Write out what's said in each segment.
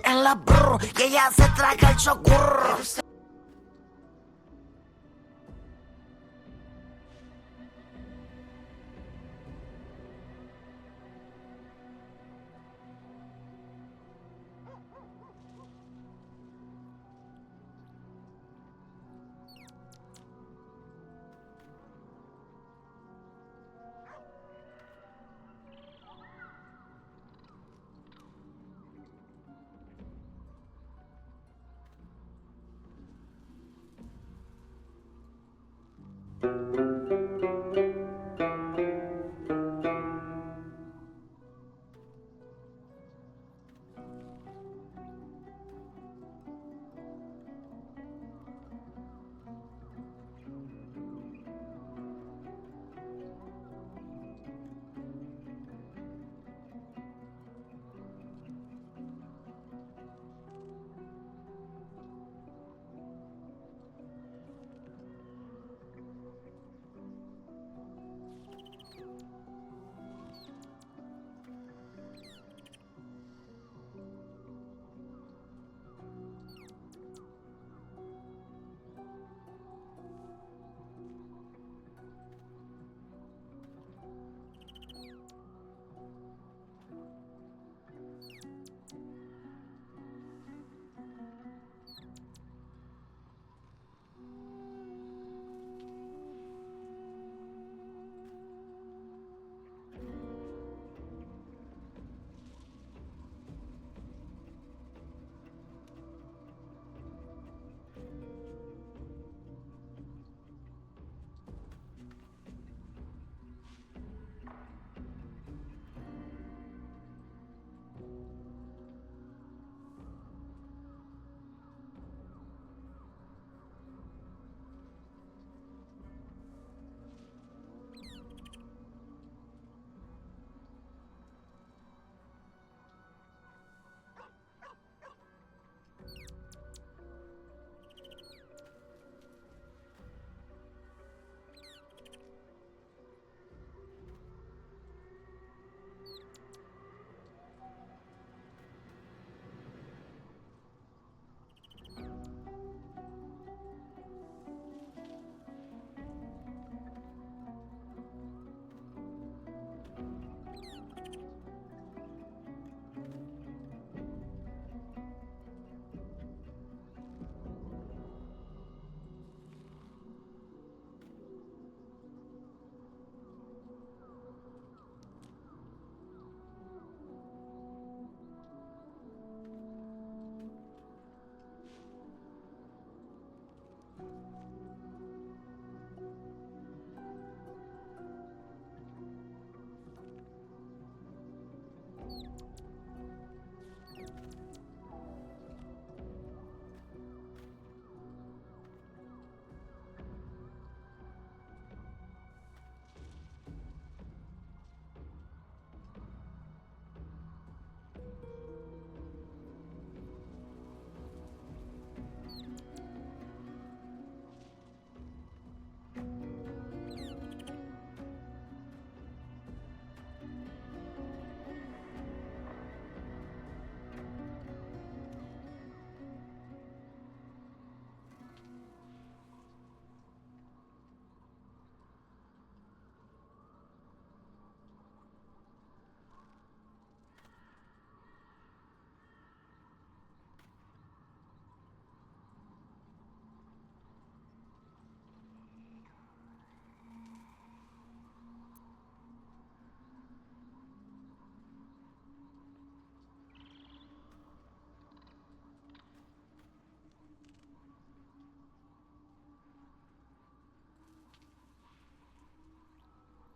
en la brr y ella se traga el yogur.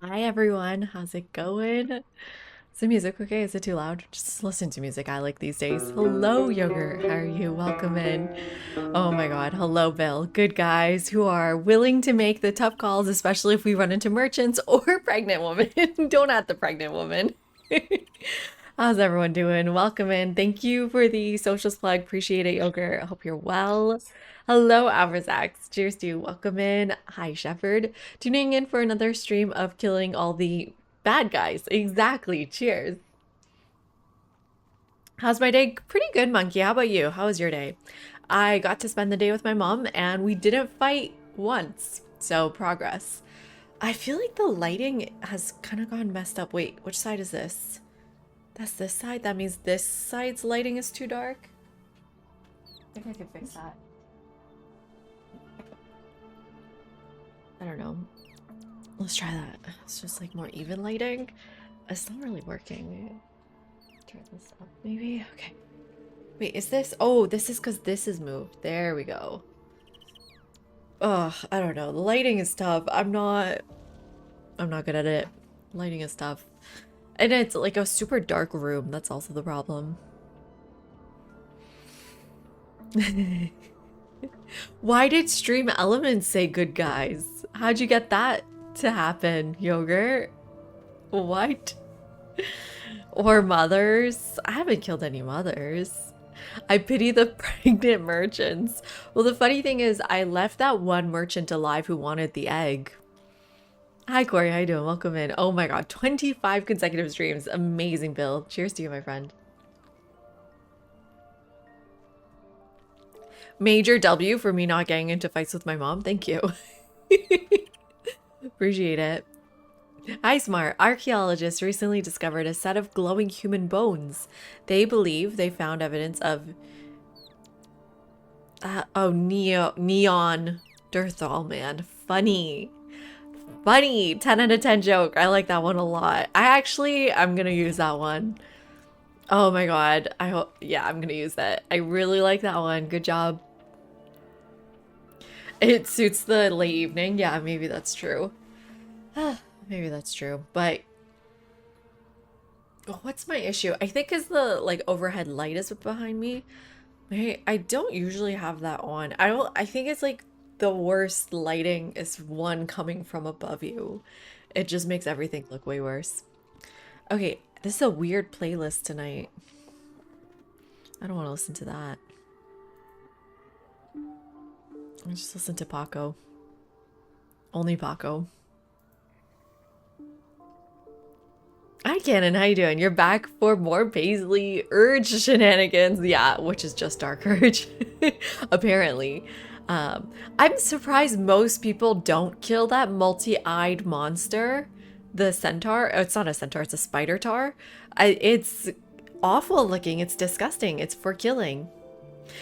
Hi everyone, how's it going? Is the music okay? Is it too loud? Just listen to music I like these days. Hello, Yogurt. How are you? Welcome in. Oh my god. Hello, Bill. Good guys who are willing to make the tough calls, especially if we run into merchants or pregnant women. Don't add the pregnant woman. How's everyone doing? Welcome in. Thank you for the socials plug. Appreciate it, Yogurt. I hope you're well. Hello, Abrazax. Cheers to you. Welcome in. Hi, Shepherd. Tuning in for another stream of killing all the bad guys. Exactly. Cheers. How's my day? Pretty good, Monkey. How about you? How was your day? I got to spend the day with my mom and we didn't fight once. So progress. I feel like the lighting has kind of gone messed up. Wait, which side is this? That's this side? That means this side's lighting is too dark? I think I can fix that. I don't know. Let's try that. It's just like more even lighting. It's not really working. Turn this up maybe? Okay. Wait, is this? Oh, this is because this is moved. There we go. Ugh, I don't know. The lighting is tough. I'm not good at it. Lighting is tough. And it's like a super dark room. That's also the problem. Why did Stream Elements say good guys? How'd you get that to happen, Yogurt? What? Or mothers? I haven't killed any mothers. I pity the pregnant merchants. Well, the funny thing is I left that one merchant alive who wanted the egg. Hi, Corey. How you doing? Welcome in. Oh my god, 25 consecutive streams. Amazing build. Cheers to you, my friend. Major W for me not getting into fights with my mom. Thank you. Appreciate it. Hi, Smart. Archaeologists recently discovered a set of glowing human bones. They believe they found evidence of neon Durthal, man. Funny. 10 out of 10 joke. I like that one a lot. I'm gonna use that one. Oh my god. Yeah, I'm gonna use that. I really like that one. Good job. It suits the late evening. Yeah, maybe that's true. Maybe that's true. But what's my issue? I think is the like overhead light is behind me. I don't usually have that on. I think it's like the worst lighting is one coming from above you. It just makes everything look way worse. Okay, this is a weird playlist tonight. I don't want to listen to that. I just listen to Paco. Only Paco. Hi, Cannon. How you doing? You're back for more Paisley Urge shenanigans. Yeah, which is just Dark Urge, apparently. I'm surprised most people don't kill that multi-eyed monster. The centaur. Oh, it's not a centaur. It's a spider tar. It's awful looking. It's disgusting. It's for killing.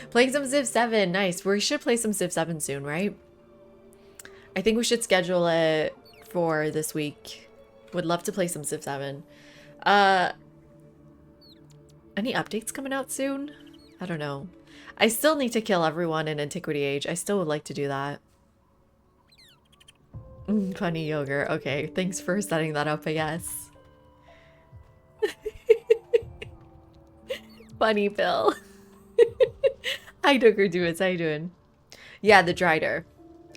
Playing some Civ 7. Nice. We should play some Civ 7 soon, right? I think we should schedule it for this week. Would love to play some Civ 7. Any updates coming out soon? I don't know. I still need to kill everyone in Antiquity Age. I still would like to do that. Funny yogurt. Okay, thanks for setting that up, I guess. Funny Bill. Hi, Dooker Duets. How you doing? Yeah, the Drider.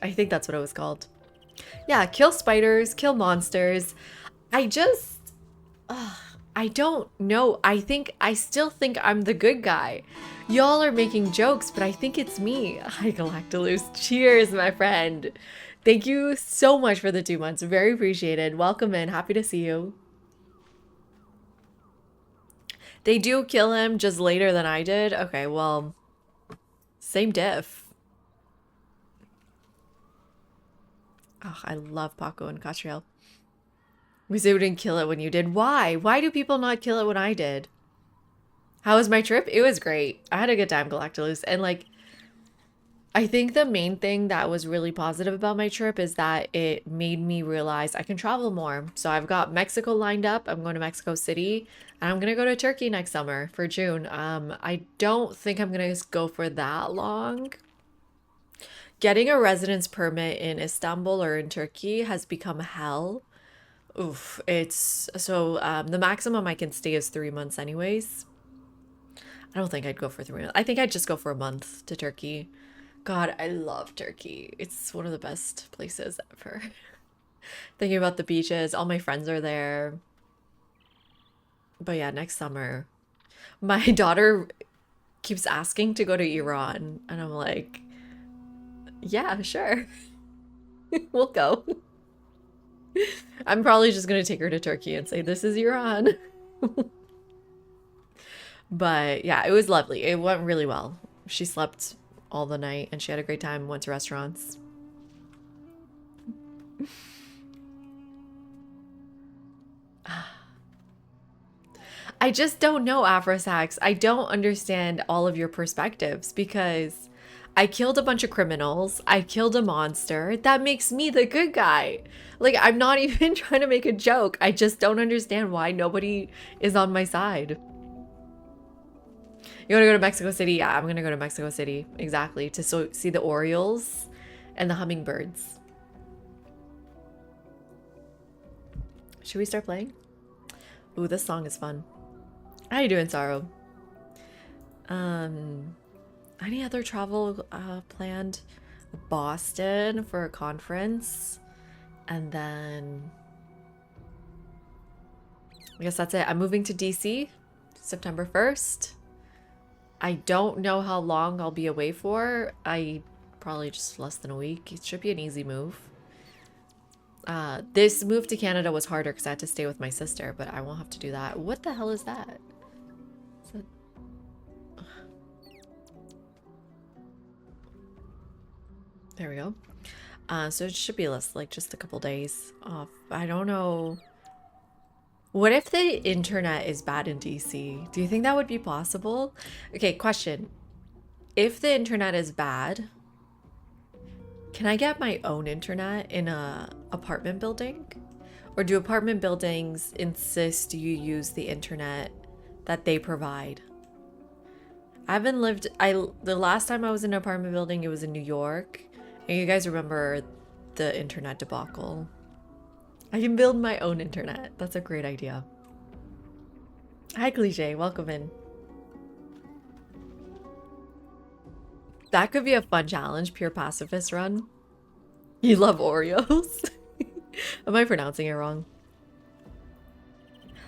I think that's what it was called. Yeah, kill spiders, kill monsters. I don't know. I still think I'm the good guy. Y'all are making jokes, but I think it's me. Hi, Galactalus. Cheers, my friend. Thank you so much for the 2 months. Very appreciated. Welcome in. Happy to see you. They do kill him just later than I did. Okay, well, same diff. Oh, I love Paco and Catriel. We say we didn't kill it when you did. Why? Why do people not kill it when I did? How was my trip? It was great. I had a good time, Galactalus. And like, I think the main thing that was really positive about my trip is that it made me realize I can travel more. So I've got Mexico lined up. I'm going to Mexico City. And I'm going to go to Turkey next summer for June. I don't think I'm going to go for that long. Getting a residence permit in Istanbul or in Turkey has become hell. Oof, it's so the maximum I can stay is 3 months anyways. I don't think I'd go for 3 months. I think I'd just go for a month to Turkey. God, I love Turkey. It's one of the best places ever. Thinking about the beaches, all my friends are there. But yeah, next summer. My daughter keeps asking to go to Iran, and I'm like, yeah, sure. We'll go. I'm probably just gonna take her to Turkey and say, this is Iran. But yeah, it was lovely. It went really well. She slept all the night and she had a great time, went to restaurants. I just don't know, Afrosax. I don't understand all of your perspectives because I killed a bunch of criminals. I killed a monster. That makes me the good guy. Like, I'm not even trying to make a joke. I just don't understand why nobody is on my side. You want to go to Mexico City? Yeah, I'm going to go to Mexico City. Exactly. To see the Orioles and the hummingbirds. Should we start playing? Ooh, this song is fun. How you doing, Sorrow? Any other travel planned? Boston for a conference. And then I guess that's it. I'm moving to DC September 1st. I don't know how long I'll be away for. Probably just less than a week. It should be an easy move. This move to Canada was harder because I had to stay with my sister, but I won't have to do that. What the hell is that? There we go. So it should be less, like just a couple days off. I don't know. What if the internet is bad in DC? Do you think that would be possible? Okay, question. If the internet is bad, can I get my own internet in a apartment building? Or do apartment buildings insist you use the internet that they provide? I haven't lived, the last time I was in an apartment building, it was in New York. And you guys remember the internet debacle. I can build my own internet. That's a great idea. Hi, Cliche. Welcome in. That could be a fun challenge. Pure pacifist run. You love Oreos? Am I pronouncing it wrong?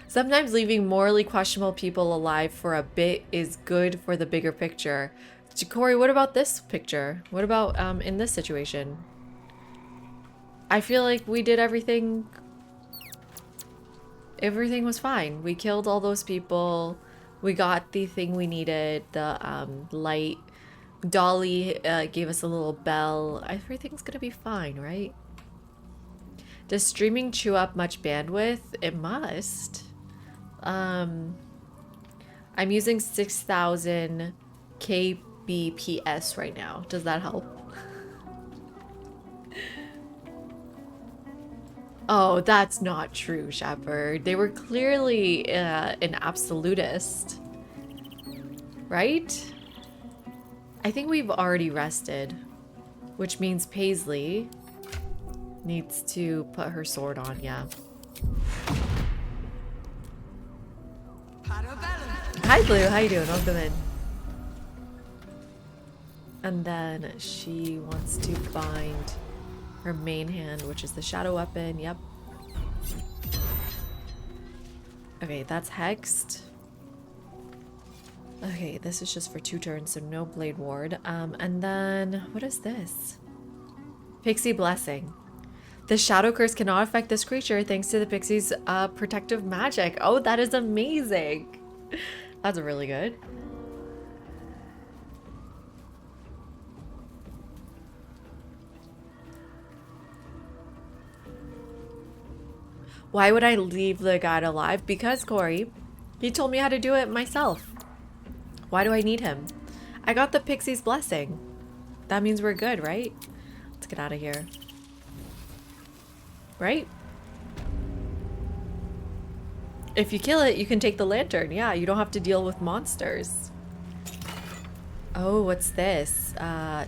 Sometimes leaving morally questionable people alive for a bit is good for the bigger picture. Corey, what about this picture? What about in this situation? I feel like we did everything. Everything was fine. We killed all those people. We got the thing we needed. The light. Dolly gave us a little bell. Everything's gonna be fine, right? Does streaming chew up much bandwidth? It must. I'm using 6,000 kbps right now. Does that help? Oh, that's not true, Shepard. They were clearly an absolutist. Right? I think we've already rested, which means Paisley needs to put her sword on, yeah. Hi, Blue. How you doing? Welcome in. And then she wants to find her main hand, which is the shadow weapon. Yep. Okay, that's hexed. Okay, this is just for 2 turns, so no blade ward. And then what is this? Pixie blessing. The shadow curse cannot affect this creature thanks to the pixie's protective magic. Oh, that is amazing. That's really good. Why would I leave the god alive? Because, Corey, he told me how to do it myself. Why do I need him? I got the pixie's blessing. That means we're good, right? Let's get out of here. Right? If you kill it, you can take the lantern. Yeah, you don't have to deal with monsters. Oh, what's this?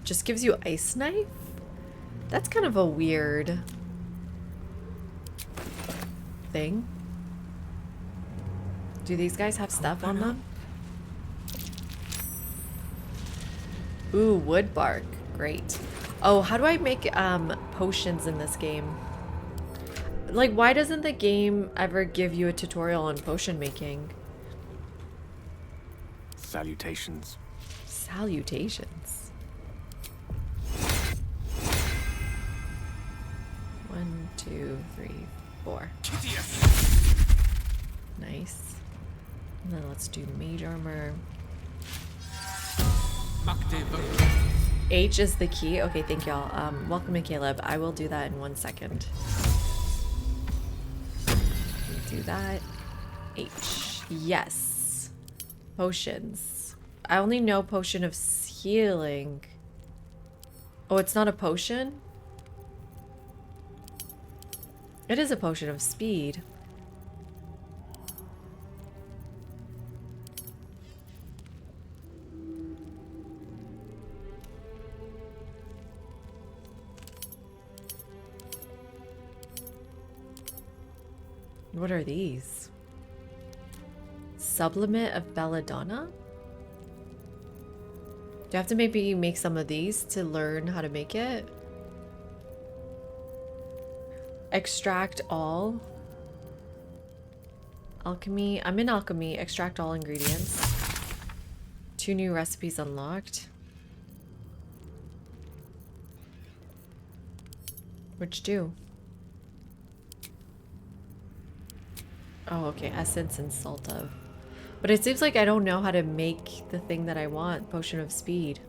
Just gives you ice knife? That's kind of a weird thing. Do these guys have stuff on them? Ooh, wood bark. Great. Oh, how do I make potions in this game? Like, why doesn't the game ever give you a tutorial on potion making? Salutations. Salutations. 1, 2, 3, 4. Nice. And then let's do mage armor. H is the key. Okay, thank y'all. Welcome to Caleb. I will do that in 1 second. Do that. H. Yes. Potions. I only know potion of healing. Oh, it's not a potion? It is a potion of speed. What are these? Sublimate of Belladonna? Do I have to maybe make some of these to learn how to make it? Extract all. Alchemy. I'm in alchemy. Extract all ingredients. 2 new recipes unlocked. Which do? Oh, okay. Essence and salt of. But it seems like I don't know how to make the thing that I want. Potion of speed.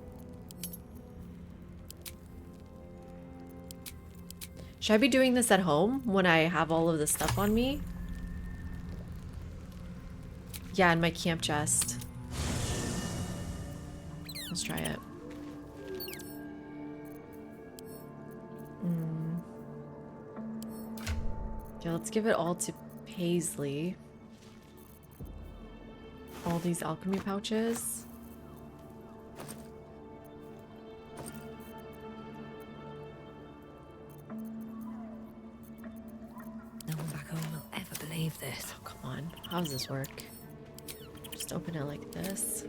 Should I be doing this at home when I have all of this stuff on me? Yeah, in my camp chest. Let's try it. Yeah, let's give it all to Paisley. All these alchemy pouches. No one back home will ever believe this. Oh, come on. How does this work? Just open it like this.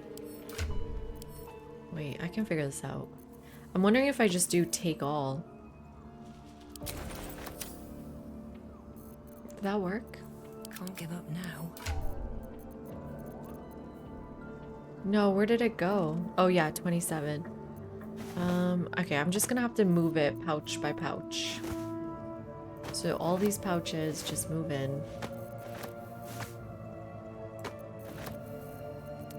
Wait, I can figure this out. I'm wondering if I just do take all. Did that work? Can't give up now. No, where did it go? Oh yeah, 27. Okay, I'm just gonna have to move it pouch by pouch. So all these pouches just move in.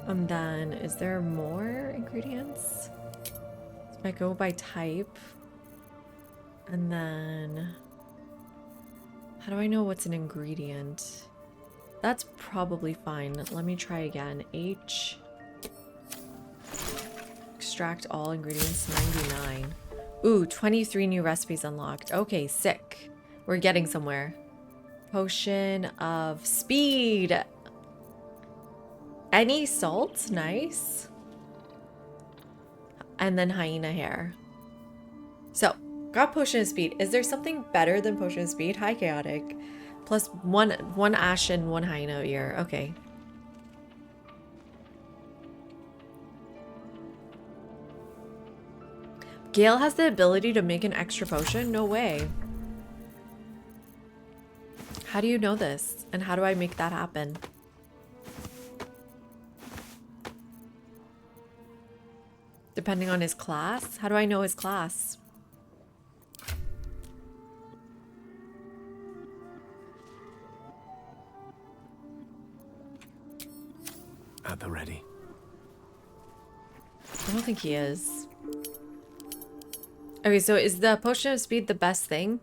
And then, is there more ingredients? So I go by type. And then... How do I know what's an ingredient? That's probably fine. Let me try again. H. Extract all ingredients, 99. Ooh, 23 new recipes unlocked. Okay, sick. We're getting somewhere. Potion of speed. Any salt? Nice. And then hyena hair. So, got potion of speed. Is there something better than potion of speed? Hi, chaotic. Plus one ash and 1 hyena ear. Okay. Gale has the ability to make an extra potion? No way. How do you know this? And how do I make that happen? Depending on his class? How do I know his class? At the ready. I don't think he is. Okay, so is the potion of speed the best thing?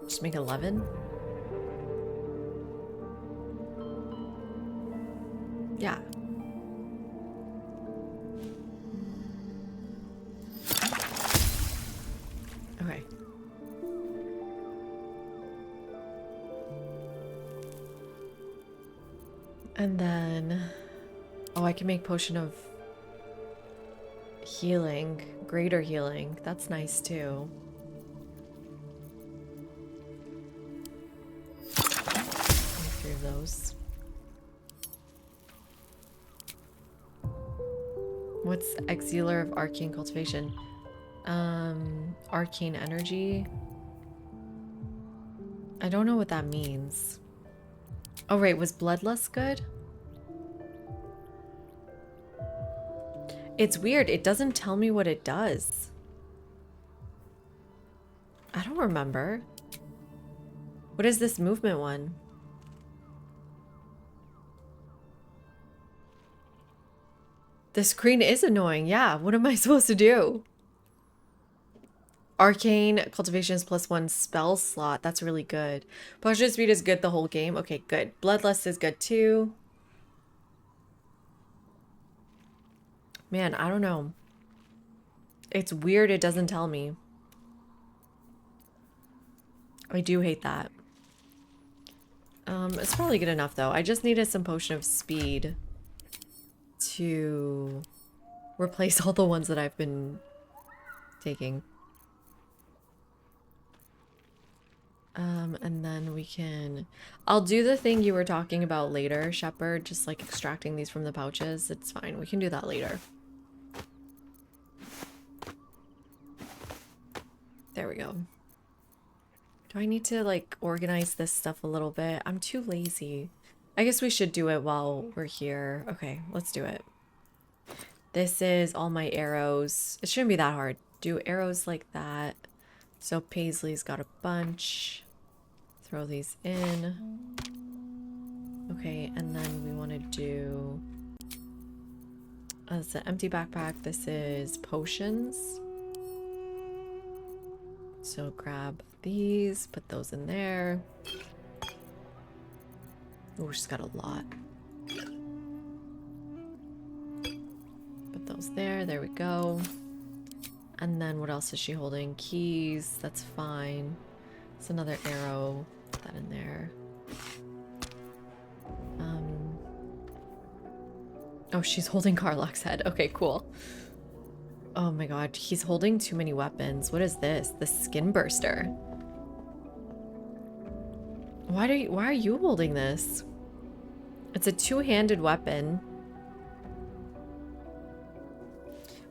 Just make 11? Yeah. Okay. And then... Oh, I can make potion of healing. Greater healing. That's nice too. Make 3 of those. What's Exealer of Arcane Cultivation? Arcane Energy. I don't know what that means. Oh, right. Was Bloodlust good? It's weird. It doesn't tell me what it does. I don't remember. What is this movement one? The screen is annoying. Yeah, what am I supposed to do? Arcane cultivations +1 spell slot. That's really good. Potion speed is good the whole game. Okay, good. Bloodlust is good too. Man, I don't know. It's weird it doesn't tell me. I do hate that. It's probably good enough though. I just needed some potion of speed to replace all the ones that I've been taking. And then we can... I'll do the thing you were talking about later, Shepherd, just like extracting these from the pouches. It's fine. We can do that later. There we go. Do I need to like organize this stuff a little bit? I'm too lazy. I guess we should do it while we're here. Okay, let's do it. This is all my arrows. It shouldn't be that hard. Do arrows like that. So Paisley's got a bunch. Throw these in. Okay, and then we want to do... it's an empty backpack. This is potions. So grab these, put those in there. Oh, she's got a lot. Put those there. There we go. And then what else is she holding? Keys. That's fine. It's another arrow. Put that in there. Oh, she's holding Carlock's head. Okay, cool. Oh my god, he's holding too many weapons. What is this? The skin burster. Why are you holding this? It's a two-handed weapon.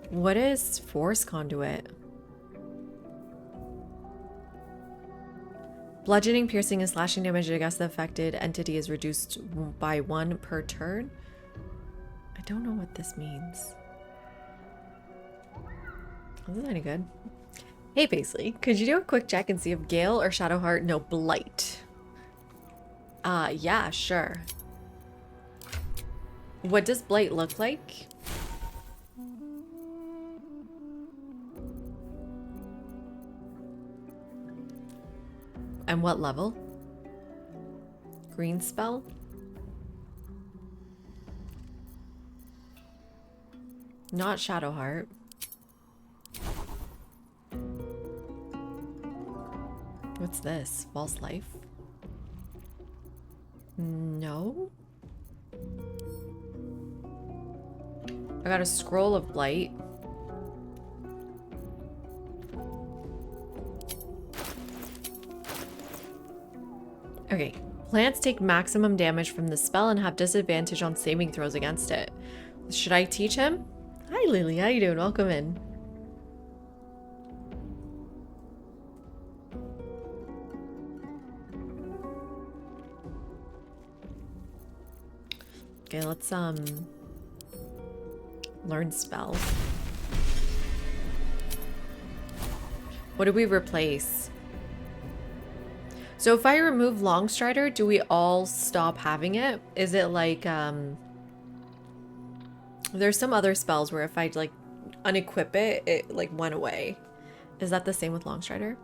What is force conduit? Bludgeoning, piercing, and slashing damage against the affected entity is reduced by 1 per turn. I don't know what this means. This isn't any good. Hey Paisley, could you do a quick check and see if Gale or Shadowheart know Blight? Yeah, sure. What does Blight look like? And what level? Green spell? Not Shadowheart. What's this? False life? No. I got a scroll of blight. Okay. Plants take maximum damage from the spell and have disadvantage on saving throws against it. Should I teach him? Hi Lily, how you doing? Welcome in. Okay, let's learn spell. What do we replace? So if I remove Longstrider, do we all stop having it? Is it like there's some other spells where if I like unequip it, it like went away. Is that the same with Longstrider?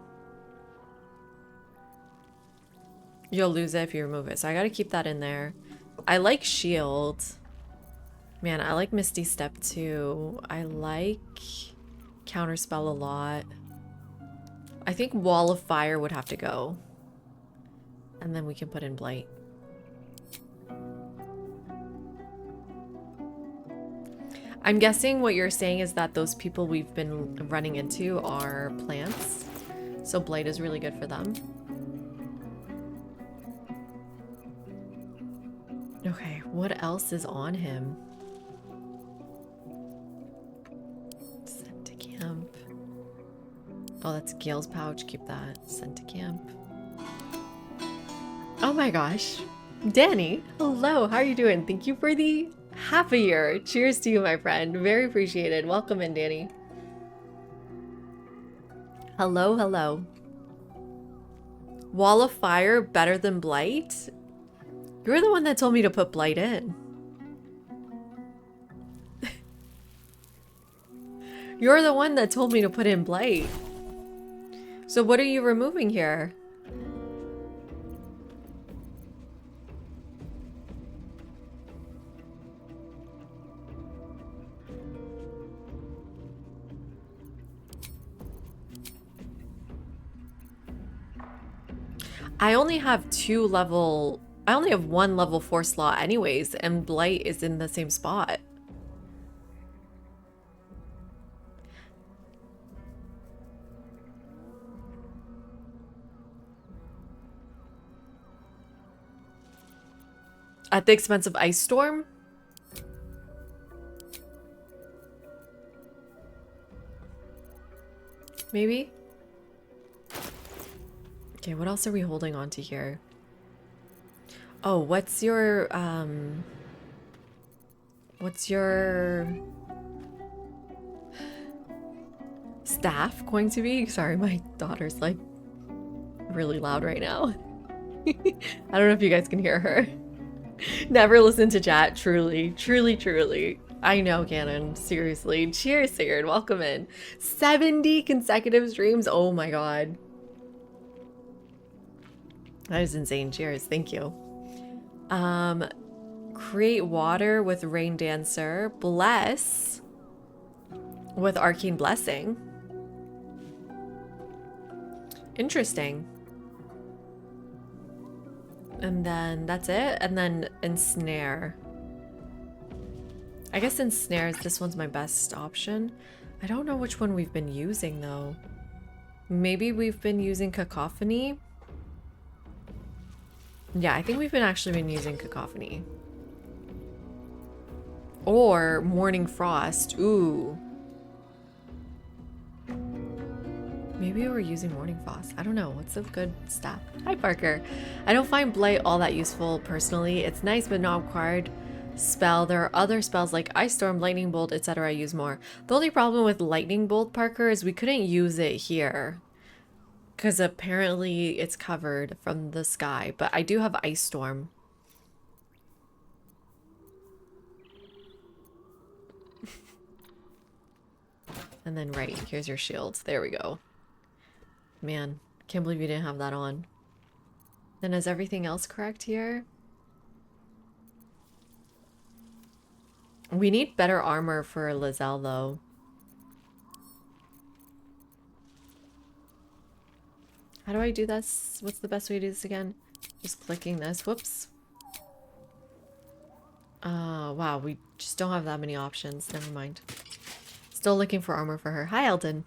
You'll lose it if you remove it. So I gotta keep that in there. I like Shield. Man, I like Misty Step too. I like Counterspell a lot. I think Wall of Fire would have to go. And then we can put in Blight. I'm guessing what you're saying is that those people we've been running into are plants. So Blight is really good for them. Okay, what else is on him? Sent to camp. Oh, that's Gale's pouch. Keep that. Sent to camp. Oh my gosh. Danny, hello. How are you doing? Thank you for the half a year. Cheers to you, my friend. Very appreciated. Welcome in, Danny. Hello, hello. Wall of Fire better than Blight? You're the one that told me to put Blight in. You're the one that told me to put in Blight. So what are you removing here? I only have I only have one level 4 slot anyways, and Blight is in the same spot. At the expense of Ice Storm? Maybe? Okay, what else are we holding on to here? Oh, what's your staff going to be? Sorry, my daughter's like really loud right now. I don't know if you guys can hear her. Never listen to chat, truly, truly, truly. I know, Cannon, seriously. Cheers, Sigurd, welcome in. 70 consecutive streams, oh my god. That is insane, cheers, thank you. Create water with Rain Dancer. Bless with Arcane Blessing. Interesting. And then that's it. And then Ensnare. I guess Ensnare, this one's my best option. I don't know which one we've been using though. Maybe we've been using Cacophony. Yeah, I think we've actually been using Cacophony. Or Morning Frost. Ooh. Maybe we're using Morning Frost. I don't know. What's a good staff? Hi, Parker. I don't find Blight all that useful personally. It's nice but not required spell. There are other spells like Ice Storm, Lightning Bolt, etc. I use more. The only problem with Lightning Bolt, Parker, is we couldn't use it here. Because apparently it's covered from the sky. But I do have Ice Storm. And then right, here's your shields. There we go. Man, can't believe you didn't have that on. Then is everything else correct here? We need better armor for Lizelle though. How do I do this? What's the best way to do this again? Just clicking this. Whoops. Wow, we just don't have that many options. Never mind. Still looking for armor for her. Hi, Eldon.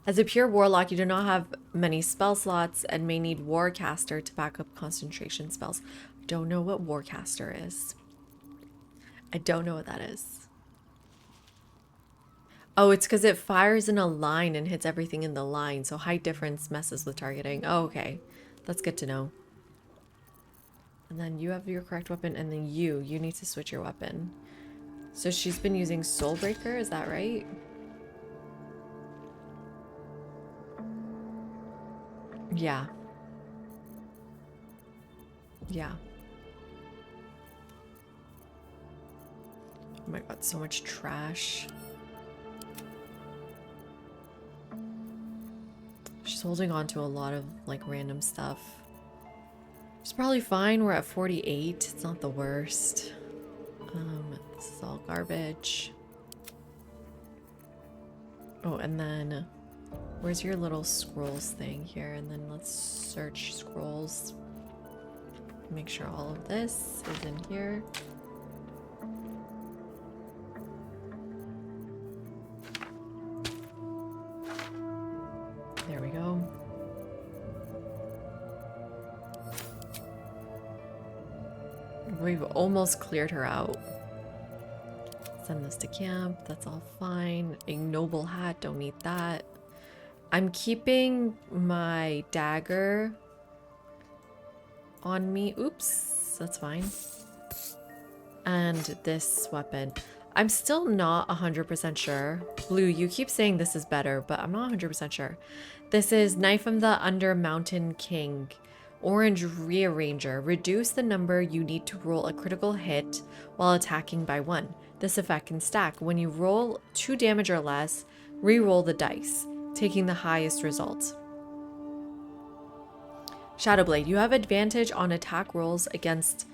As a pure warlock, you do not have many spell slots and may need Warcaster to back up concentration spells. Don't know what Warcaster is. I don't know what that is. Oh, it's because it fires in a line and hits everything in the line, so height difference messes with targeting. Oh, okay. That's good to know. And then you have your correct weapon, and then you need to switch your weapon. So she's been using Soulbreaker, is that right? Yeah. Yeah. Oh my god, so much trash. She's holding on to a lot of like random stuff. It's probably fine. We're at 48. It's not the worst. This is all garbage. Oh, and then where's your little scrolls thing here? And then let's search scrolls. Make sure all of this is in here. There we go. We've almost cleared her out. Send this to camp. That's all fine. Ignoble hat. Don't need that. I'm keeping my dagger on me. Oops. That's fine. And this weapon. I'm still not 100% sure. Blue, you keep saying this is better, but I'm not 100% sure. This is Knife from the Under Mountain King. Orange Rearranger. Reduce the number you need to roll a critical hit while attacking by 1. This effect can stack. When you roll 2 damage or less, re-roll the dice, taking the highest result. Shadowblade. You have advantage on attack rolls against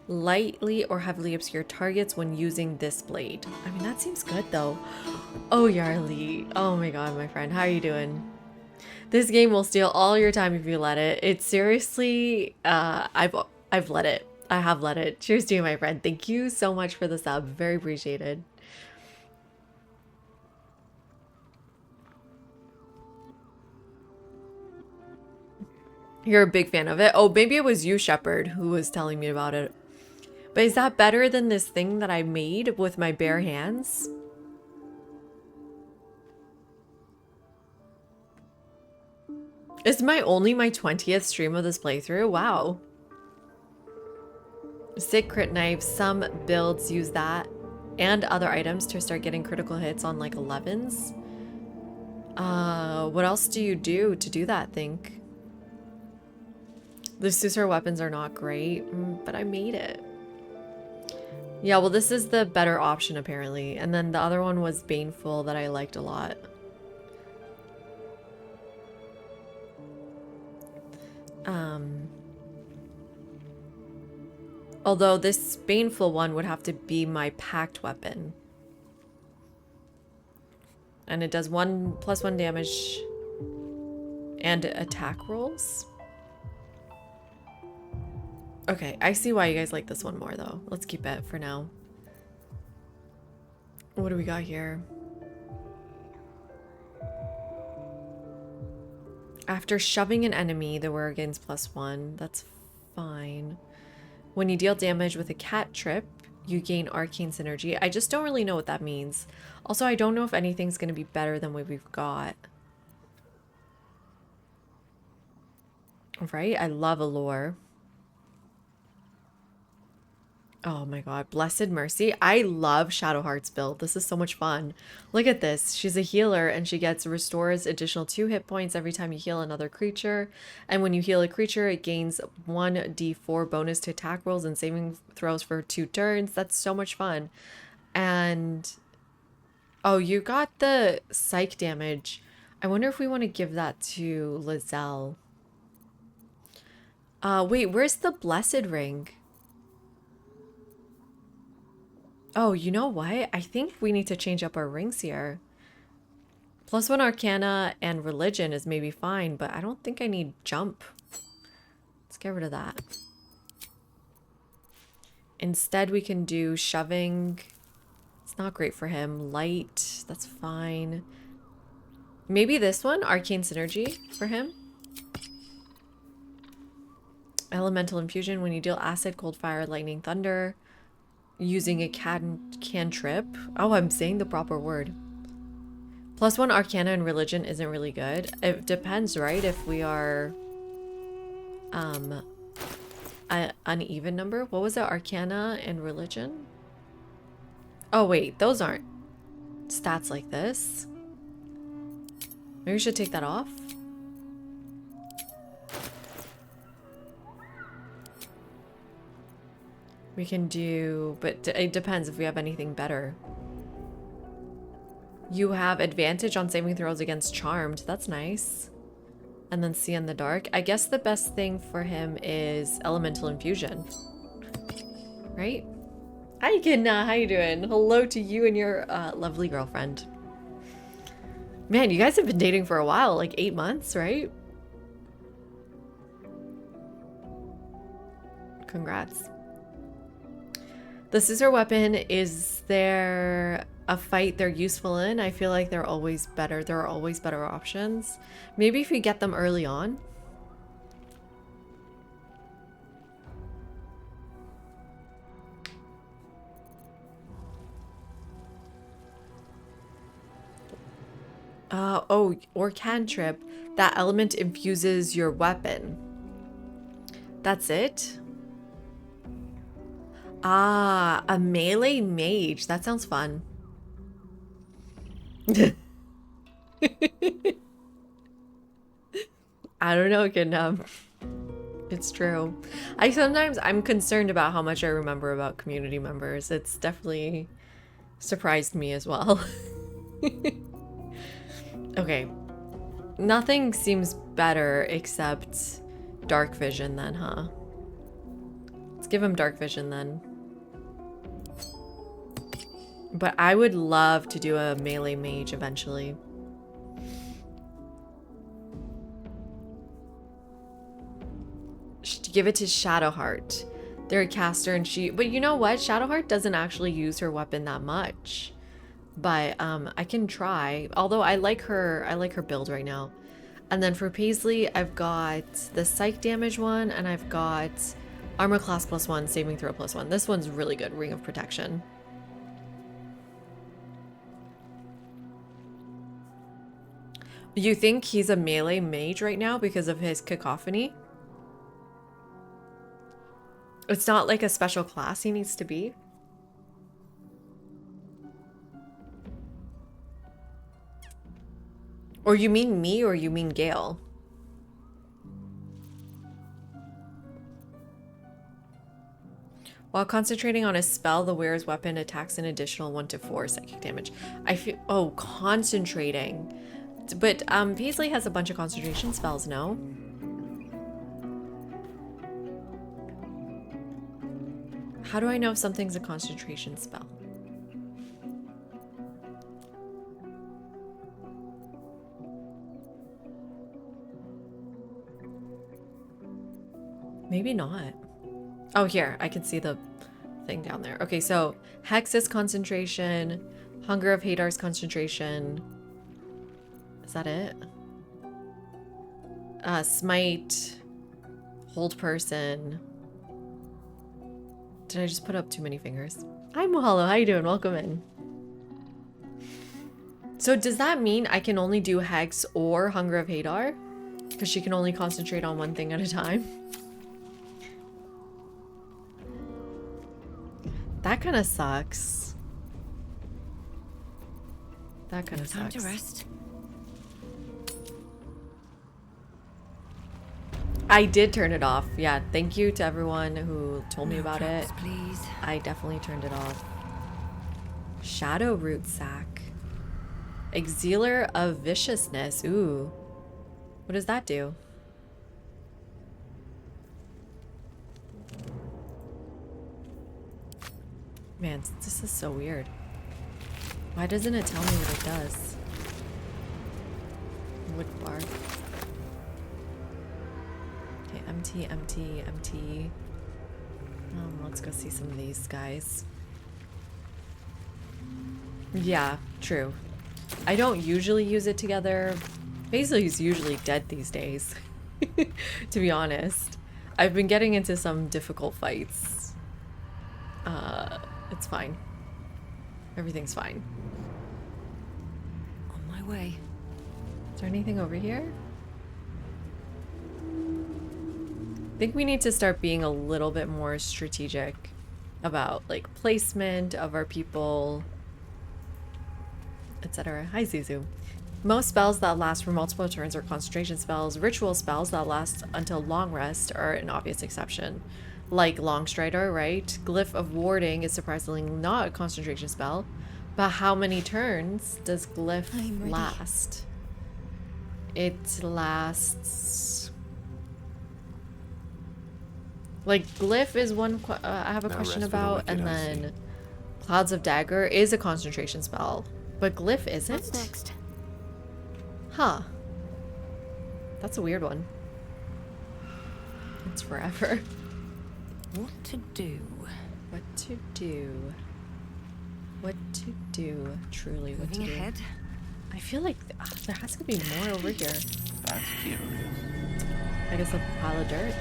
lightly or heavily obscure targets when using this blade. I mean, that seems good though. Oh, Yarly. Oh my god, my friend. How are you doing? This game will steal all your time if you let it. It's seriously, I've let it. I have let it. Cheers to you, my friend. Thank you so much for the sub. Very appreciated. You're a big fan of it. Oh, maybe it was you, Shepherd, who was telling me about it. But is that better than this thing that I made with my bare hands? It's only my 20th stream of this playthrough. Wow. Sick crit knife. Some builds use that and other items to start getting critical hits on like 11s. What else do you do to do that, think? The Susur weapons are not great, but I made it. Yeah, well, this is the better option, apparently. And then the other one was Baneful that I liked a lot. Although this Baneful one would have to be my packed weapon. And it does +1 damage and attack rolls. Okay, I see why you guys like this one more, though. Let's keep it for now. What do we got here? After shoving an enemy, the wearer gains +1. That's fine. When you deal damage with a cat trip, you gain arcane synergy. I just don't really know what that means. Also, I don't know if anything's going to be better than what we've got. Right? I love Allure. Oh my god, Blessed Mercy. I love Shadowheart's build. This is so much fun. Look at this. She's a healer and she restores additional 2 hit points every time you heal another creature. And when you heal a creature, it gains 1d4 bonus to attack rolls and saving throws for 2 turns. That's so much fun. And oh, you got the psych damage. I wonder if we want to give that to Lizelle. Wait, where's the Blessed Ring? Oh, you know what? I think we need to change up our rings here. +1 Arcana and Religion is maybe fine, but I don't think I need Jump. Let's get rid of that. Instead, we can do Shoving. It's not great for him. Light, that's fine. Maybe this one, Arcane Synergy for him. Elemental Infusion, when you deal Acid, Cold Fire, Lightning, Thunder. Using a cantrip. Oh, I'm saying the proper word. +1 Arcana and Religion isn't really good. It depends, right? If we are an uneven number. What was it? Arcana and Religion? Oh wait, those aren't stats like this. Maybe we should take that off. We can do, but it depends if we have anything better. You have advantage on saving throws against Charmed. That's nice. And then See in the Dark. I guess the best thing for him is Elemental Infusion. Right? Hi, Kidna. How you doing? Hello to you and your lovely girlfriend. Man, you guys have been dating for a while. Like 8 months, right? Congrats. The scissor weapon, is there a fight they're useful in? I feel like they're always better. There are always better options. Maybe if we get them early on. Oh, or cantrip. That element infuses your weapon. That's it? Ah, a melee mage. That sounds fun. I don't know, Kidnap. It's true. I'm concerned about how much I remember about community members. It's definitely surprised me as well. Okay. Nothing seems better except dark vision then, huh? Let's give him dark vision then. But I would love to do a melee mage eventually. Give it to Shadowheart. They're a caster and she... But you know what? Shadowheart doesn't actually use her weapon that much. But I can try. Although I like her build right now. And then for Paisley, I've got the psych damage one and I've got armor class +1, saving throw +1. This one's really good, Ring of Protection. You think he's a melee mage right now because of his cacophony? It's not like a special class he needs to be? Or you mean me or you mean Gale? While concentrating on a spell, the wearer's weapon attacks an additional 1 to 4 psychic damage. I feel... Oh, concentrating. But Paisley has a bunch of concentration spells, no? How do I know if something's a concentration spell? Maybe not. Oh, here, I can see the thing down there. Okay, so Hex is concentration, Hunger of Hadar's concentration. Is that it? Smite, Hold Person. Did I just put up too many fingers? Hi, Mahalo. How you doing? Welcome in. So does that mean I can only do Hex or Hunger of Hadar? Because she can only concentrate on one thing at a time? That kind of sucks. That kind of sucks. Time to rest. I did turn it off. Yeah, thank you to everyone who told me about it. Please. I definitely turned it off. Shadow Root Sack. Exealer of Viciousness. Ooh. What does that do? Man, this is so weird. Why doesn't it tell me what it does? Wood bark. Okay, empty, empty, empty. Let's go see some of these guys. Yeah, true. I don't usually use it together. Paisley's usually dead these days, to be honest. I've been getting into some difficult fights. It's fine. Everything's fine. On my way. Is there anything over here? I think we need to start being a little bit more strategic about like placement of our people, etc. Hi, Zuzu. Most spells that last for multiple turns are concentration spells. Ritual spells that last until long rest are an obvious exception. Like Longstrider, right? Glyph of Warding is surprisingly not a concentration spell. But how many turns does Glyph last? It lasts... Like, Glyph is one I have a question about, and then Clouds of Dagger is a concentration spell. But Glyph isn't? What's next? Huh. That's a weird one. It's forever. What to do? What to do? What to do? Truly, what to Moving do? ahead. I feel like there has to be more over here. That's curious. I guess a pile of dirt.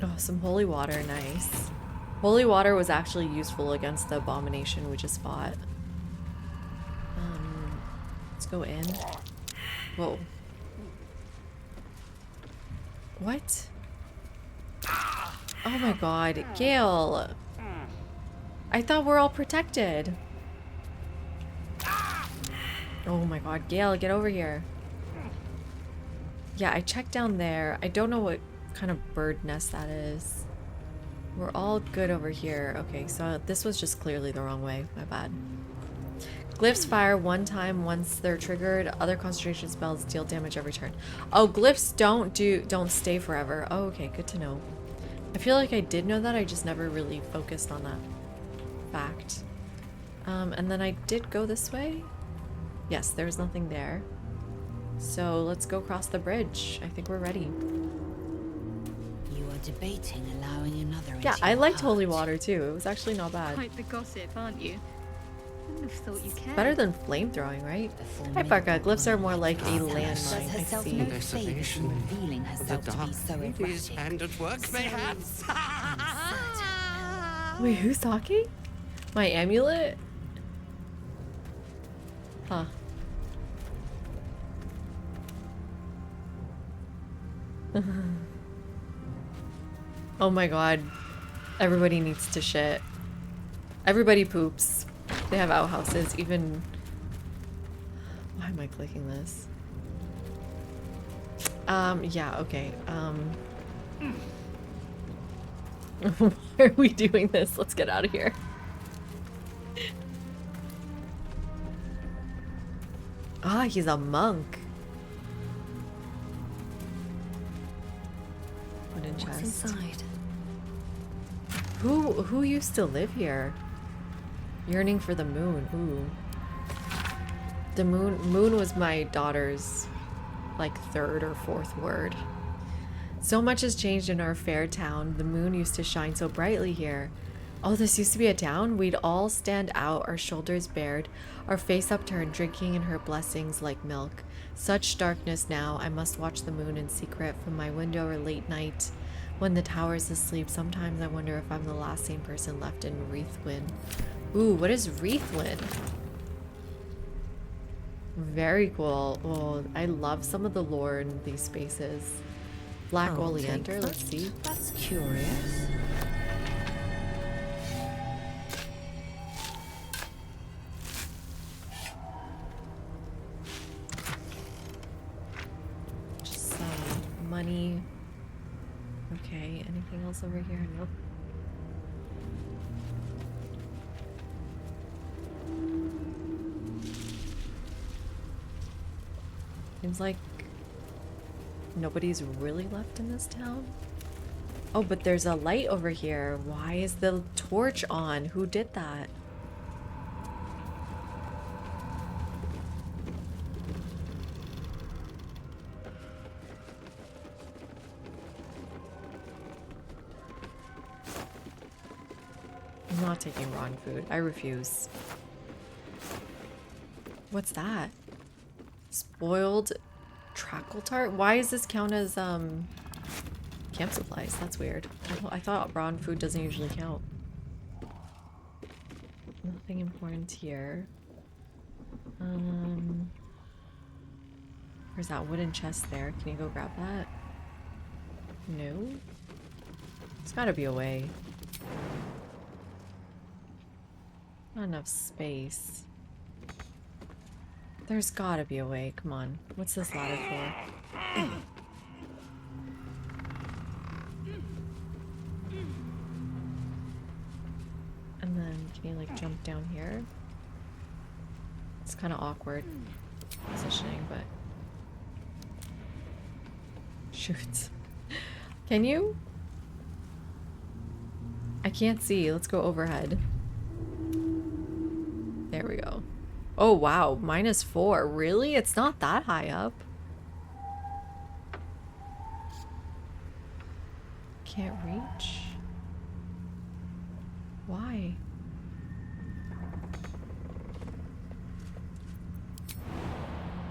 Oh, some holy water, nice. Holy water was actually useful against the abomination we just fought. Let's go in. Whoa. What? Oh my god, Gale. I thought we're all protected. Oh my god, Gale, get over here. Yeah, I checked down there. I don't know what kind of bird nest that is. We're all good over here. Okay, so this was just clearly the wrong way. My bad. Glyphs fire one time once they're triggered. Other concentration spells deal damage every turn. Oh, glyphs don't stay forever. Oh, okay, good to know. I feel like I did know that. I just never really focused on that fact. And then I did go this way. Yes, there's nothing there. So let's go across the bridge. I think we're ready. You are debating allowing another Yeah, into I your liked heart. holy water too. It was actually not bad. Quite the gossip, aren't you? I wouldn't have thought you cared. Better than flame throwing, right? Before Hi, Parka. midnight, Glyphs are more like a Does landmine. I herself see. no favours in revealing herself to be so erratic. And at work, mayhaps? Wait, who's talking? My amulet? Huh. Oh my god. Everybody needs to shit. Everybody poops. They have outhouses, even... Why am I clicking this? Yeah, okay. Why are we doing this? Let's get out of here. Ah, he's a monk. Wooden What's chest. inside? Who used to live here? Yearning for the moon. Ooh. The moon was my daughter's like third or fourth word. So much has changed in our fair town. The moon used to shine so brightly here. Oh, this used to be a town? We'd all stand out, our shoulders bared, our face upturned, drinking in her blessings like milk. Such darkness now, I must watch the moon in secret from my window or late night. When the tower's asleep, sometimes I wonder if I'm the last sane person left in Wreathwyn. Ooh, what is Wreathwyn? Very cool. Oh, I love some of the lore in these spaces. Black I'll oleander, take let's that. see. That's curious. Just some money. Okay, anything else over here? Nope. Seems like nobody's really left in this town. Oh, but there's a light over here. Why is the torch on? Who did that? I'm not taking raw food. I refuse. What's that? Spoiled trackle tart? Why does this count as camp supplies? That's weird. I thought raw food doesn't usually count. Nothing important here. There's that wooden chest there. Can you go grab that? No. There's gotta be a way. Not enough space. There's gotta be a way. Come on. What's this ladder for? And then can you like jump down here? It's kind of awkward positioning, but shoot. Can you? I can't see. Let's go overhead. There we go. Oh wow, -4. Really? It's not that high up. Can't reach. Why?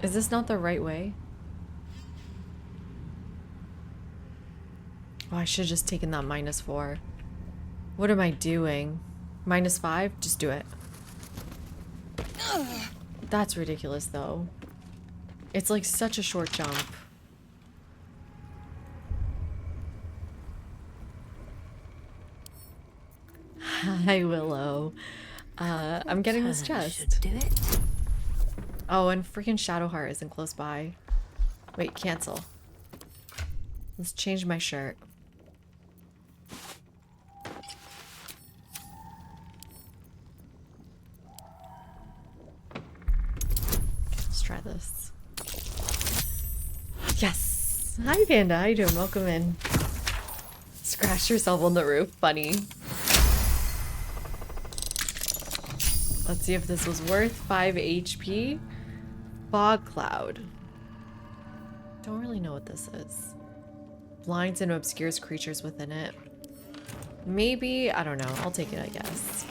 Is this not the right way? Oh, I should have just taken that -4. What am I doing? -5? Just do it. That's ridiculous, though. It's like such a short jump. Hi, Willow. I'm getting this chest. Do it. Oh, and freaking Shadowheart isn't close by. Wait, cancel. Let's change my shirt. Let's try this. Yes! Hi, Panda. How you doing? Welcome in. Scratch yourself on the roof. Funny. Let's see if this was worth 5 HP. Fog Cloud. Don't really know what this is. Blinds and obscures creatures within it. Maybe, I don't know. I'll take it, I guess.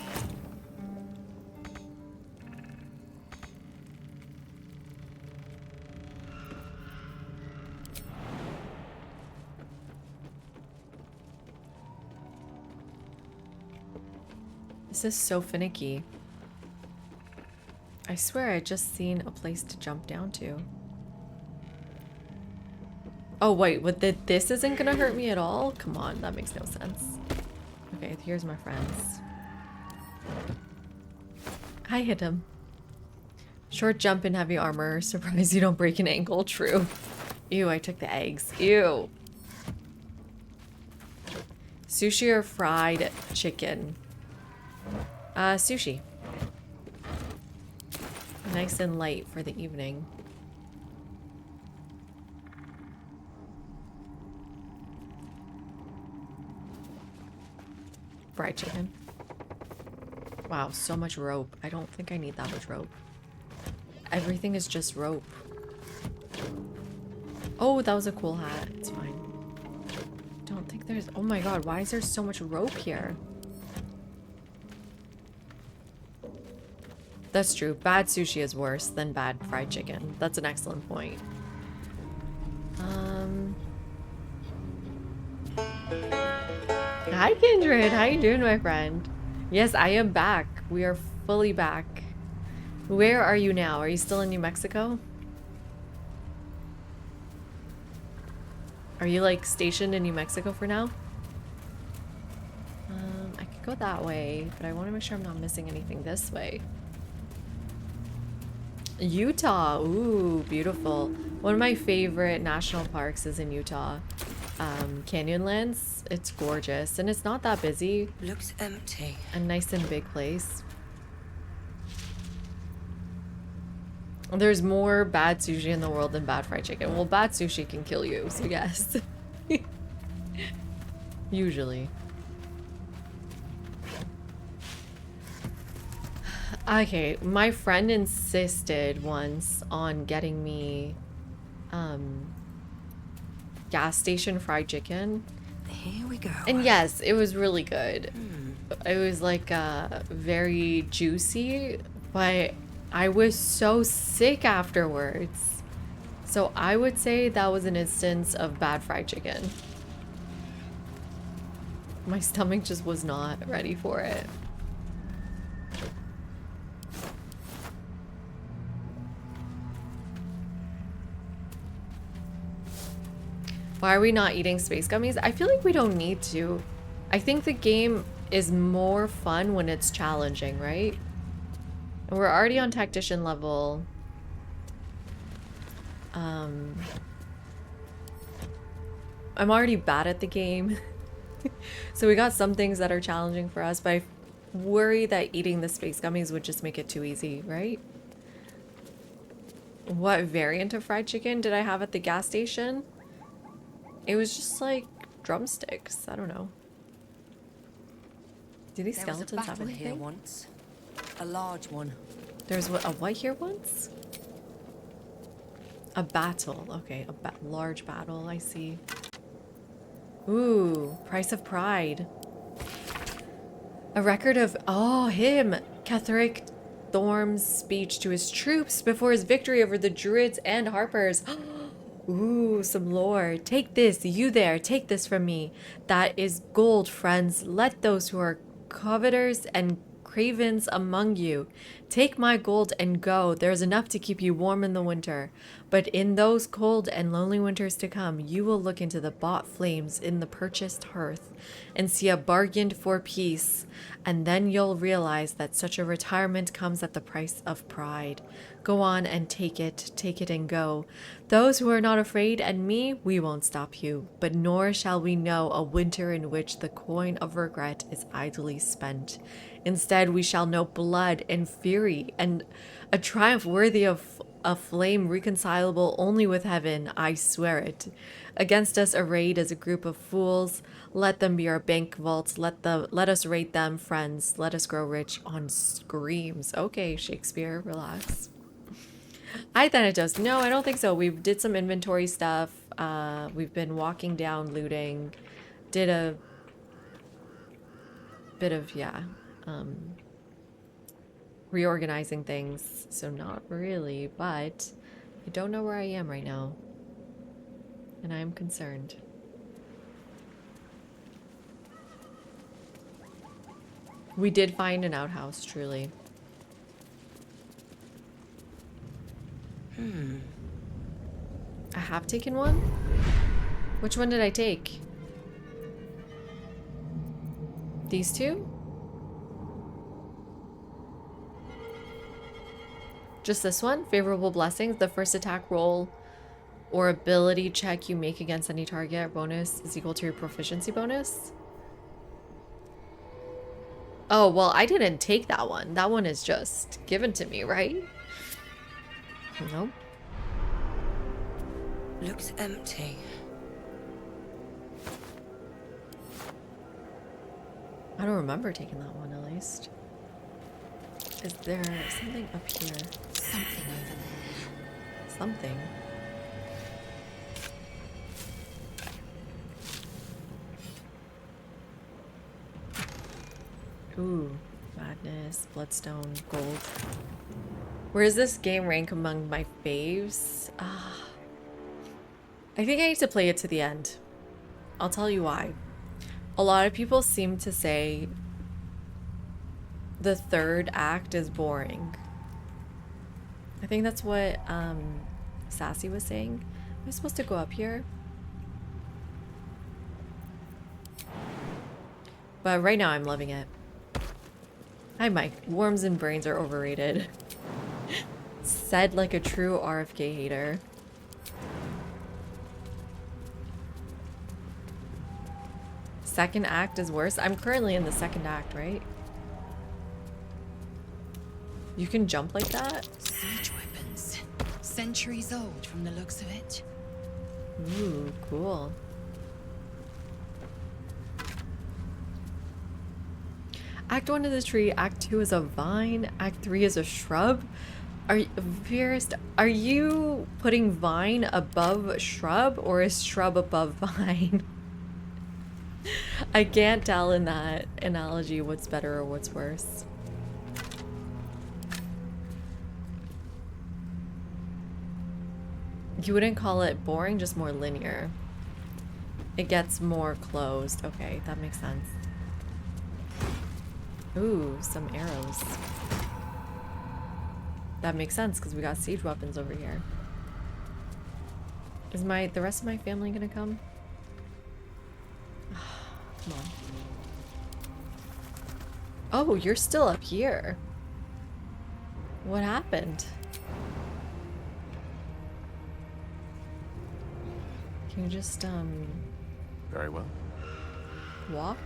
This is so finicky. I swear I just seen a place to jump down to. Oh wait, this isn't gonna hurt me at all? Come on, that makes no sense. Okay, here's my friends. I hit him. Short jump in heavy armor. Surprised you don't break an ankle. True. Ew, I took the eggs. Ew. Sushi or fried chicken? Sushi. Nice and light for the evening. Fried chicken. Wow, so much rope. I don't think I need that much rope. Everything is just rope. Oh, that was a cool hat. It's fine. Don't think there's... Oh my god, why is there so much rope here? That's true. Bad sushi is worse than bad fried chicken. That's an excellent point. Hi, Kindred. How you doing, my friend? Yes, I am back. We are fully back. Where are you now? Are you still in New Mexico? Are you, like, stationed in New Mexico for now? I could go that way, but I want to make sure I'm not missing anything this way. Utah. Ooh, beautiful. One of my favorite national parks is in Utah. Canyonlands. It's gorgeous and it's not that busy. Looks empty. A nice and big place. There's more bad sushi in the world than bad fried chicken. Well, bad sushi can kill you, so yes. Usually. Okay, my friend insisted once on getting me gas station fried chicken. Here we go. And yes, it was really good. It was like very juicy, but I was so sick afterwards. So I would say that was an instance of bad fried chicken. My stomach just was not ready for it. Why are we not eating space gummies? I feel like we don't need to. I think the game is more fun when it's challenging, right? And we're already on tactician level. I'm already bad at the game. So we got some things that are challenging for us, but I worry that eating the space gummies would just make it too easy, right? What variant of fried chicken did I have at the gas station? It was just like drumsticks. I don't know. Do these skeletons have anything? Here once. A large one. There's a what here once? A battle. Okay, a large battle. I see. Ooh, Price of Pride. A record of him, Catherick Thorm's speech to his troops before his victory over the Druids and Harpers. Ooh, some lore. Take this, you there, take this from me. That is gold, friends. Let those who are coveters and cravens among you take my gold and go. There's enough to keep you warm in the winter. But in those cold and lonely winters to come, you will look into the bought flames in the purchased hearth and see a bargained for peace. And then you'll realize that such a retirement comes at the price of pride. Go on and take it and go. Those who are not afraid, and me, we won't stop you. But nor shall we know a winter in which the coin of regret is idly spent. Instead, we shall know blood and fury and a triumph worthy of a flame reconcilable only with heaven, I swear it. Against us arrayed as a group of fools, let them be our bank vaults, let us raid them, friends, let us grow rich on screams. Okay, Shakespeare, relax. I Thanatos, no, I don't think so. We did some inventory stuff, we've been walking down, looting, did a bit of, reorganizing things, so not really, but I don't know where I am right now, and I'm concerned. We did find an outhouse, truly. I have taken one? Which one did I take? These two? Just this one? Favorable blessings. The first attack roll or ability check you make against any target bonus is equal to your proficiency bonus. Oh, well, I didn't take that one. That one is just given to me, right? Nope. Looks empty. I don't remember taking that one, at least. Is there something up here? Something over there. Something. Ooh, madness, bloodstone, gold. Where does this game rank among my faves? I think I need to play it to the end. I'll tell you why. A lot of people seem to say the third act is boring. I think that's what Sassy was saying. Am I supposed to go up here? But right now I'm loving it. Hi Mike, worms and brains are overrated. Said like a true RFK hater. Second act is worse. I'm currently in the second act, right? You can jump like that? Siege weapons. Centuries old from the looks of it. Ooh, cool. Act 1 is a tree, Act 2 is a vine, Act 3 is a shrub. Are you putting vine above shrub, or is shrub above vine? I can't tell in that analogy what's better or what's worse. You wouldn't call it boring, just more linear. It gets more closed. Okay, that makes sense. Ooh, some arrows. That makes sense because we got siege weapons over here. Is the rest of my family gonna come? Come on. Oh, you're still up here. What happened? Can you just Very well. walk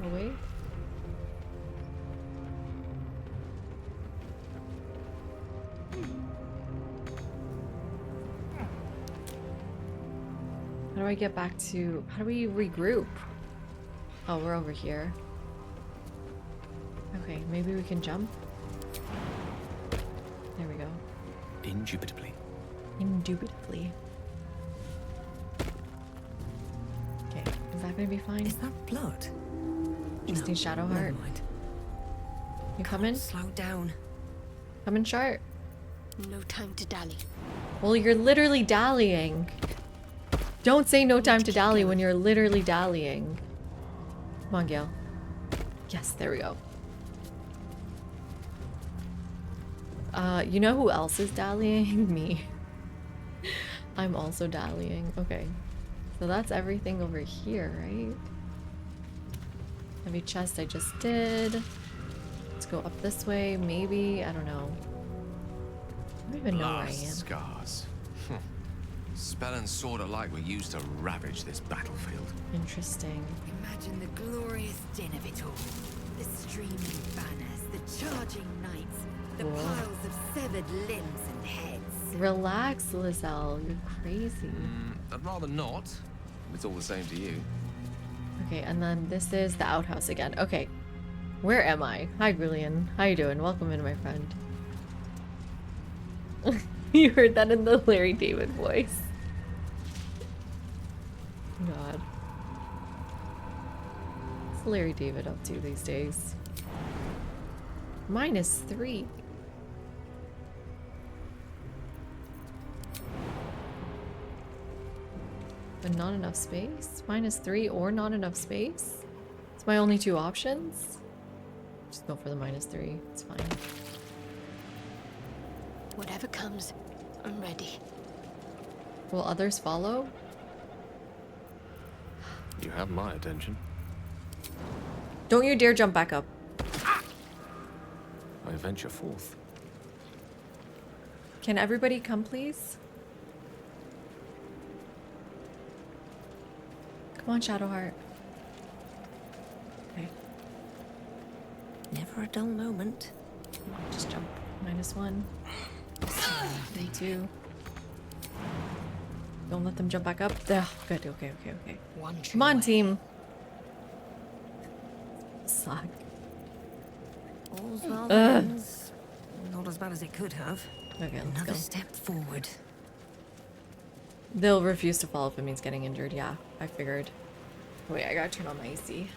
away? How do I get back to... How do we regroup? Oh, we're over here. Okay, maybe we can jump. There we go. Indubitably. Indubitably. Okay, is that gonna be fine? Is that blood? Interesting shadow heart. Never mind. You coming? Slow down. Coming sharp. No time to dally. Well, you're literally dallying. Don't say no time to dally when you're literally dallying. Come on, Gail. Yes, there we go. You know who else is dallying? Me. I'm also dallying. Okay. So that's everything over here, right? Heavy chest I just did. Let's go up this way, maybe. I don't know. I don't even know where I Blast am. scars. Spell and sword alike were used to ravage this battlefield. Interesting. Imagine the glorious din of it all. The streaming banners, the charging knights, the Cool. piles of severed limbs and heads. Relax, Lizelle. You're crazy. I'd rather not. If it's all the same to you. Okay, and then this is the outhouse again. Okay. Where am I? Hi, Brillian. How you doing? Welcome in, my friend. You heard that in the Larry David voice. God. What's Larry David up to these days? -3. But not enough space? -3 or not enough space? It's my only two options? Just go for the -3. It's fine. Whatever comes, I'm ready. Will others follow? You have my attention. Don't you dare jump back up. I venture forth. Can everybody come, please? Come on, Shadowheart. Okay. Never a dull moment. Come on, just jump. -1. -2. Don't let them jump back up. Ugh, good. Okay. Come on, team. Suck. All's well that ends. Not as bad as it could have. Okay, let's Another go. step forward. They'll refuse to follow if it means getting injured. Yeah, I figured. Wait, I gotta turn on my AC.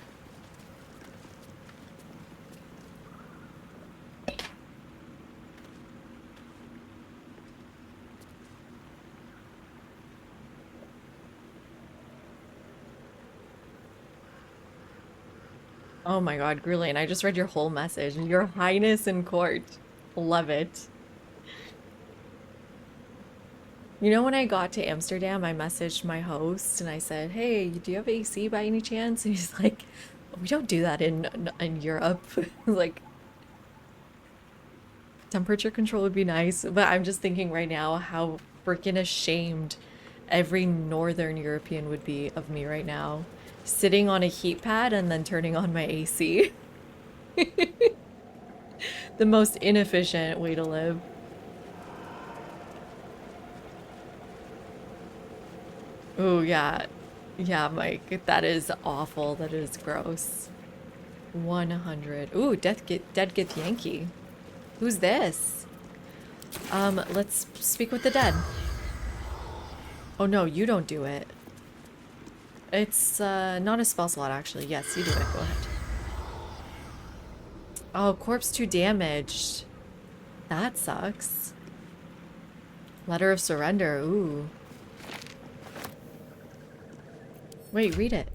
Oh my god, Grillian, I just read your whole message. Your Highness in court. Love it. You know, when I got to Amsterdam, I messaged my host and I said, hey, do you have AC by any chance? And he's like, we don't do that in Europe. Like, temperature control would be nice. But I'm just thinking right now how freaking ashamed every Northern European would be of me right now. Sitting on a heat pad and then turning on my AC. The most inefficient way to live. Oh, yeah. Yeah, Mike. That is awful. That is gross. 100. Ooh, Dead Get Yankee. Who's this? Let's speak with the dead. Oh, no, you don't do it. It's, not a spell slot, actually. Yes, you do it. Go ahead. Oh, corpse 2 damaged. That sucks. Letter of surrender. Ooh. Wait, read it.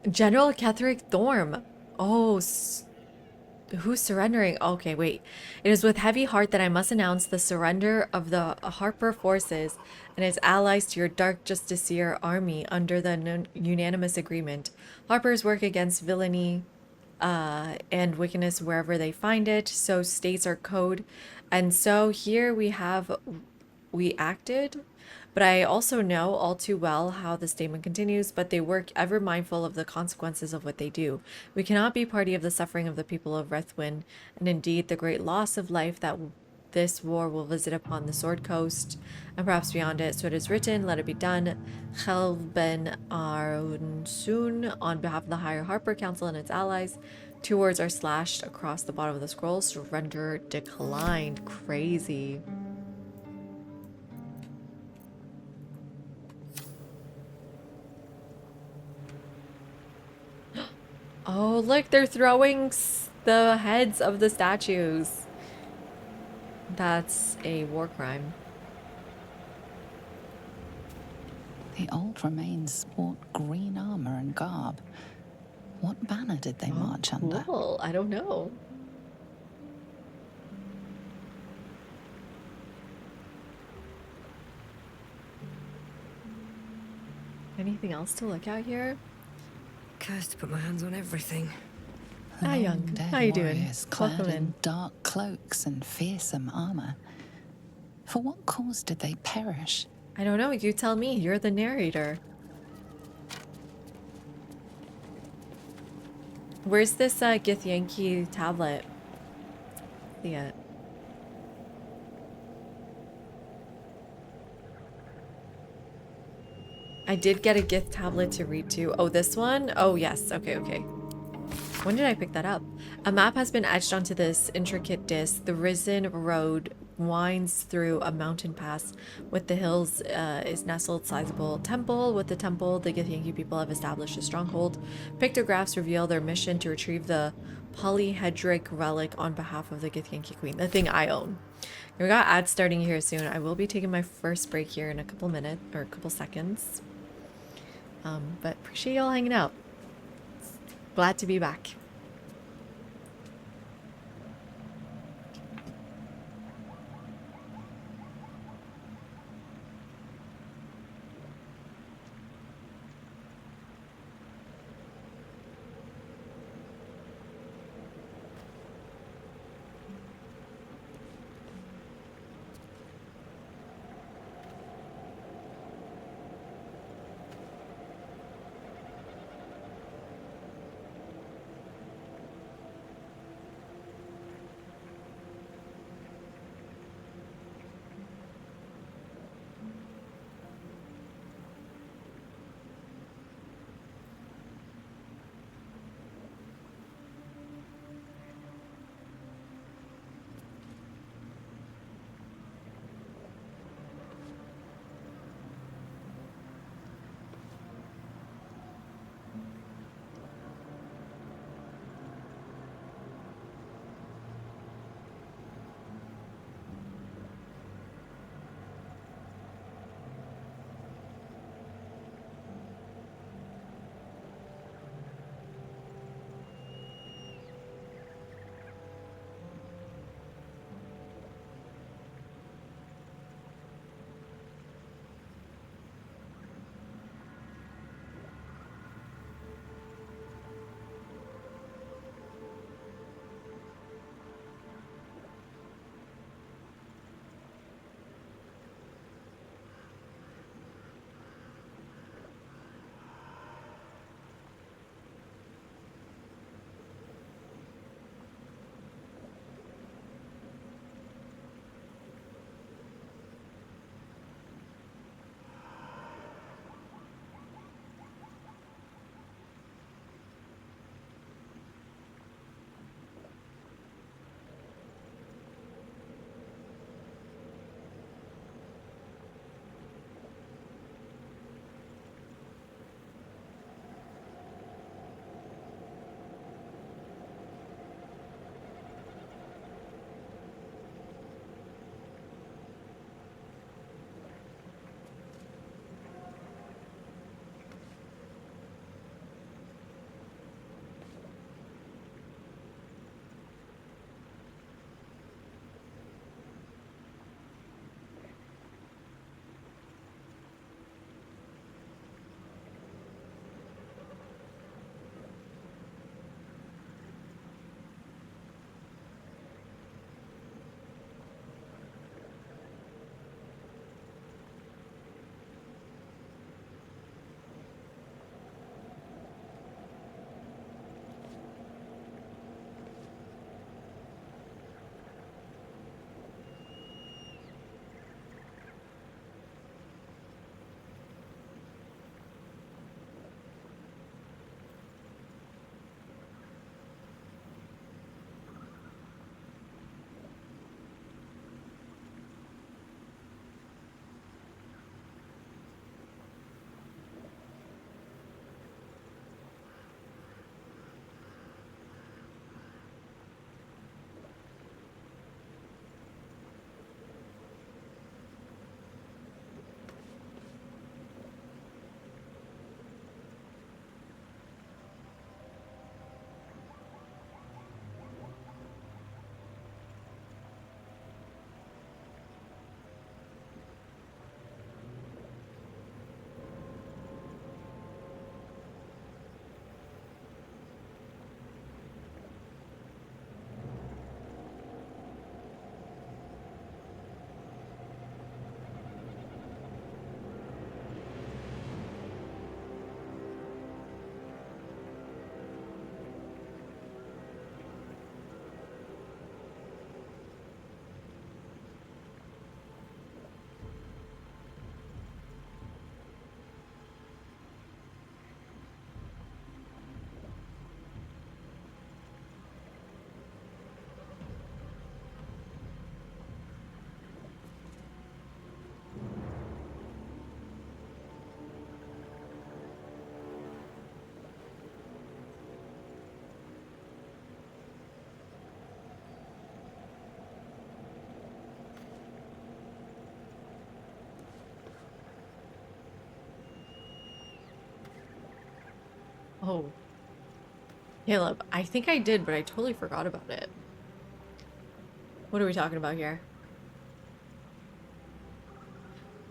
General Ketheric Thorm. Oh, who's surrendering? Okay, wait. It is with heavy heart that I must announce the surrender of the Harper forces and its allies to your Dark Justiciar army under the unanimous agreement. Harpers work against villainy and wickedness wherever they find it. So states our code. And so here we acted. But I also know all too well how the statement continues, but they work ever mindful of the consequences of what they do. We cannot be party of the suffering of the people of Rethwin, and indeed the great loss of life that this war will visit upon the Sword Coast, and perhaps beyond it. So it is written, let it be done. Chel ben Arunsun, on behalf of the Higher Harper Council and its allies. 2 words are slashed across the bottom of the scroll. Surrender declined. Crazy. Oh, look, they're throwing the heads of the statues. That's a war crime. The old remains sport green armor and garb. What banner did they march under? Cool. I don't know. anything else to look out here? Cursed to put my hands on everything. Hi, Young. Long-dead How you doing? warriors clad Welcome in in. dark cloaks and fearsome armor. For what cause did they perish? I don't know. You tell me. You're the narrator. Where's this Githyanki tablet? See it. I did get a Gith tablet to read to. Oh, this one? Oh, yes. Okay, okay. When did I pick that up? A map has been etched onto this intricate disc. The risen road winds through a mountain pass. With the hills is nestled sizable temple. With the temple, the Githyanki people have established a stronghold. Pictographs reveal their mission to retrieve the polyhedric relic on behalf of the Githyanki queen, the thing I own. We got ads starting here soon. I will be taking my first break here in a couple minutes or a couple seconds. But appreciate y'all hanging out. Glad to be back. Oh. Caleb, I think I did, but I totally forgot about it. What are we talking about here?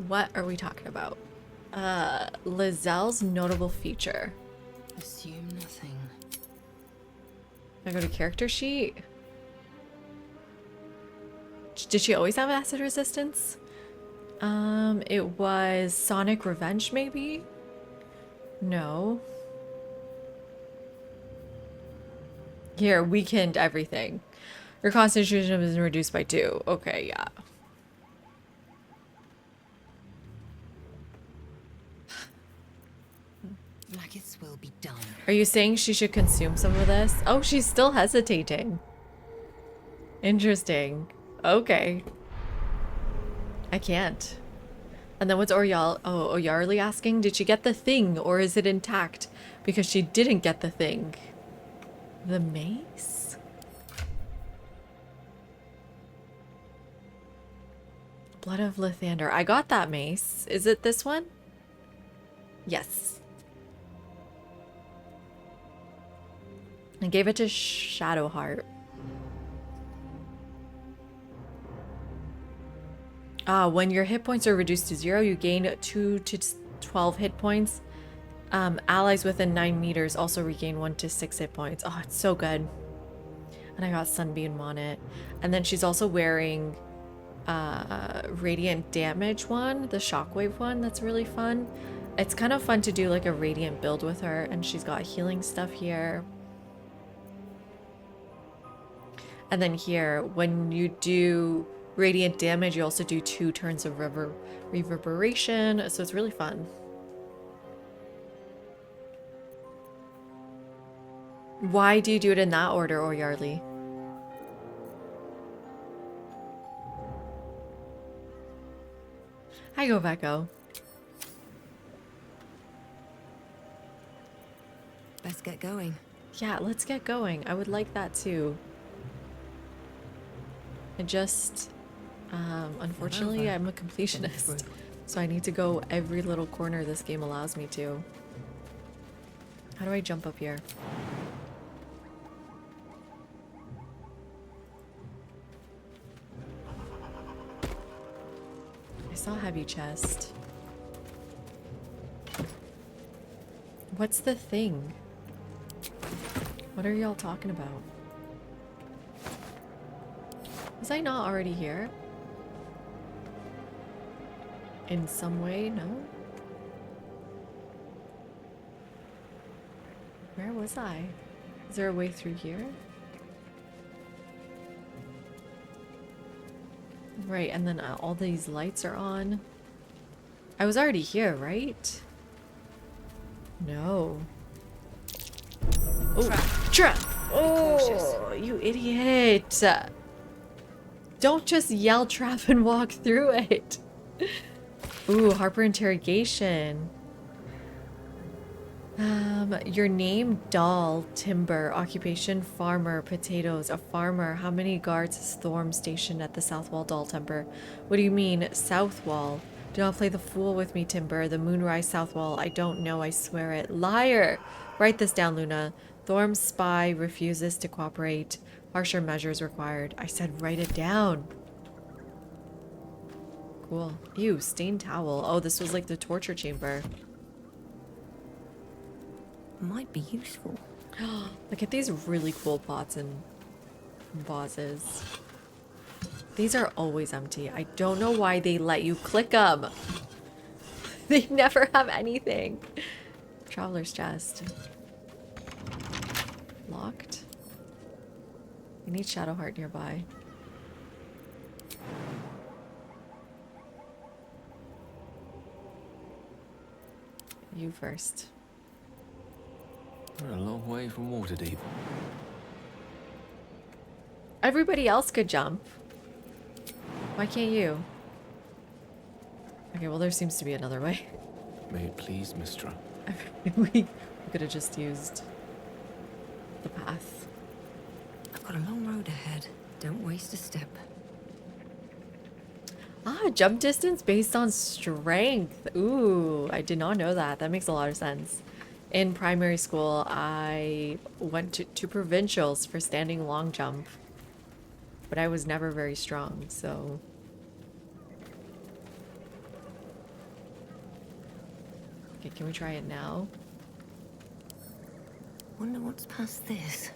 What are we talking about? Lazelle's notable feature. Assume nothing. I go to character sheet. Did she always have acid resistance? It was Sonic Revenge, maybe? No. Here, weakened everything. Your constitution is reduced by 2. Okay, yeah. Blackets will be done. Are you saying she should consume some of this? Oh, she's still hesitating. Interesting. Okay. I can't. And then what's Oyarli asking? Did she get the thing or is it intact? Because she didn't get the thing. The mace? Blood of Lithander. I got that mace. Is it this one? Yes. I gave it to Shadowheart. When your hit points are reduced to 0, you gain 2 to 12 hit points. Allies within 9 meters also regain 1 to 6 hit points. Oh, it's so good. And I got Sunbeam on it. And then she's also wearing Radiant Damage one, the Shockwave one. That's really fun. It's kind of fun to do like a Radiant build with her. And she's got healing stuff here. And then here, when you do Radiant Damage, you also do 2 turns of reverberation. So it's really fun. Why do you do it in that order, Oyarli? Hi, Goveko. Let's get going. Yeah, let's get going. I would like that too. I just, unfortunately, I'm a completionist. So I need to go every little corner this game allows me to. How do I jump up here? I saw heavy chest. What's the thing? What are y'all talking about? Was I not already here? In some way? No? Where was I? Is there a way through here? Right, and then all these lights are on. I was already here, right? No. Oh, trap! Oh, you idiot! Don't just yell trap and walk through it. Ooh, Harper interrogation. Your name, doll, timber, occupation, farmer, potatoes, a farmer. How many guards is Thorm stationed at the south wall, doll, timber? What do you mean, south wall? Do not play the fool with me, timber. The moonrise south wall. I don't know, I swear it. Liar! Write this down, Luna. Thorm's spy refuses to cooperate. Harsher measures required. I said write it down. Cool. Ew, stained towel. Oh, this was like the torture chamber. Might be useful. Look at these really cool pots and vases. These are always empty. I don't know why they let you click them. They never have anything. Traveler's chest. Locked. We need Shadowheart nearby. You first. We're a long way from Waterdeep. Everybody else could jump. Why can't you? Okay, well there seems to be another way. May it please, Mistra. we could have just used the path. I've got a long road ahead. Don't waste a step. Ah, jump distance based on strength. Ooh, I did not know that. That makes a lot of sense. In primary school, I went to provincials for standing long jump. But I was never very strong, so... Okay, can we try it now? Wonder what's past this.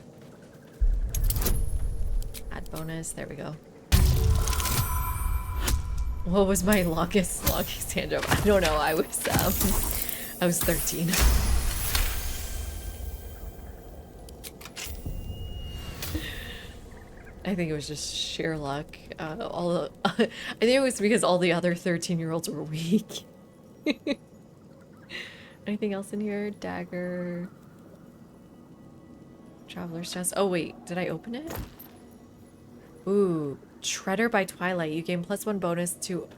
Add bonus, there we go. What was my longest stand jump? I don't know, I was 13. I think it was just sheer luck. I think it was because all the other 13-year-olds were weak. Anything else in here? Dagger. Traveler's chest. Oh wait, did I open it? Ooh, Shredder by Twilight. You gain +1 bonus to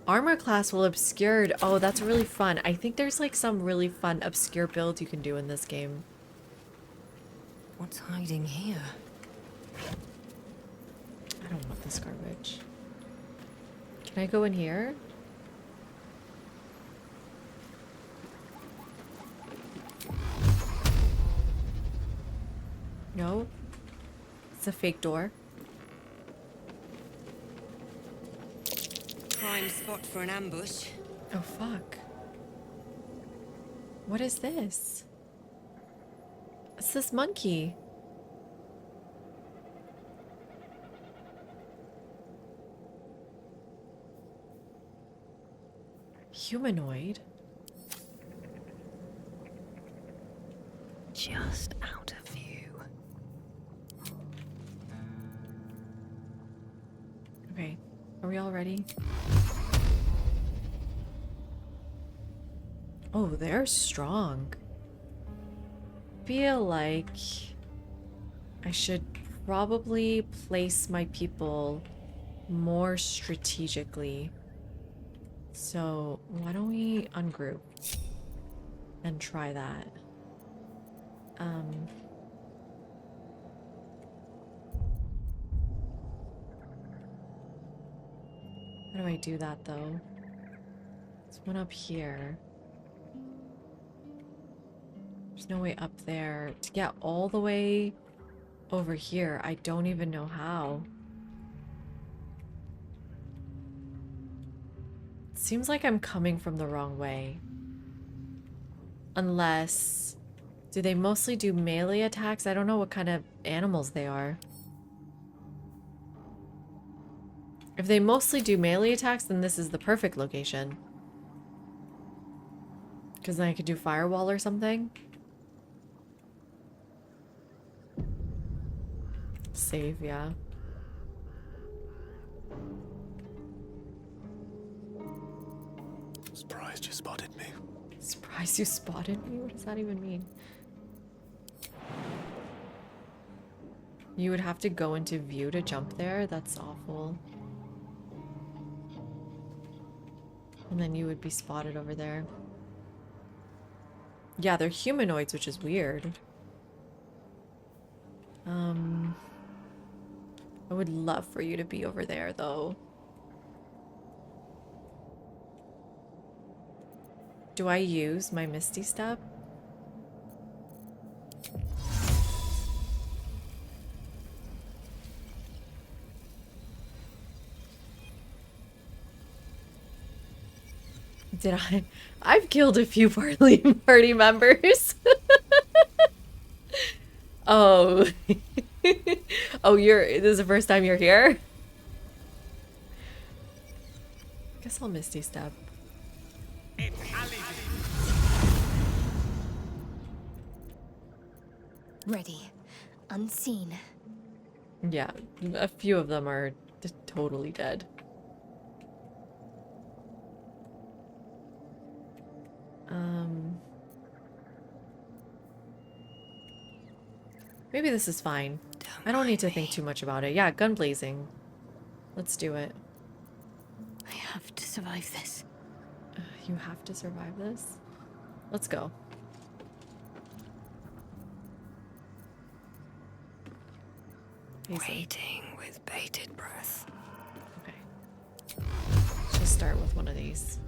armor class while obscured. Oh, that's really fun. I think there's like some really fun obscure build you can do in this game. What's hiding here? I don't want this garbage. Can I go in here? No. It's a fake door. Prime spot for an ambush. Oh, fuck. What is this? It's this monkey. Humanoid? Just out of view. Okay, are we all ready? Oh, they're strong. Feel like I should probably place my people more strategically. So why don't we ungroup and try that? How do I do that though? There's one up here. There's no way up there. To get all the way over here, I don't even know how. Seems like I'm coming from the wrong way. Unless... Do they mostly do melee attacks? I don't know what kind of animals they are. If they mostly do melee attacks, then this is the perfect location. Because then I could do firewall or something. Save, yeah. Surprised you spotted me. Surprised you spotted me? What does that even mean? You would have to go into view to jump there? That's awful. And then you would be spotted over there. Yeah, they're humanoids, which is weird. I would love for you to be over there, though. Do I use my Misty Step? Did I? I've killed a few party members. Oh. Oh, this is the first time you're here? Guess I'll Misty Step. Ready. Unseen. Yeah, a few of them are just totally dead. Maybe this is fine. I don't need to think too much about it. Yeah, gun blazing. Let's do it. I have to survive this. You have to survive this? Let's go. Waiting with bated breath. Okay. Let's just start with one of these.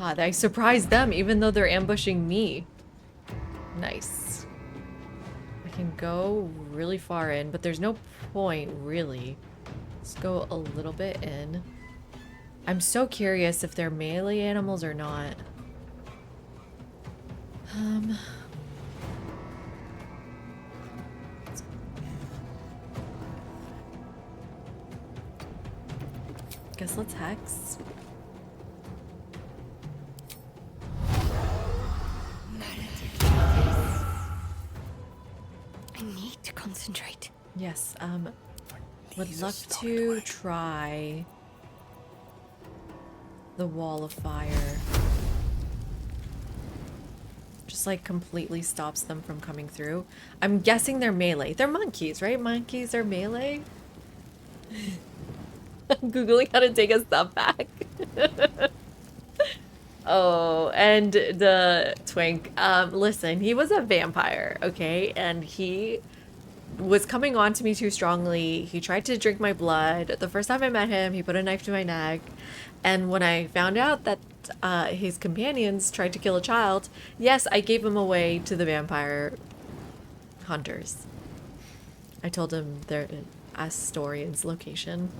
God, I surprised them even though they're ambushing me. Nice. I can go really far in, but there's no point, really. Let's go a little bit in. I'm so curious if they're melee animals or not. Guess let's hex. I need to concentrate. Yes, would love to try the wall of fire. Just like completely stops them from coming through. I'm guessing they're melee. They're monkeys, right? Monkeys are melee? I'm Googling how to take a step back. Oh, and the twink. Listen, he was a vampire, okay? And he was coming on to me too strongly. He tried to drink my blood. The first time I met him, he put a knife to my neck. And when I found out that his companions tried to kill a child, yes, I gave him away to the vampire hunters. I told him their Astorian's location.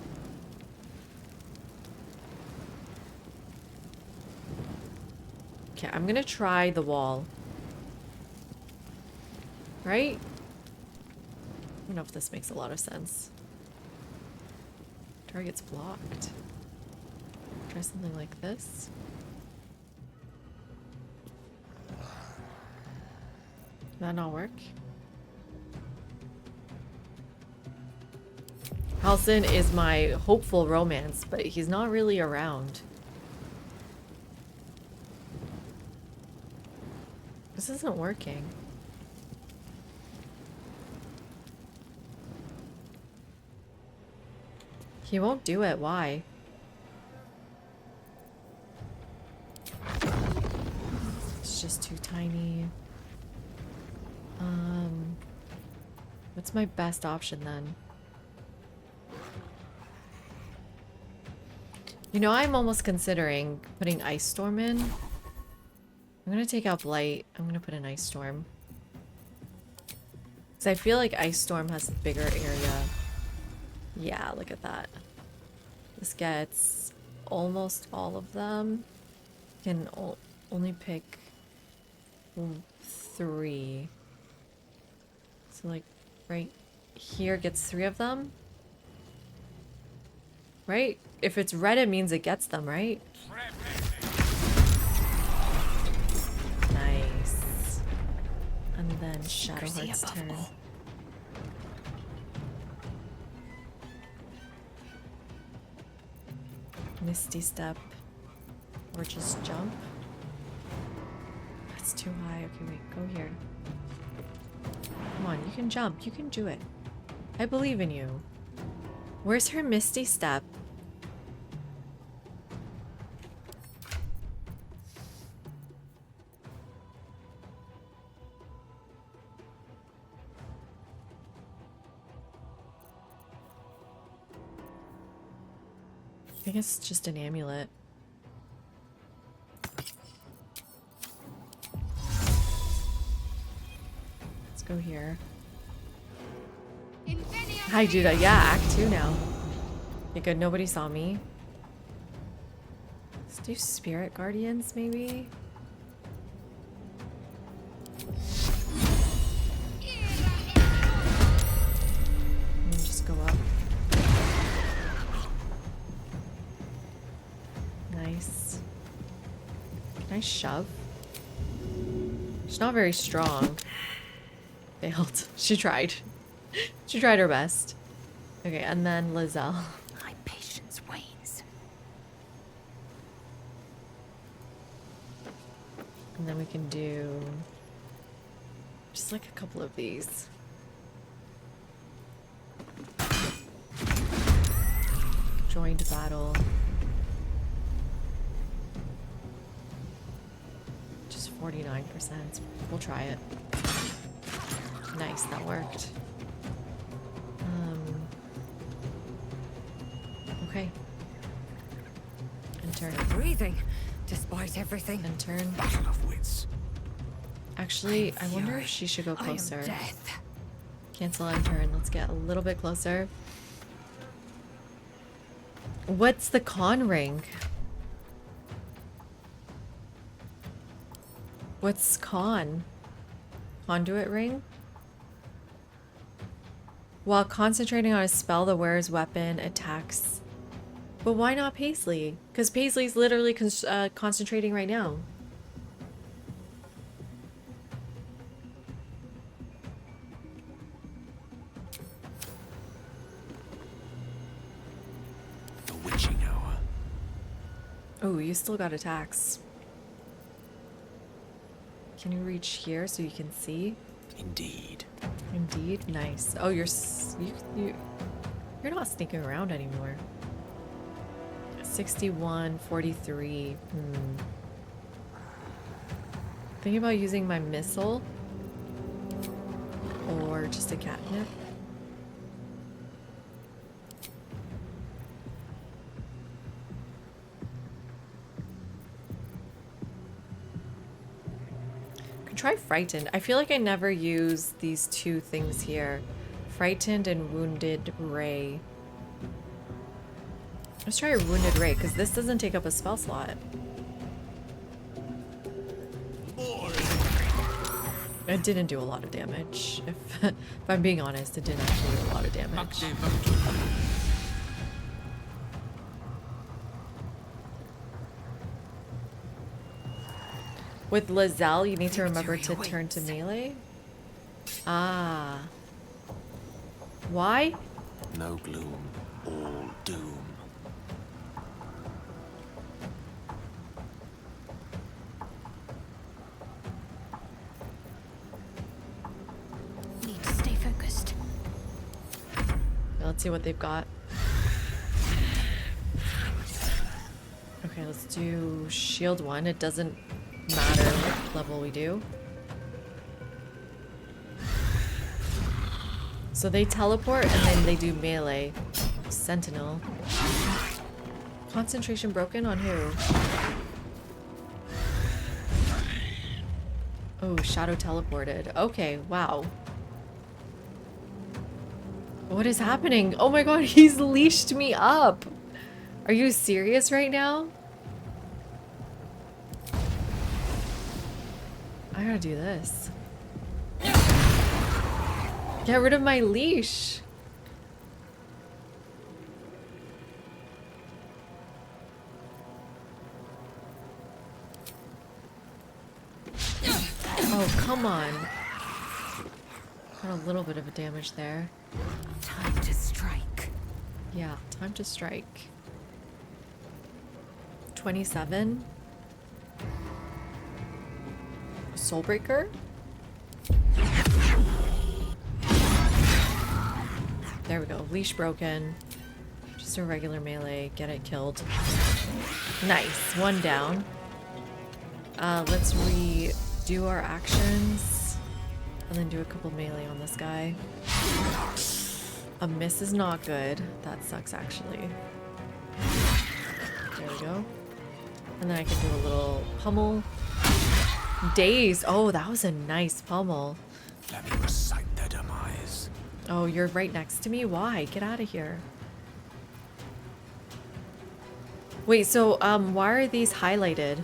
Okay, I'm gonna try the wall. Right? I don't know if this makes a lot of sense. Target's blocked. Try something like this. That not work? Halsin is my hopeful romance, but he's not really around. This isn't working. He won't do it. Why? It's just too tiny. What's my best option then? You know, I'm almost considering putting Ice Storm in. I'm gonna take out Blight. I'm gonna put an Ice Storm. Because I feel like Ice Storm has a bigger area. Yeah, look at that. This gets almost all of them. Can only pick 3. So like right here gets 3 of them. Right? If it's red, it means it gets them, right? Nice. And then Shadowheart's turn. Misty Step. Or just jump. That's too high. Okay, wait. Go here. Come on, you can jump. You can do it. I believe in you. Where's her Misty Step? I think it's just an amulet. Let's go here. Hi, Judah. Yeah, Act 2 now. Okay, good. Nobody saw me. Let's do Spirit Guardians, maybe? And then just go up. Nice. Can I shove? She's not very strong. Failed. She tried. She tried her best. Okay, and then Lizelle. My patience wanes. And then we can do just like a couple of these. Joined battle. Just 49%. We'll try it. Nice, that worked. Okay. And turn. Breathing. Despite everything, And turn. Battle of wits. Actually, I wonder if she should go I am closer. death. Cancel and turn. Let's get a little bit closer. What's the con ring? What's con? Conduit ring? While concentrating on a spell, the wearer's weapon attacks. But why not Paisley? Because Paisley's literally concentrating right now. The witching hour. Oh, you still got attacks. Can you reach here so you can see? Indeed. Indeed, nice. Oh, you're not sneaking around anymore. 61, 43. Thinking about using my missile or just a catnip. Try Frightened. I feel like I never use these two things here. Frightened and Wounded Ray. Let's try a Wounded Ray, because this doesn't take up a spell slot. It didn't do a lot of damage. If I'm being honest, it didn't actually do a lot of damage. With Lizelle, you need to remember to turn to melee. Ah. Why? No gloom, all doom. Need to stay focused. Let's see what they've got. Okay, let's do shield 1. It doesn't matter what level we do. So they teleport and then they do melee. Sentinel. Concentration broken on who? Oh, Shadow teleported. Okay, wow. What is happening? Oh my god, he's leashed me up. Are you serious right now? I gotta do this. Get rid of my leash. Oh, come on. Got a little bit of a damage there. Time to strike. Yeah, time to strike. 27. Soulbreaker. There we go. Leash broken. Just a regular melee. Get it killed. Nice. One down. Let's redo our actions. And then do a couple melee on this guy. A miss is not good. That sucks, actually. There we go. And then I can do a little pummel. Daze. Oh, that was a nice pummel. Let me recite their demise. Oh, you're right next to me? Why? Get out of here. Wait, so, why are these highlighted?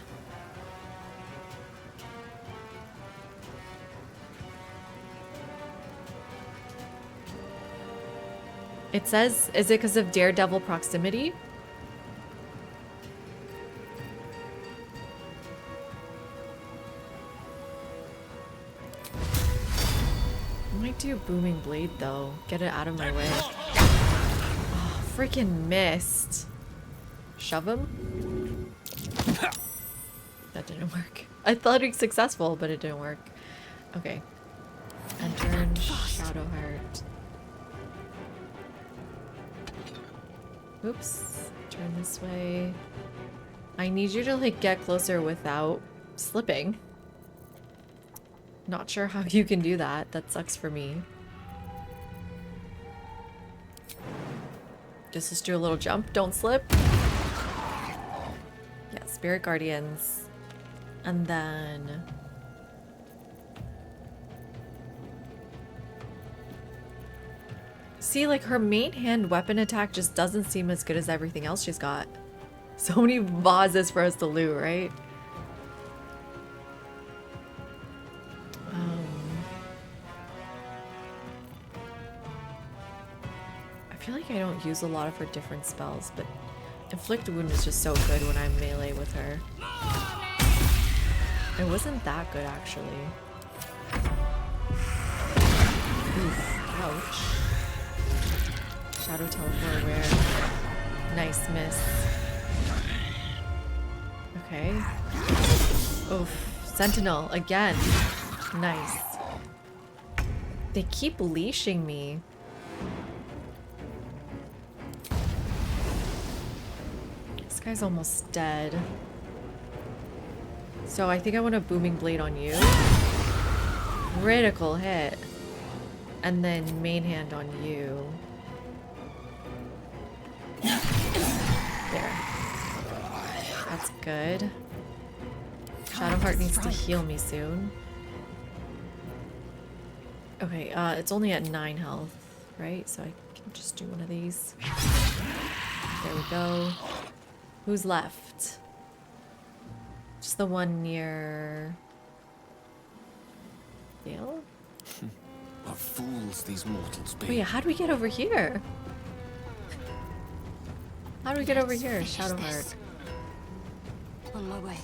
It says, is it because of Daredevil proximity? I might do Booming Blade though. Get it out of my way. Oh, freaking missed. Shove him? That didn't work. I thought it was successful, but it didn't work. Okay. And turn Shadowheart. Oops. Turn this way. I need you to like get closer without slipping. Not sure how you can do that. That sucks for me. Just do a little jump. Don't slip. Yeah, Spirit Guardians. And then... See, like, her main hand weapon attack just doesn't seem as good as everything else she's got. So many vases for us to loot, right? I feel like I don't use a lot of her different spells, but Inflict Wound is just so good when I'm melee with her. It wasn't that good, actually. Oof, ouch. Shadow Teleport where? Nice miss. Okay. Oof. Sentinel again. Nice. They keep leashing me. This guy's almost dead. So I think I want a Booming Blade on you. Critical hit. And then main hand on you. There. That's good. Shadowheart needs to heal me soon. Okay, it's only at 9 health, right? So I can just do one of these. There we go. Who's left? Just the one near... Dale? What fools these mortals be. Wait, how do we get over here? How do we get over here? Shadowheart. On my way.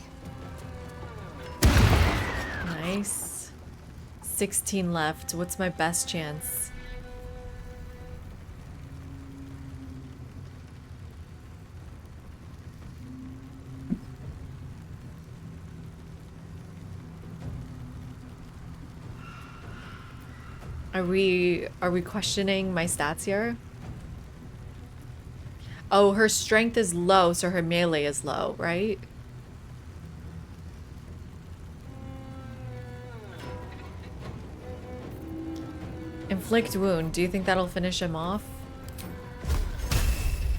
Nice. 16 left. What's my best chance? Are we questioning my stats here? Oh, her strength is low, so her melee is low, right? Inflict Wound. Do you think that'll finish him off?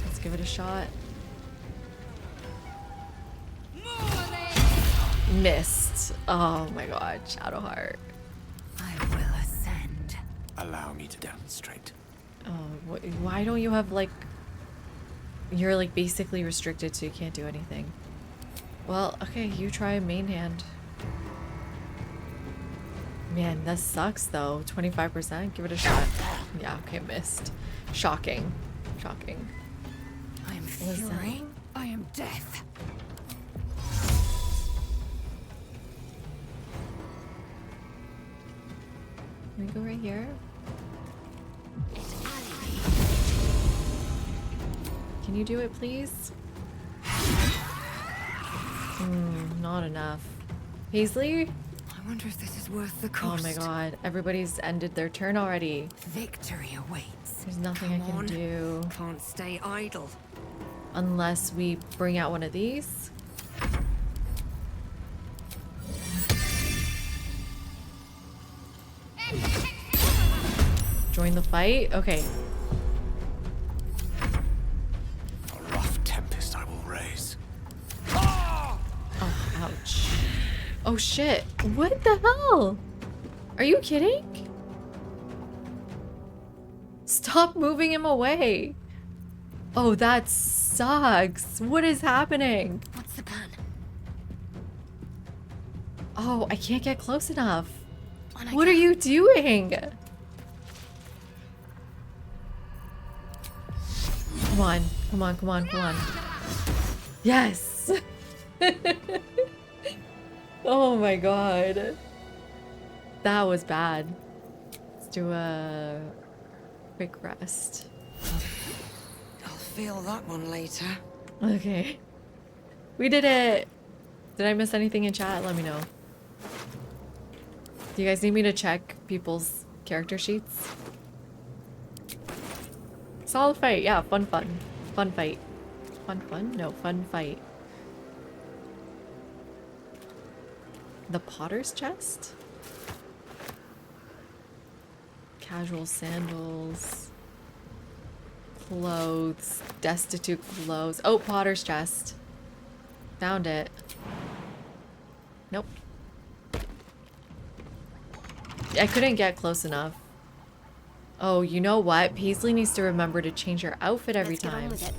Let's give it a shot. Missed. Oh my god, Shadowheart. I will ascend. Allow me to demonstrate. Oh, why don't you have like... You're like basically restricted so you can't do anything. Well, okay, you try main hand. Man, that sucks though. 25%? Give it a shot. Yeah, okay, missed. Shocking. Shocking. I am What is fury. that? I am death. Can we go right here? Can you do it, please? Not enough. Paisley? I wonder if this is worth the Oh cost. my god, everybody's ended their turn already. Victory awaits. There's nothing Come I can on. do. Can't stay idle. Unless we bring out one of these. Join the fight? Okay. A rough tempest I will raise. Oh, ouch. Oh shit. What the hell? Are you kidding? Stop moving him away. Oh, that sucks. What is happening? What's the plan? Oh, I can't get close enough. On I What go. are you doing? Come on, come on, come on, come on. Yes! Oh my god. That was bad. Let's do a quick rest. I'll feel that one later. Okay. We did it! Did I miss anything in chat? Let me know. Do you guys need me to check people's character sheets? Solid fight, yeah, fun fight. No, fun fight. The Potter's Chest? Casual sandals. Clothes. Destitute clothes. Oh, Potter's Chest. Found it. Nope. I couldn't get close enough. Oh, you know what? Paisley needs to remember to change her outfit every Let's get on time. with it.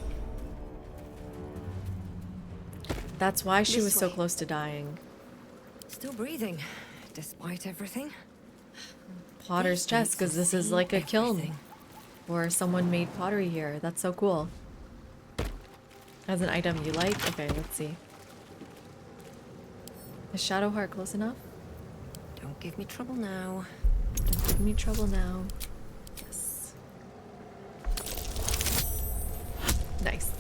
That's why she This was so way. close to dying. Still breathing, despite everything. Potter's These chest, beats because have this is seen like a kiln. everything. Or someone made pottery here. That's so cool. As an item you like? Okay, let's see. Is Shadow Heart close enough? Don't give me trouble now. Don't give me trouble now. Yes. Nice.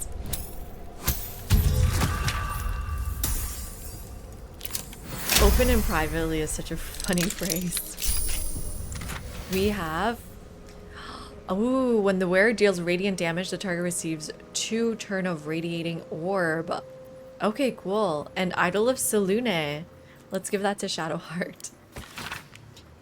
Open and privately is such a funny phrase. We have... Oh, when the wearer deals radiant damage, the target receives 2 turn of radiating orb. Okay, cool. And Idol of Selune. Let's give that to Shadowheart.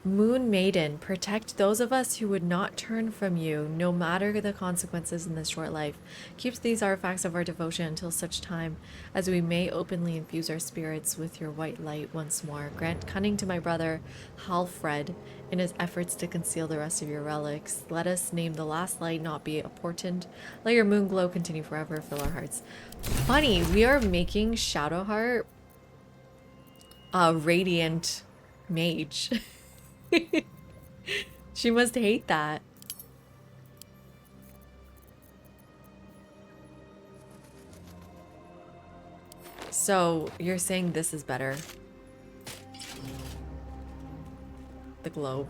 Moon Maiden, protect those of us who would not turn from you, no matter the consequences in this short life. Keep these artifacts of our devotion until such time as we may openly infuse our spirits with your white light once more. Grant cunning to my brother, Halfred, in his efforts to conceal the rest of your relics. Let us name the last light not be a portent. Let your moon glow continue forever, fill our hearts. Funny, we are making Shadowheart a radiant mage. She must hate that. So, you're saying this is better? The globe.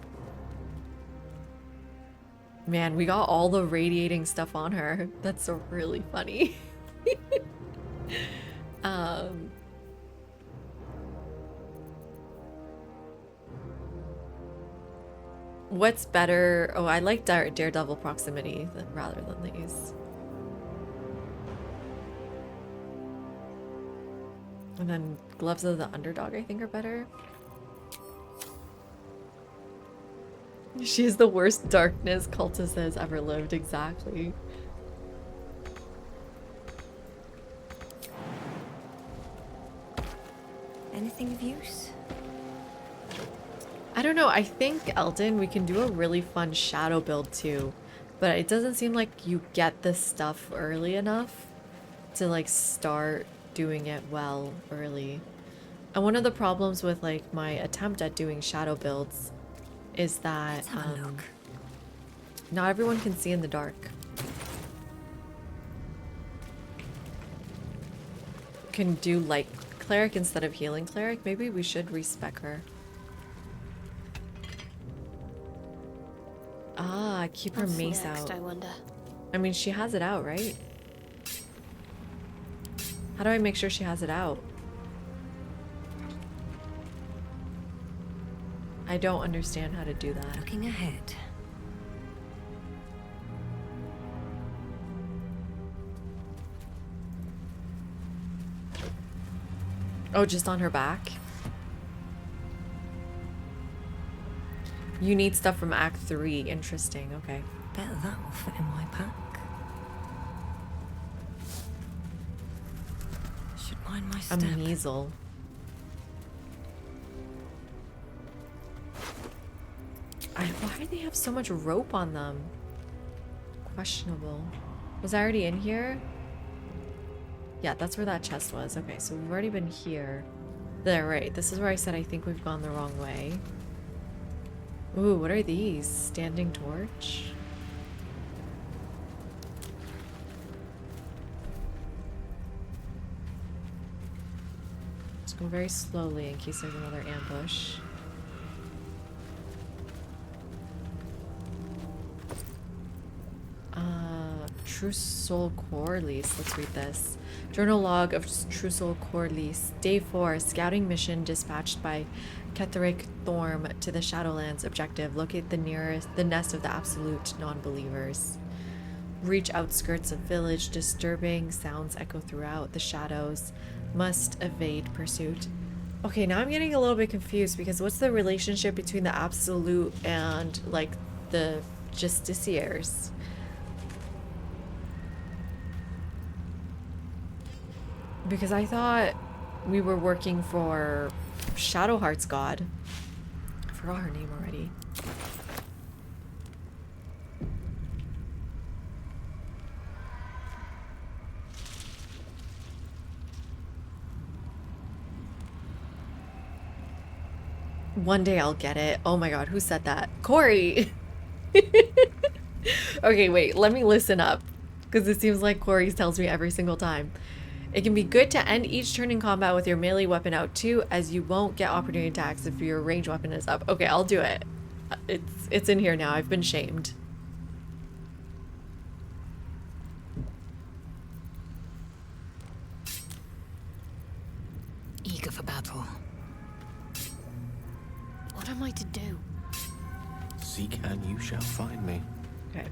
Man, we got all the radiating stuff on her. That's so really funny. What's better? Oh, I like Daredevil proximity rather than these. And then Gloves of the Underdog, I think, are better. She's the worst darkness cultist that has ever lived, exactly. Anything of use? I don't know, I think, Elton, we can do a really fun shadow build too. But it doesn't seem like you get this stuff early enough to like start doing it well early. And one of the problems with like my attempt at doing shadow builds is that not everyone can see in the dark. Can do like cleric instead of healing cleric. Maybe we should respec her. Ah, keep her What's mace next, out. I wonder. I mean, she has it out, right? How do I make sure she has it out? I don't understand how to do that. Looking ahead. Oh, just on her back? You need stuff from Act 3. Interesting, okay. Bet that will fit in my pack. Should mind my A step. measle. Why do they have so much rope on them? Questionable. Was I already in here? Yeah, that's where that chest was. Okay, so we've already been here. There, right. This is where I said I think we've gone the wrong way. Ooh, what are these? Standing torch? Let's go very slowly in case there's another ambush. True Soul Core Lease. Let's read this. Journal log of True Soul Core Lease. Day 4. Scouting mission dispatched by Ketheric Thorm to the Shadowlands. Objective. Locate the nest of the absolute non-believers. Reach outskirts of village. Disturbing sounds echo throughout the shadows. Must evade pursuit. Okay, now I'm getting a little bit confused because what's the relationship between the absolute and like the justiciars? Because I thought we were working for Shadowheart's god. I forgot her name already. One day I'll get it. Oh my god, who said that? Corey! Okay, wait, let me listen up. Because it seems like Corey tells me every single time. It can be good to end each turn in combat with your melee weapon out too, as you won't get opportunity attacks if your ranged weapon is up. Okay, I'll do it. It's in here now. I've been shamed. Eager for battle. What am I to do? Seek and you shall find me. Okay.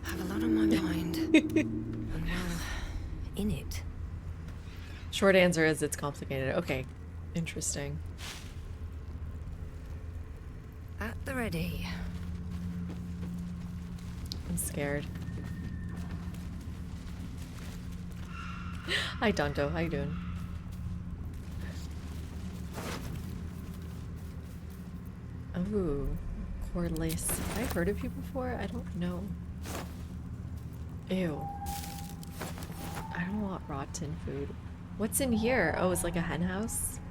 Have a lot on my mind. And well, in it. Short answer is it's complicated. Okay. Interesting. At the ready. I'm scared. Hi, Tonto. How you doing? Oh, cordless. Have I heard of you before? I don't know. Ew. I don't want rotten food. What's in here? Oh, it's like a hen house?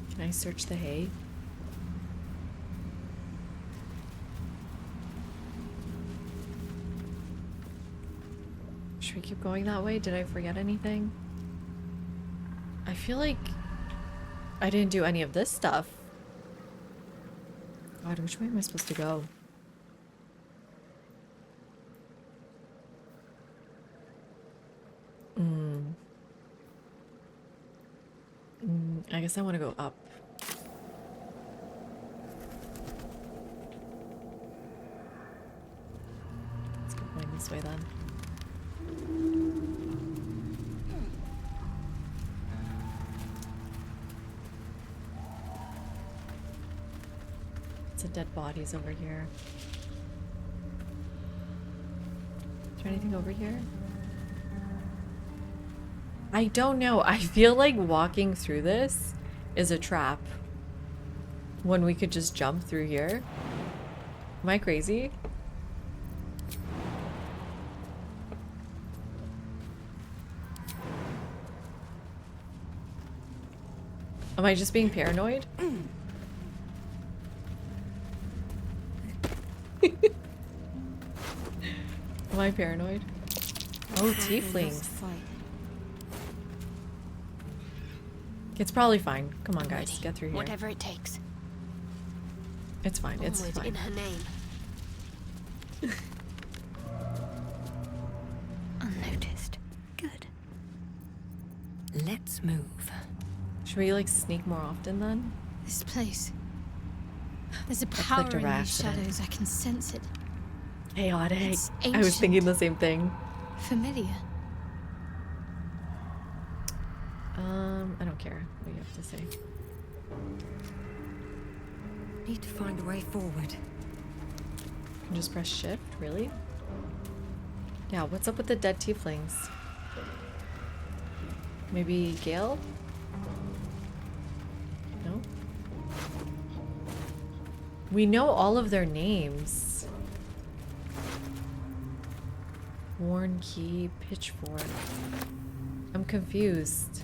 Can I search the hay? Should we keep going that way? Did I forget anything? I feel like I didn't do any of this stuff. God, which way am I supposed to go? I guess I want to go up. Let's keep going this way then. Lots of dead bodies over here. Is there anything over here? I don't know. I feel like walking through this is a trap. When we could just jump through here. Am I crazy? Am I just being paranoid? Am I paranoid? Oh, tieflings. It's probably fine. Come on, guys. Get through here. Whatever it takes. It's fine. It's Onward fine. in her name. Unnoticed. Good. Let's move. Should we like sneak more often then? This place. There's a clicked power a in these rash in it. shadows. I can sense it. Chaotic. It's I was thinking ancient. the same thing. Familiar. I don't care what you have to say. Need to find a way forward. You can just press shift, really? Yeah, what's up with the dead tieflings? Maybe Gale? No? We know all of their names. Worn key, pitchfork. I'm confused.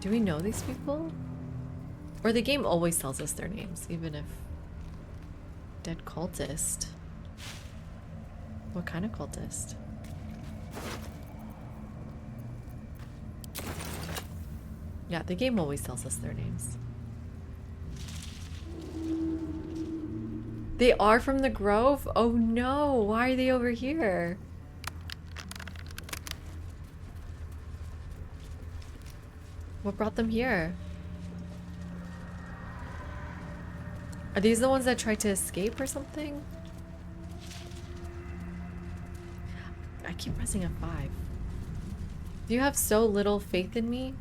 Do we know these people? Or the game always tells us their names, even if... Dead cultist. What kind of cultist? Yeah, the game always tells us their names. They are from the Grove? Oh no, why are they over here? What brought them here? Are these the ones that tried to escape or something? I keep pressing F5. Do you have so little faith in me?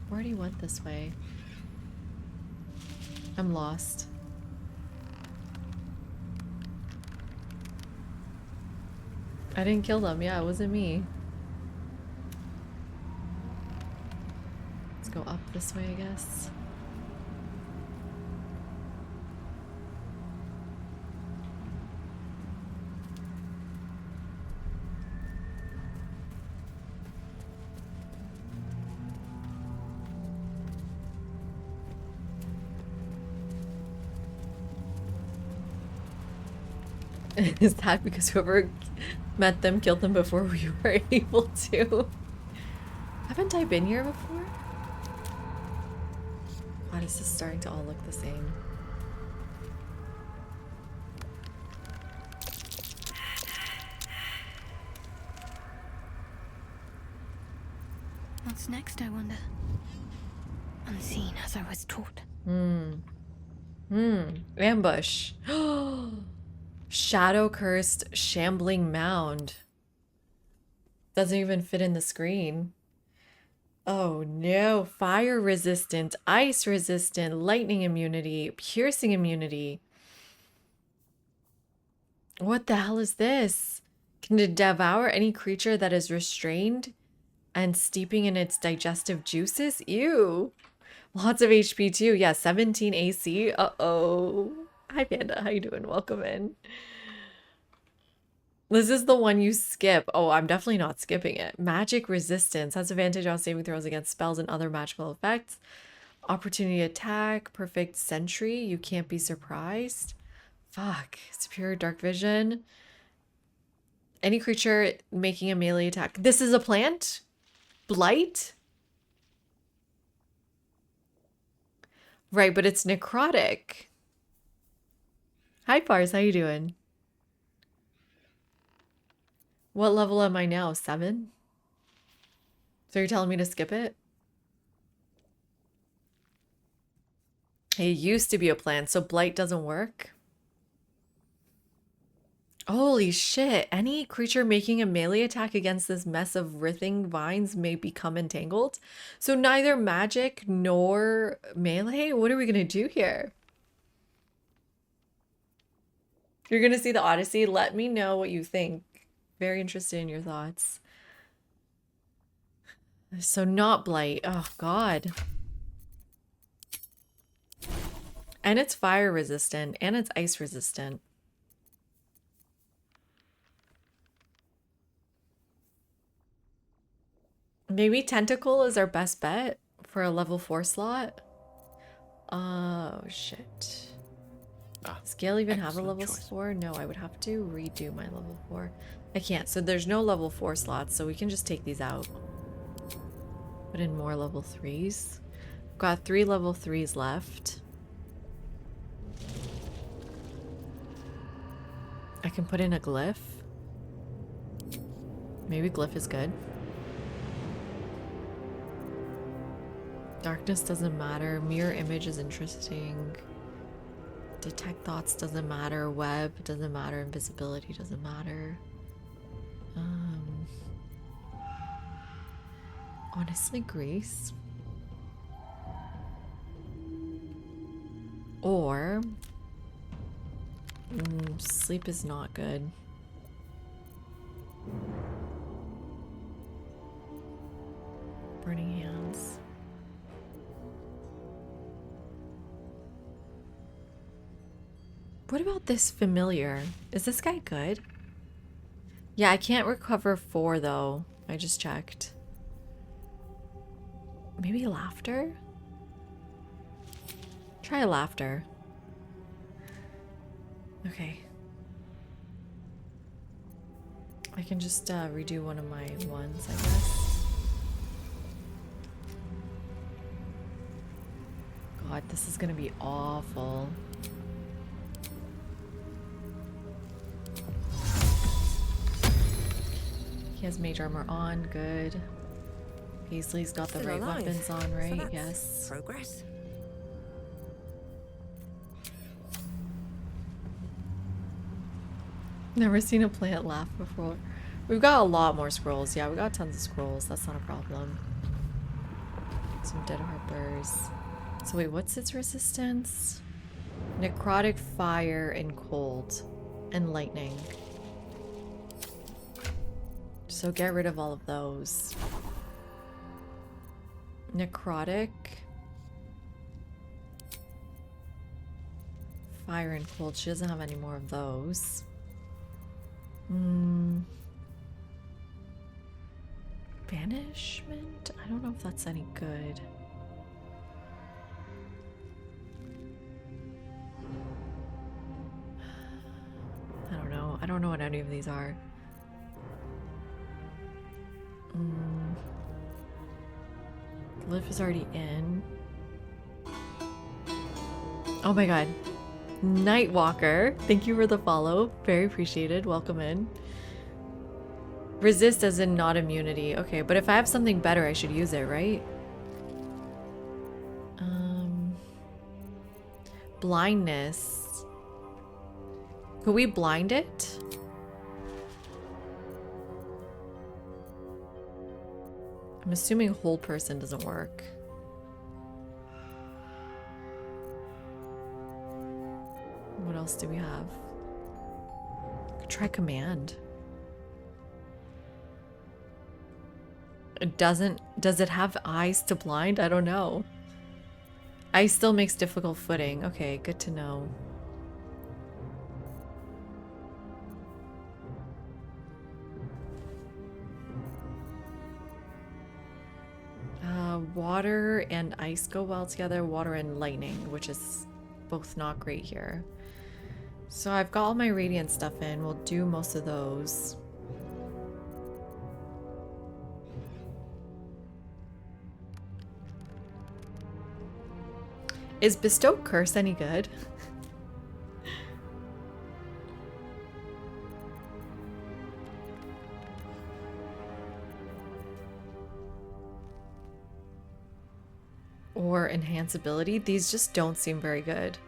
I already went this way. I'm lost. I didn't kill them. Yeah, it wasn't me. Let's go up this way, I guess. Is that because whoever met them killed them before we were able to? Haven't I been here before? God, this is starting to all look the same. What's next, I wonder? Unseen as I was taught. Ambush. Shadow cursed shambling mound. Doesn't even fit in the screen. Oh no. Fire resistant, ice resistant, lightning immunity, piercing immunity. What the hell is this? Can it devour any creature that is restrained and steeping in its digestive juices? Ew. Lots of HP too. Yeah, 17 AC. Uh-oh. Hi, Panda. How you doing? Welcome in. This is the one you skip. Oh, I'm definitely not skipping it. Magic resistance. Has advantage on saving throws against spells and other magical effects. Opportunity attack. Perfect sentry. You can't be surprised. Fuck. Superior dark vision. Any creature making a melee attack. This is a plant? Blight? Right, but it's necrotic. Hi, Pars. How you doing? What level am I now? 7? So you're telling me to skip it? It used to be a plant, so blight doesn't work? Holy shit. Any creature making a melee attack against this mess of writhing vines may become entangled. So neither magic nor melee? What are we going to do here? You're going to see the Odyssey? Let me know what you think. Very interested in your thoughts. So not blight. Oh, God. And it's fire resistant and it's ice resistant. Maybe Tentacle is our best bet for a level 4 slot. Oh, shit. Does Gale even have a level 4? No, I would have to redo my level 4. I can't. So there's no level 4 slots, so we can just take these out. Put in more level 3s. Got 3 level 3s left. I can put in a glyph. Maybe glyph is good. Darkness doesn't matter. Mirror image is interesting. Detect thoughts doesn't matter. Web doesn't matter. Invisibility doesn't matter. Honestly, Grace. Or sleep is not good. Burning hands. What about this familiar? Is this guy good? Yeah, I can't recover 4 though. I just checked. Maybe laughter? Try laughter. Okay. I can just redo one of my ones, I guess. God, this is gonna be awful. He has mage armor on, good. Paisley's got the right weapons on, right? Yes. Progress. Never seen a plant laugh before. We've got a lot more scrolls. Yeah, we got tons of scrolls. That's not a problem. Some dead harpers. So wait, what's its resistance? Necrotic fire and cold and lightning. So get rid of all of those. Necrotic. Fire and cold. She doesn't have any more of those. Banishment? I don't know if that's any good. I don't know. I don't know what any of these are. Liv is already in. Oh my god. Nightwalker. Thank you for the follow. Very appreciated. Welcome in. Resist as in not immunity. Okay, but if I have something better, I should use it, right? Blindness. Could we blind it? I'm assuming hold person doesn't work. What else do we have? Could try command. It doesn't. Does it have eyes to blind? I don't know. Ice still makes difficult footing. Okay, good to know. Water and ice go well together. Water and lightning, which is both not great here. So I've got all my radiant stuff in. We'll do most of those. Is Bestow Curse any good? Or enhance ability? These just don't seem very good.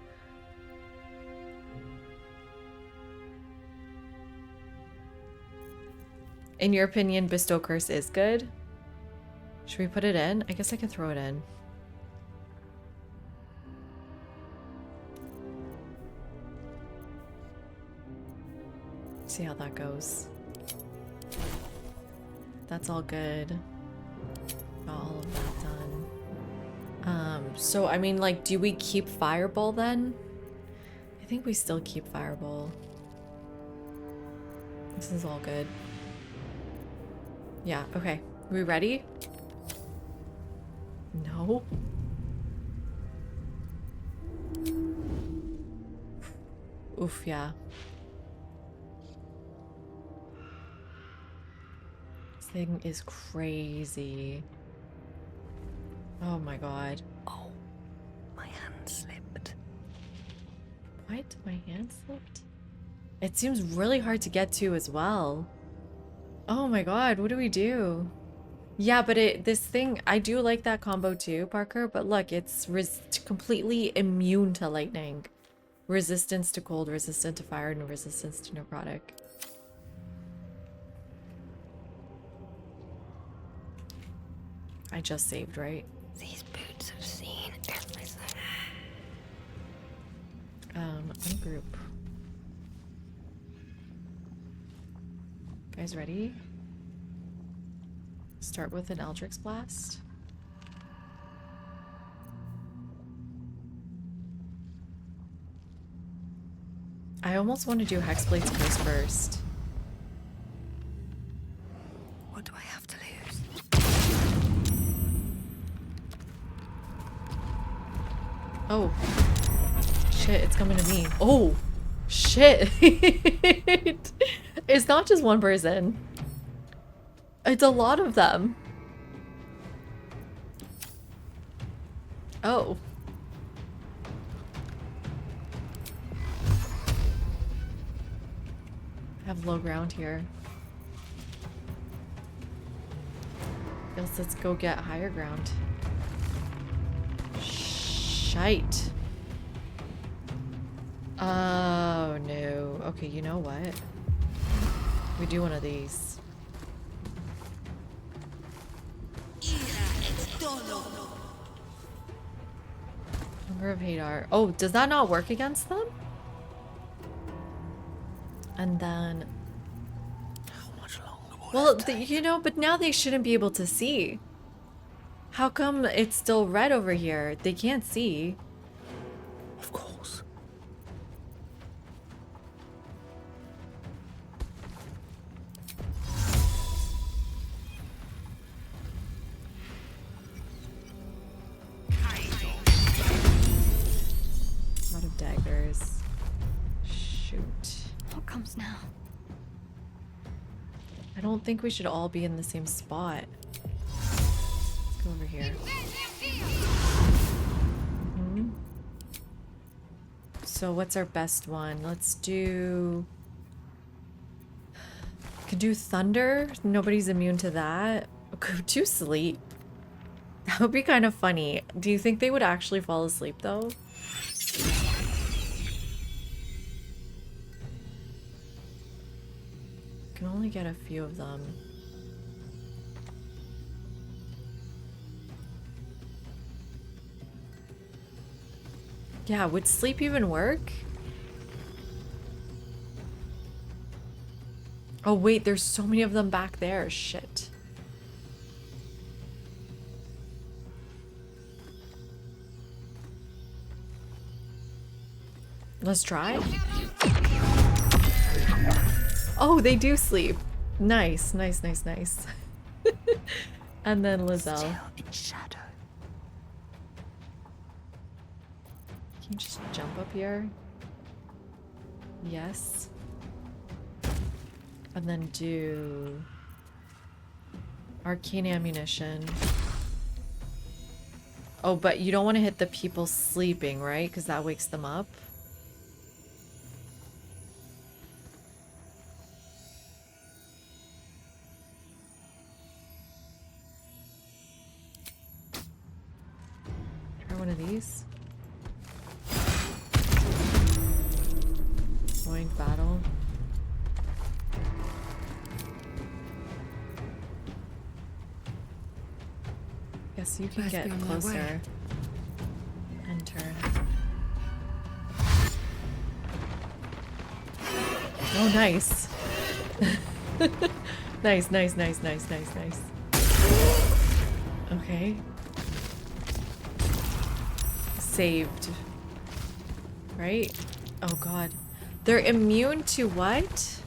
In your opinion, Bestow Curse is good? Should we put it in? I guess I can throw it in. See how that goes. That's all good. Got all of that done. So I mean, like, do we keep Fireball then? I think we still keep Fireball. This is all good. Yeah, okay. Are we ready? No. Oof, yeah. This thing is crazy. Oh my god. Oh, my hand slipped. What? My hand slipped? It seems really hard to get to as well. Oh my god, what do we do? Yeah, but this thing, I do like that combo too, Parker, but look, it's completely immune to lightning. Resistance to cold, resistant to fire, and resistance to necrotic. I just saved, right? These boots have seen everything. Ungroup. Guys ready? Start with an Eldritch Blast. I almost want to do Hexblade's Curse first. What do I have to lose? Oh. Shit, it's coming to me. Oh. Shit. It's not just one person. It's a lot of them. Oh. I have low ground here. Guess let's go get higher ground. Shite. Oh no. Okay, you know what? We do one of these. Hunger of Hadar. Oh, does that not work against them? And then... How much longer will Well, you know, but now they shouldn't be able to see. How come it's still red over here? They can't see. Of course. A lot of daggers. Shoot. What comes now? I don't think we should all be in the same spot. Let's go over here. Hmm. So what's our best one? Let's do... Could do thunder. Nobody's immune to that. Could do sleep. That would be kind of funny. Do you think they would actually fall asleep though? Can only get a few of them. Yeah, would sleep even work? Oh wait, there's so many of them back there. Shit. Let's try. Oh, they do sleep. Nice, nice, nice, nice. And then Lizelle. Still in shadow. Can you just jump up here? Yes. And then do arcane ammunition. Oh, but you don't want to hit the people sleeping, right? Because that wakes them up. Try one of these. Joint battle. Yes, you can Must get be on my way. closer and turn. Oh, nice. Nice, nice, nice, nice, nice, nice. Okay. Saved. Right? Oh god. They're immune to what?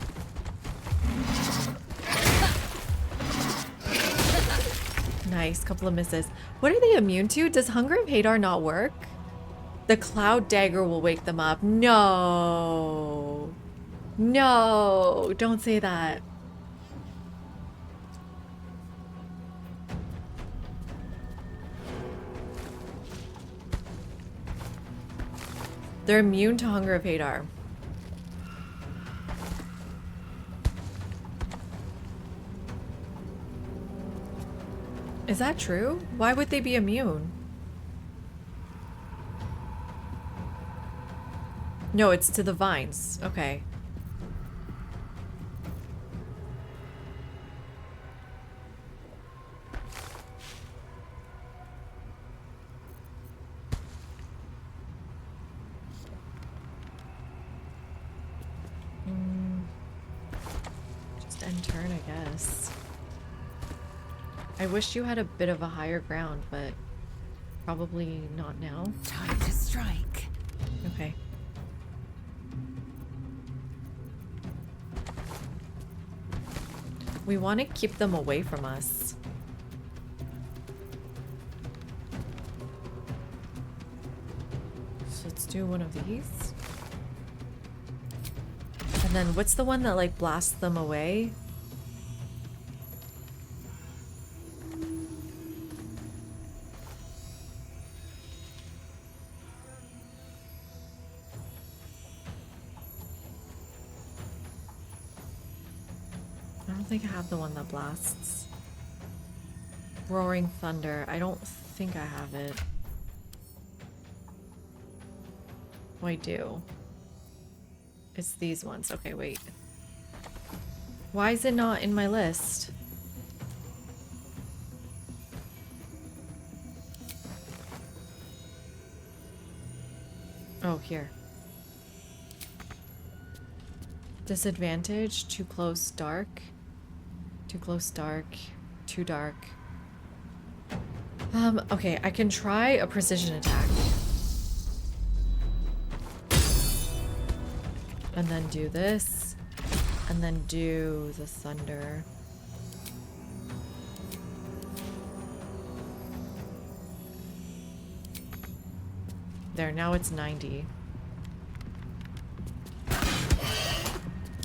Nice, couple of misses. What are they immune to? Does Hunger of Hadar not work? The Cloud Dagger will wake them up. No. No, don't say that. They're immune to Hunger of Hadar. Is that true? Why would they be immune? No, it's to the vines. Okay. Just end turn, I guess. I wish you had a bit of a higher ground, but probably not now. Time to strike. Okay. We want to keep them away from us. So let's do one of these. And then what's the one that like blasts them away? I don't think I have the one that blasts. Roaring Thunder. I don't think I have it. Oh, I do. It's these ones. Okay, wait. Why is it not in my list? Oh, here. Disadvantage, too close, dark. Too close, dark. Too dark. Okay, I can try a precision attack. And then do this. And then do the thunder. There, now it's 90.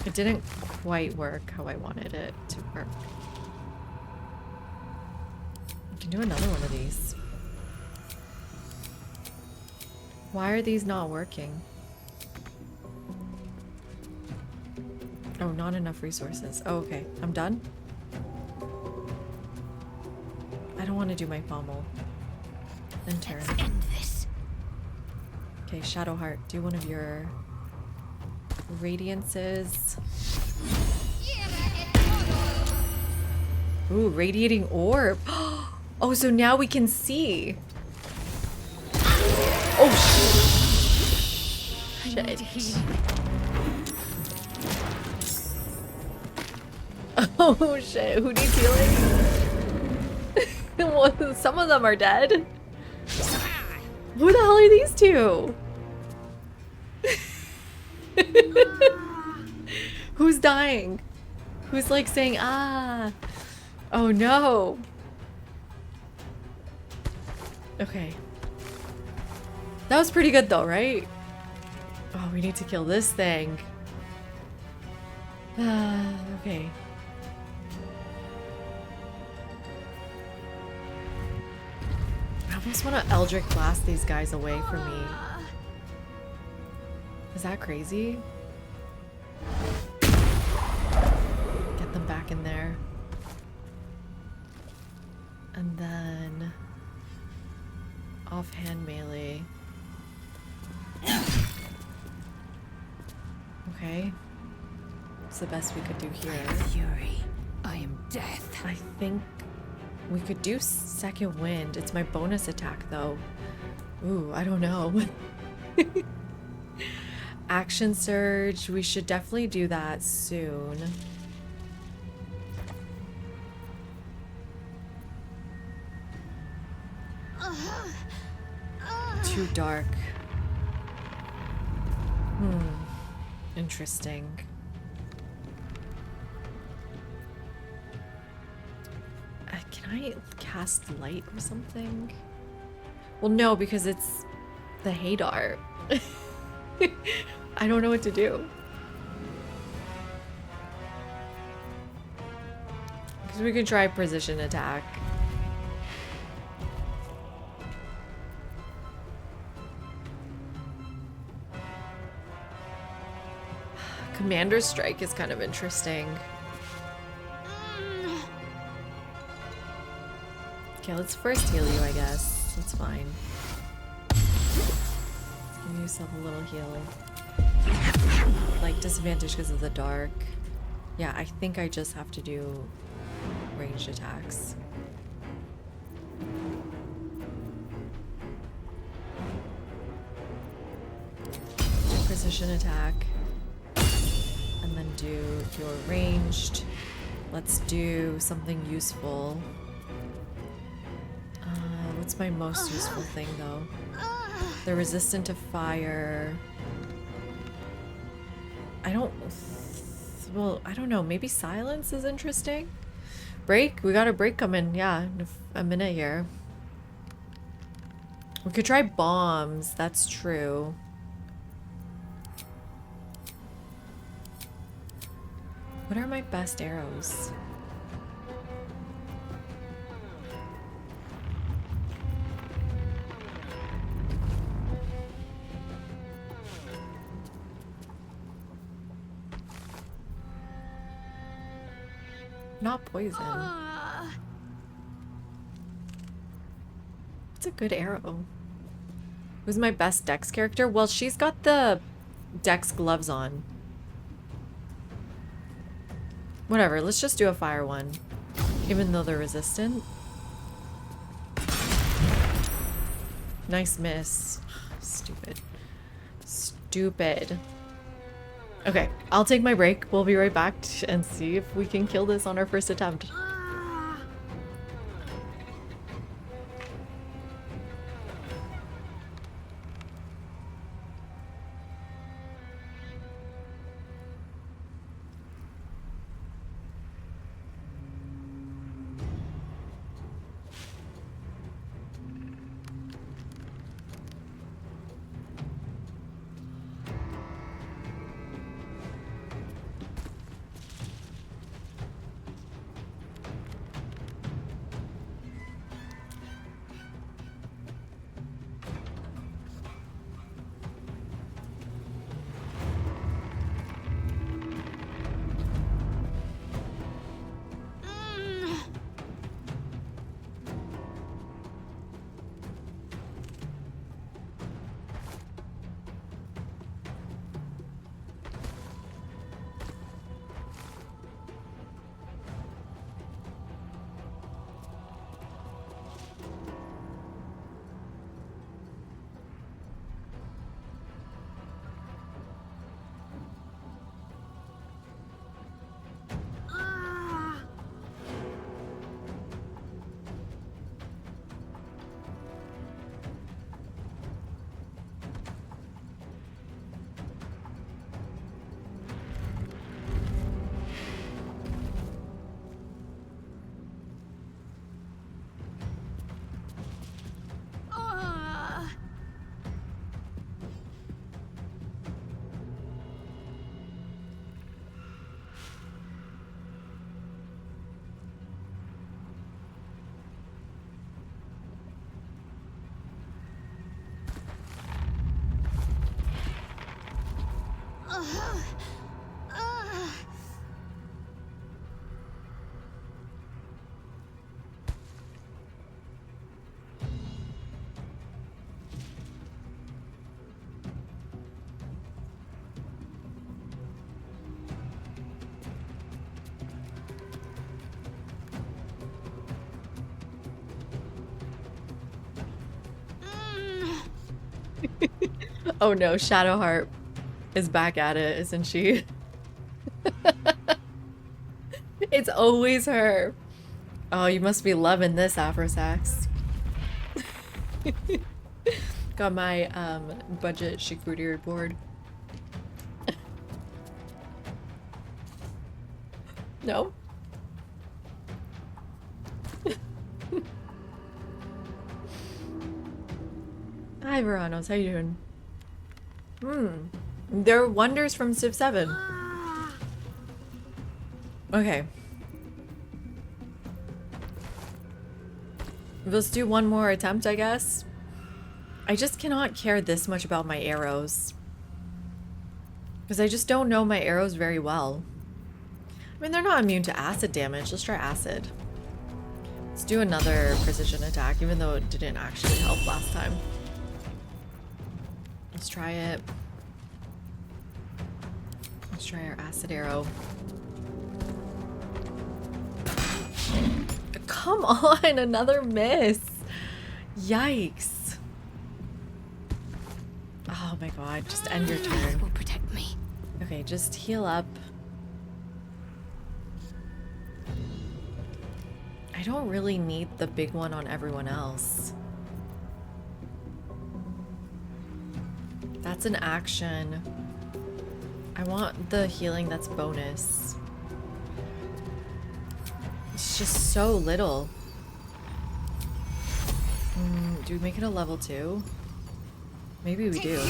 It didn't quite work how I wanted it to work. I can do another one of these. Why are these not working? Oh, not enough resources. Oh, okay. I'm done? I don't want to do my pommel. Enter. Let's end this. Okay, Shadowheart, do one of your radiances. Ooh, radiating orb. Oh, so now we can see. Oh, shit. Oh, shit. Who needs healing? Well, some of them are dead. Who the hell are these two? Who's dying? Who's like saying, ah? Oh no. Okay. That was pretty good though, right? Oh, we need to kill this thing. Okay. I almost want to Eldritch Blast these guys away from me. Is that crazy? Get them back in there. And then offhand melee. Okay. It's the best we could do here. Fury, I am death. I think we could do second wind. It's my bonus attack though. Ooh, I don't know. Action surge. We should definitely do that soon. Too dark. Interesting. Can I cast light or something? Well, no, because it's the Hadar. I don't know what to do. Because we could try precision attack. Commander Strike is kind of interesting. Okay, let's first heal you, I guess. That's fine. Let's give yourself a little heal. Like, disadvantage because of the dark. Yeah, I think I just have to do ranged attacks. Precision attack. And then do your ranged. Let's do something useful. What's my most useful thing though? They're resistant to fire. Well, I don't know. Maybe silence is interesting. Break? We got a break coming. Yeah, in a minute here. We could try bombs. That's true. What are my best arrows? Not poison. What's a good arrow? Who's my best Dex character? Well, she's got the Dex gloves on. Whatever, let's just do a fire one. Even though they're resistant. Nice miss. Stupid. Stupid. Okay, I'll take my break. We'll be right back and see if we can kill this on our first attempt. Oh no, Shadowheart is back at it, isn't she? It's always her. Oh, you must be loving this, Afrosax. Got my budget charcuterie board. No? Hi, Veranos. How you doing? They're wonders from Civ 7. Okay. Let's do one more attempt, I guess. I just cannot care this much about my arrows. Because I just don't know my arrows very well. I mean, they're not immune to acid damage. Let's try acid. Let's do another precision attack, even though it didn't actually help last time. Let's try it. Let's try our acid arrow. Come on, another miss. Yikes. Oh my god, just end your turn. Will protect me. Okay, just heal up. I don't really need the big one on everyone else. That's an action. I want the healing that's bonus. It's just so little. Do we make it a level 2? Maybe we do.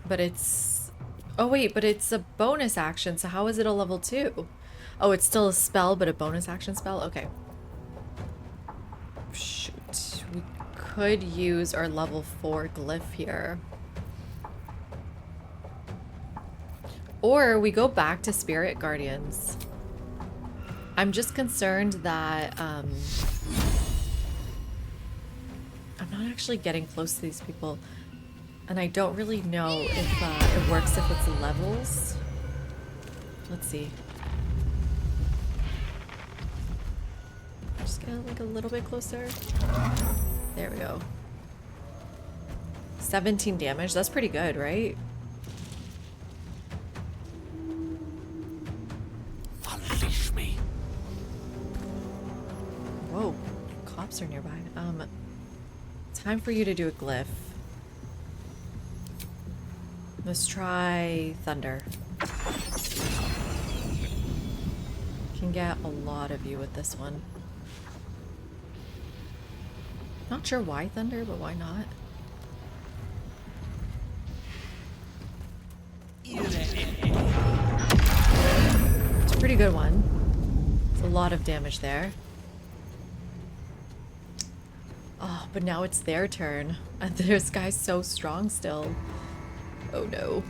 But it's... Oh wait, but it's a bonus action, so how is it a level 2? Oh, it's still a spell, but a bonus action spell? Okay. Shoot. We could use our level 4 glyph here. Or we go back to Spirit Guardians. I'm just concerned that I'm not actually getting close to these people. And I don't really know if it works if it's levels. Let's see. Just get like a little bit closer. There we go. 17 damage. That's pretty good, right? Whoa, cops are nearby. Time for you to do a glyph. Let's try thunder. Can get a lot of you with this one. Not sure why thunder, but why not? It's a pretty good one. It's a lot of damage there. Oh, but now it's their turn. And this guy's so strong still. Oh no.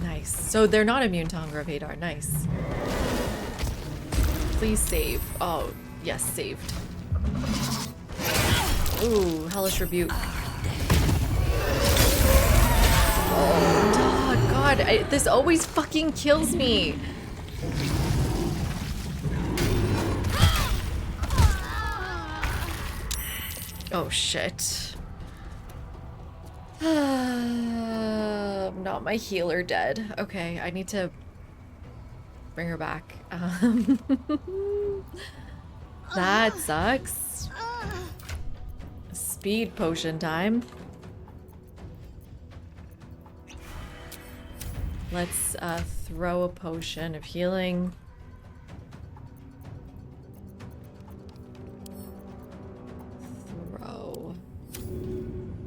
Nice. So they're not immune to Hunger of Hadar. Nice. Please save. Oh, yes, saved. Ooh, Hellish Rebuke. Oh, God. This always fucking kills me. Oh, shit. Not my healer dead. Okay, I need to bring her back. That sucks. Speed potion time. Let's throw a potion of healing.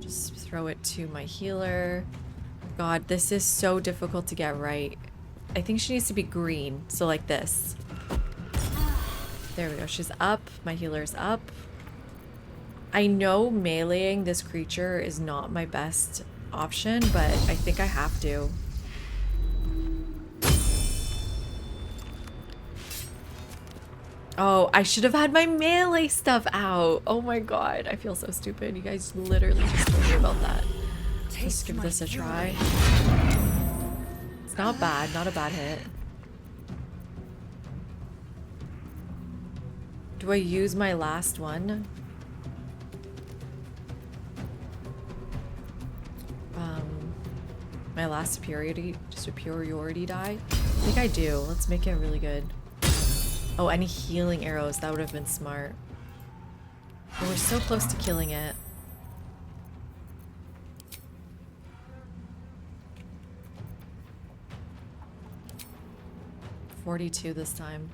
Just throw it to my healer. God, this is so difficult to get right. I think she needs to be green, so like this. There we go, she's up. My healer's up. I know meleeing this creature is not my best option, but I think I have to. Oh, I should have had my melee stuff out. Oh my god, I feel so stupid. You guys literally just told me about that. Let's give this a try. It's not bad, not a bad hit. Do I use my last one? My last superiority die? I think I do. Let's make it really good. Oh, any healing arrows. That would have been smart. But we're so close to killing it. $42 this time.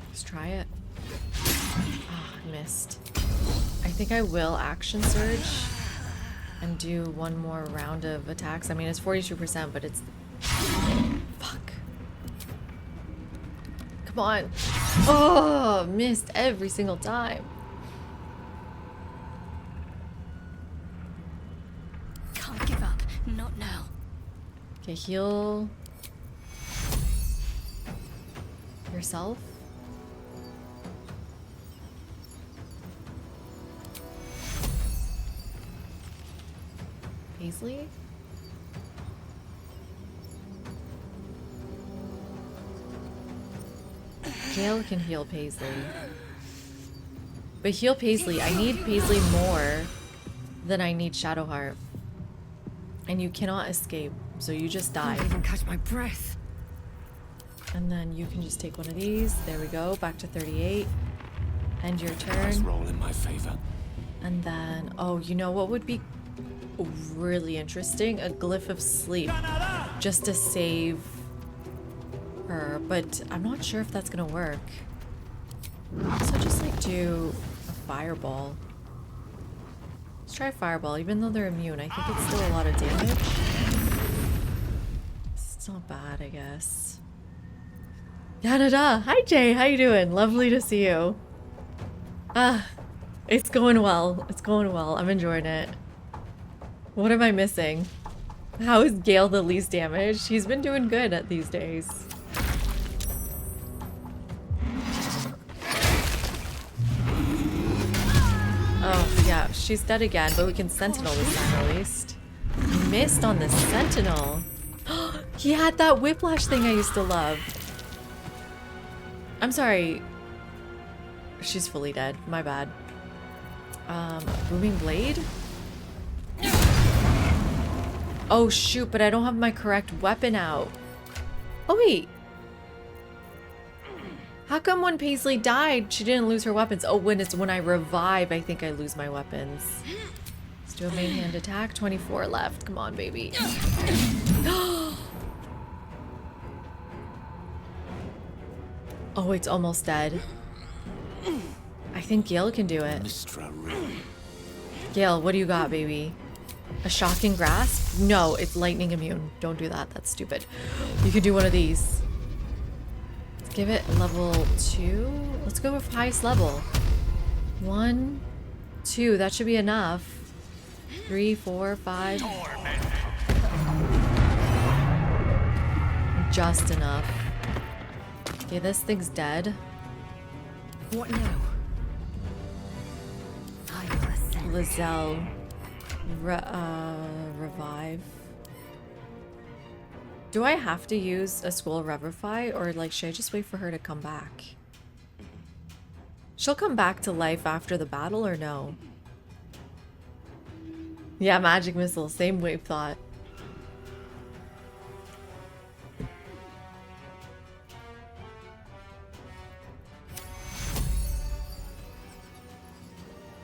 Let's try it. Ah, I missed. I think I will action surge and do one more round of attacks. I mean, it's 42%, but it's... Fuck. Come on. Oh, missed every single time. Can't give up. Not now. Okay, heal yourself. Paisley? Gale can heal Paisley. But heal Paisley. I need Paisley more than I need Shadowheart. And you cannot escape, so you just die. I can't even catch my breath. And then you can just take one of these. There we go. Back to 38. End your Dice turn. roll in my favor. And then, oh, you know what would be really interesting? A glyph of sleep. Just to save her. But I'm not sure if that's gonna work. So just like do a fireball. Let's try fireball. Even though they're immune, I think it's still a lot of damage. It's not bad, I guess. Da-da-da! Hi Jay, how you doing? Lovely to see you. It's going well. It's going well. I'm enjoying it. What am I missing? How is Gale the least damaged? He's been doing good at these days. Oh, yeah, she's dead again, but we can Sentinel this time at least. Missed on the Sentinel. He had that whiplash thing I used to love. I'm sorry. She's fully dead. My bad. Booming blade? Oh shoot, but I don't have my correct weapon out. Oh wait. How come when Paisley died, she didn't lose her weapons? Oh, when I revive, I think I lose my weapons. Let's do a main hand attack. 24 left. Come on, baby. Oh, it's almost dead. I think Gale can do it. Gale, what do you got, baby? A shocking grasp? No, it's lightning immune. Don't do that. That's stupid. You could do one of these. Let's give it level 2. Let's go with highest level. 1, 2. That should be enough. 3, 4, 5. Just enough. Okay, this thing's dead. What now? I will ascend. Lizelle. Revive. Do I have to use a school revivify, or like should I just wait for her to come back? She'll come back to life after the battle or no? Yeah, magic missile, same wave thought.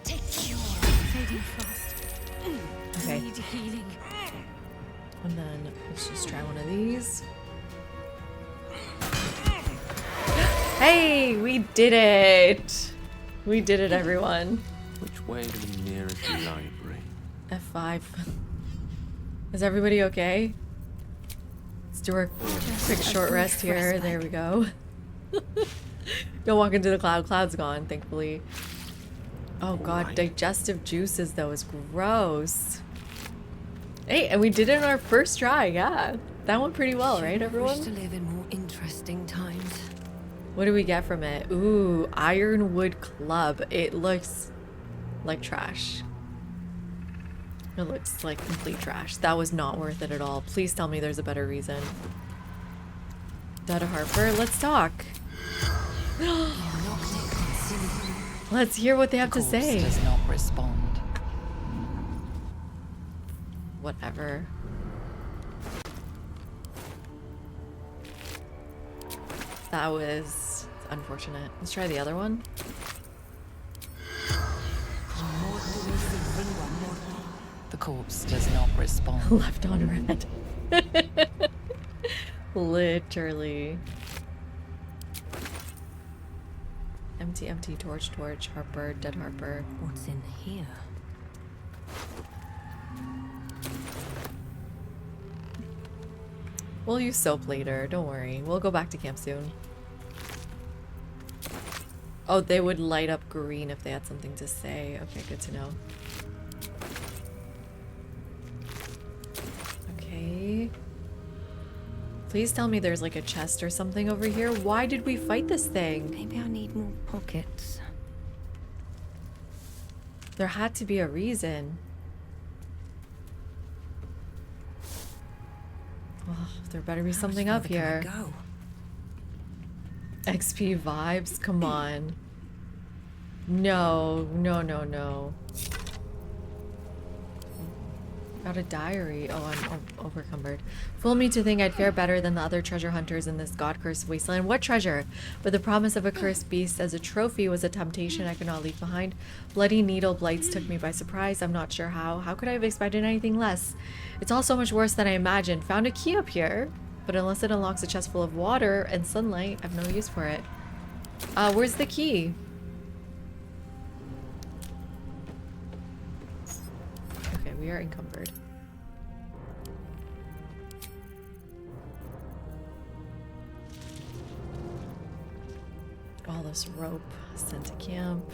Take cure. Fading fast. Okay. Need healing. And then let's just try one of these. Hey, we did it! We did it, everyone. Which way to the nearest library? F5. Is everybody okay? Let's do our quick short rest here. There we go. Don't walk into the cloud. Cloud's gone, thankfully. Oh god, digestive juices though is gross. Hey, and we did it in our first try, yeah. That went pretty well, right, everyone? Wish to live in more interesting times. What do we get from it? Ooh, Ironwood Club. It looks like trash. It looks like complete trash. That was not worth it at all. Please tell me there's a better reason. Dada Harper, let's talk. Let's hear what they have to say. Does not respond. Whatever. That was unfortunate. Let's try the other one. The corpse does not respond. Left on red. Literally. Empty, empty, torch, torch, Harper, dead Harper. What's in here? We'll use soap later, don't worry. We'll go back to camp soon. Oh, they would light up green if they had something to say. Okay, good to know. Okay. Please tell me there's like a chest or something over here. Why did we fight this thing? Maybe I need more pockets. There had to be a reason. Oh, there better be something up here. Go. XP vibes? Come on. No, no, no, no. Got a diary. Oh, I'm overcumbered. Fool me to think I'd fare better than the other treasure hunters in this god-cursed wasteland. What treasure? But the promise of a cursed beast as a trophy was a temptation I could not leave behind. Bloody needle blights took me by surprise. I'm not sure how. How could I have expected anything less? It's all so much worse than I imagined. Found a key up here, but unless it unlocks a chest full of water and sunlight, I've no use for it. Where's the key? Okay, we are encumbered. All this rope sent to camp.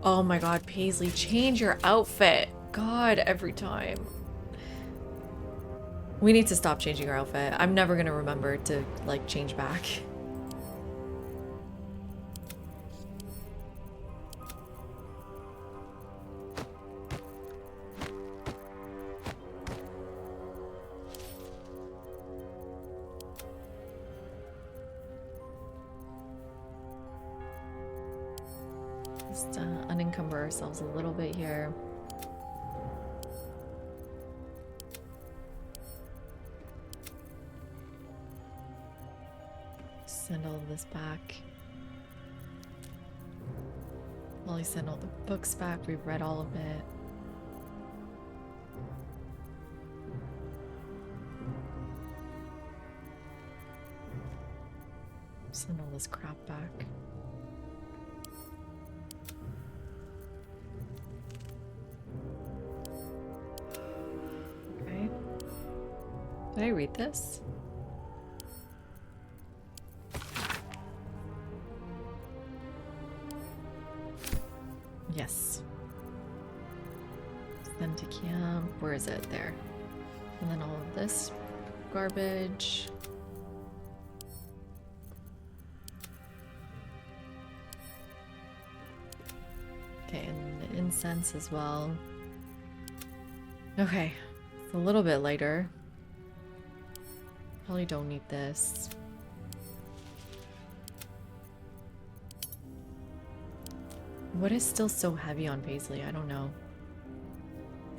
Oh my god, Paisley, change your outfit. God, every time. We need to stop changing our outfit. I'm never gonna remember to, like, change back. Just unencumber ourselves a little bit here. Send all of this back. While I send all the books back, we've read all of it. Send all this crap back. Okay. Did I read this? Yes. Send to camp. Where is it? There. And then all of this garbage. Okay, and the incense as well. Okay, it's a little bit lighter. Probably don't need this. What is still so heavy on Paisley? I don't know.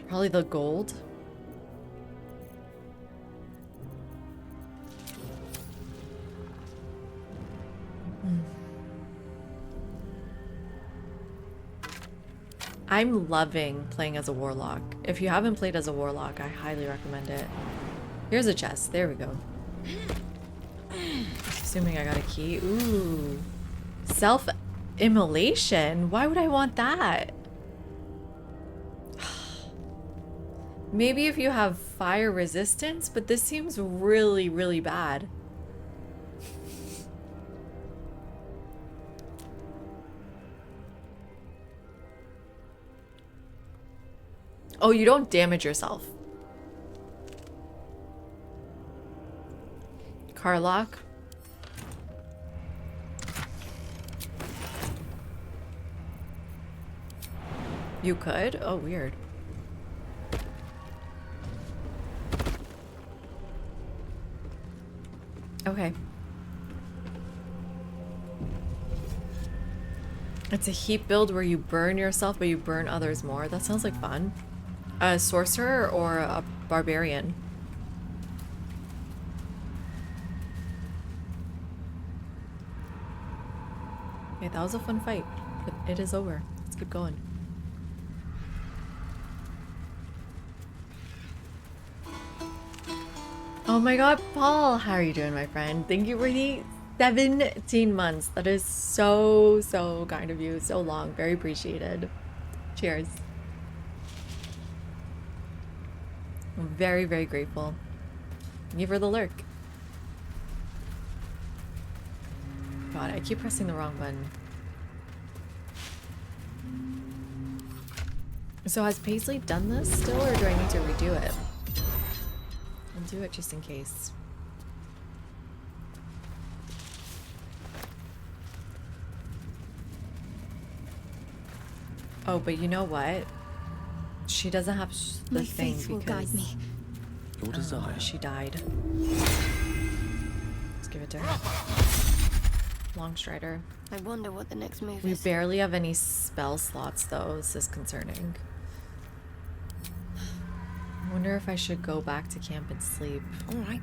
Probably the gold. I'm loving playing as a warlock. If you haven't played as a warlock, I highly recommend it. Here's a chest. There we go. Assuming I got a key. Ooh. Self-immolation? Why would I want that? Maybe if you have fire resistance, but this seems really, really bad. Oh, you don't damage yourself. Car lock. You could? Oh, weird. Okay. It's a heap build where you burn yourself, but you burn others more. That sounds like fun. A sorcerer or a barbarian? Okay, that was a fun fight, but it is over. Let's keep going. Oh my god, Paul! How are you doing, my friend? Thank you for the 17 months. That is so, so kind of you. So long. Very appreciated. Cheers. I'm very, very grateful. Thank you for the lurk. God, I keep pressing the wrong button. So has Paisley done this still, or do I need to redo it? I'll do it just in case. Oh, but you know what? She doesn't have the My thing faith will because guide me. Your desire. she died. Let's give it to her. Longstrider. I wonder what the next move We is. barely have any spell slots though. This is concerning. I wonder if I should go back to camp and sleep. All right,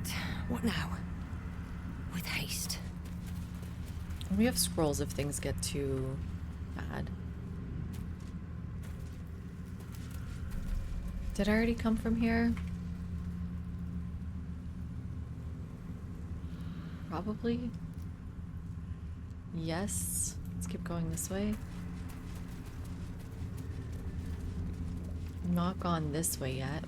what now? With haste. We have scrolls if things get too bad. Did I already come from here? Probably. Yes. Let's keep going this way. Not gone this way yet.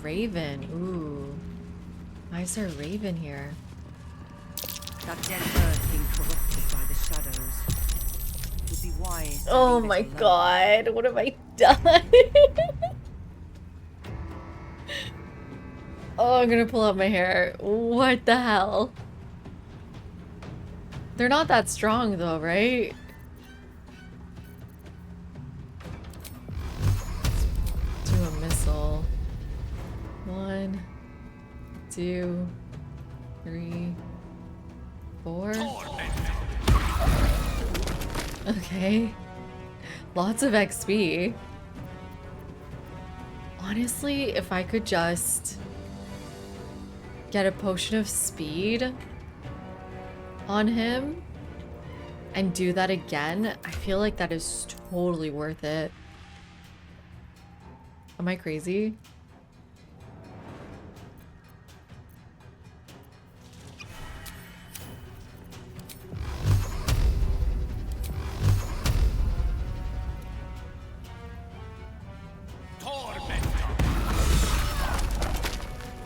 Raven. Ooh. Why is there a raven here? That dead bird being corrupted by the shadows. It would be wise. Oh my god. What have I done? Oh, I'm gonna pull out my hair. What the hell? They're not that strong though, right? Do a missile. 1, 2, 3, 4. Okay. Lots of XP. Honestly, if I could just get a potion of speed on him and do that again, I feel like that is totally worth it. Am I crazy?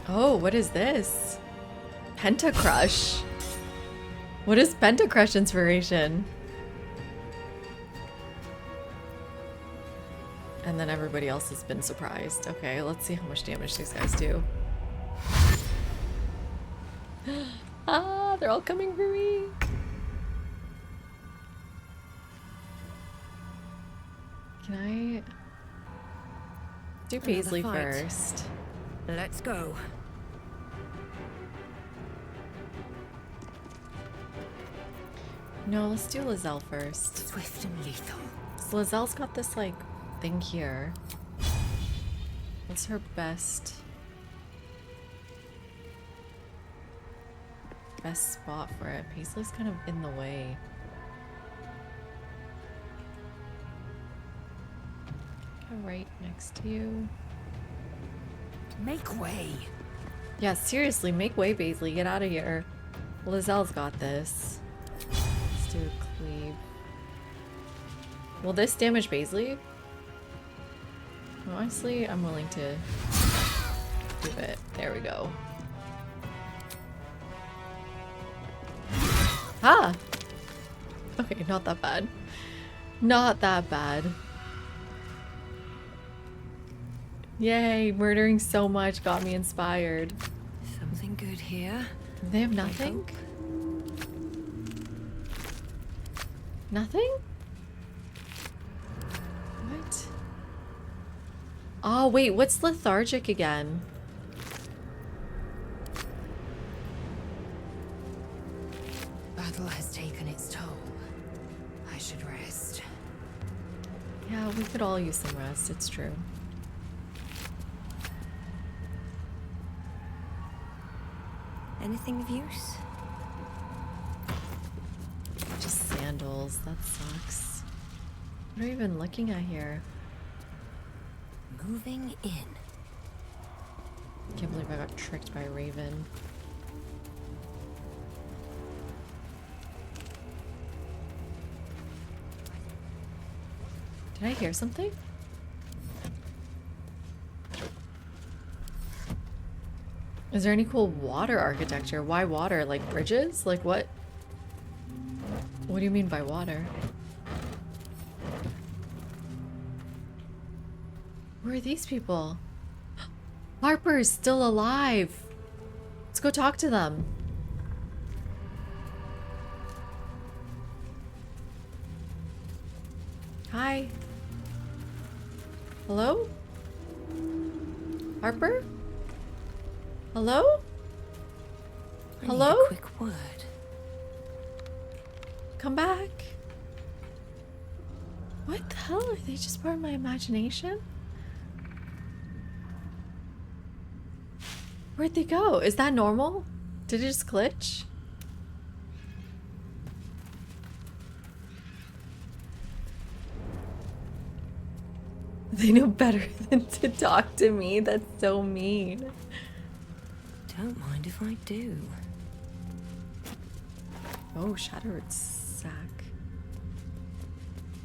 Oh, what is this? Pentacrush. What is Pentacrush inspiration? And then everybody else has been surprised. Okay, let's see how much damage these guys do. Ah, they're all coming for me. Can I do Paisley first? Let's go. No, let's do Lizelle first. Swift and lethal. So Lizelle's got this like thing here. What's her best spot for it? Paisley's kind of in the way. Go right next to you. Make way. Yeah, seriously, make way, Paisley. Get out of here. Lizelle's got this. Let's do a cleave. Will this damage Paisley? Honestly, I'm willing to do it. There we go. Ah! Okay, not that bad. Not that bad. Yay, murdering so much got me inspired. Something good here. They have nothing? Nothing? What? Oh, wait, what's lethargic again? Battle has taken its toll. I should rest. Yeah, we could all use some rest, it's true. Anything of use? Just sandals, that sucks. What are we even looking at here? Moving in. Can't believe I got tricked by Raven. Did I hear something? Is there any cool water architecture? Why water? Like bridges? Like what? What do you mean by water? Where are these people? Harper's still alive. Let's go talk to them. Hi. Hello? Harper? Hello? Hello? A quick word. Come back. What the hell? Are they just part of my imagination? Where'd they go? Is that normal? Did it just glitch? They know better than to talk to me. That's so mean. Don't mind if I do. Oh, Shattered Sack.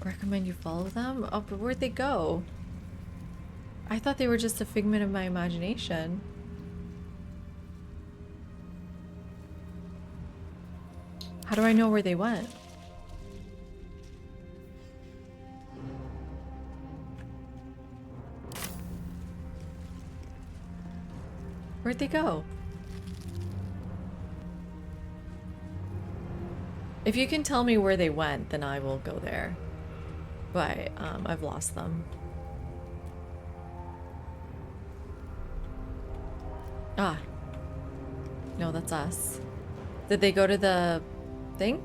Recommend you follow them? Oh, but where'd they go? I thought they were just a figment of my imagination. How do I know where they went? Where'd they go? If you can tell me where they went, then I will go there. But I've lost them. Ah. No, that's us. Did they go to the thing?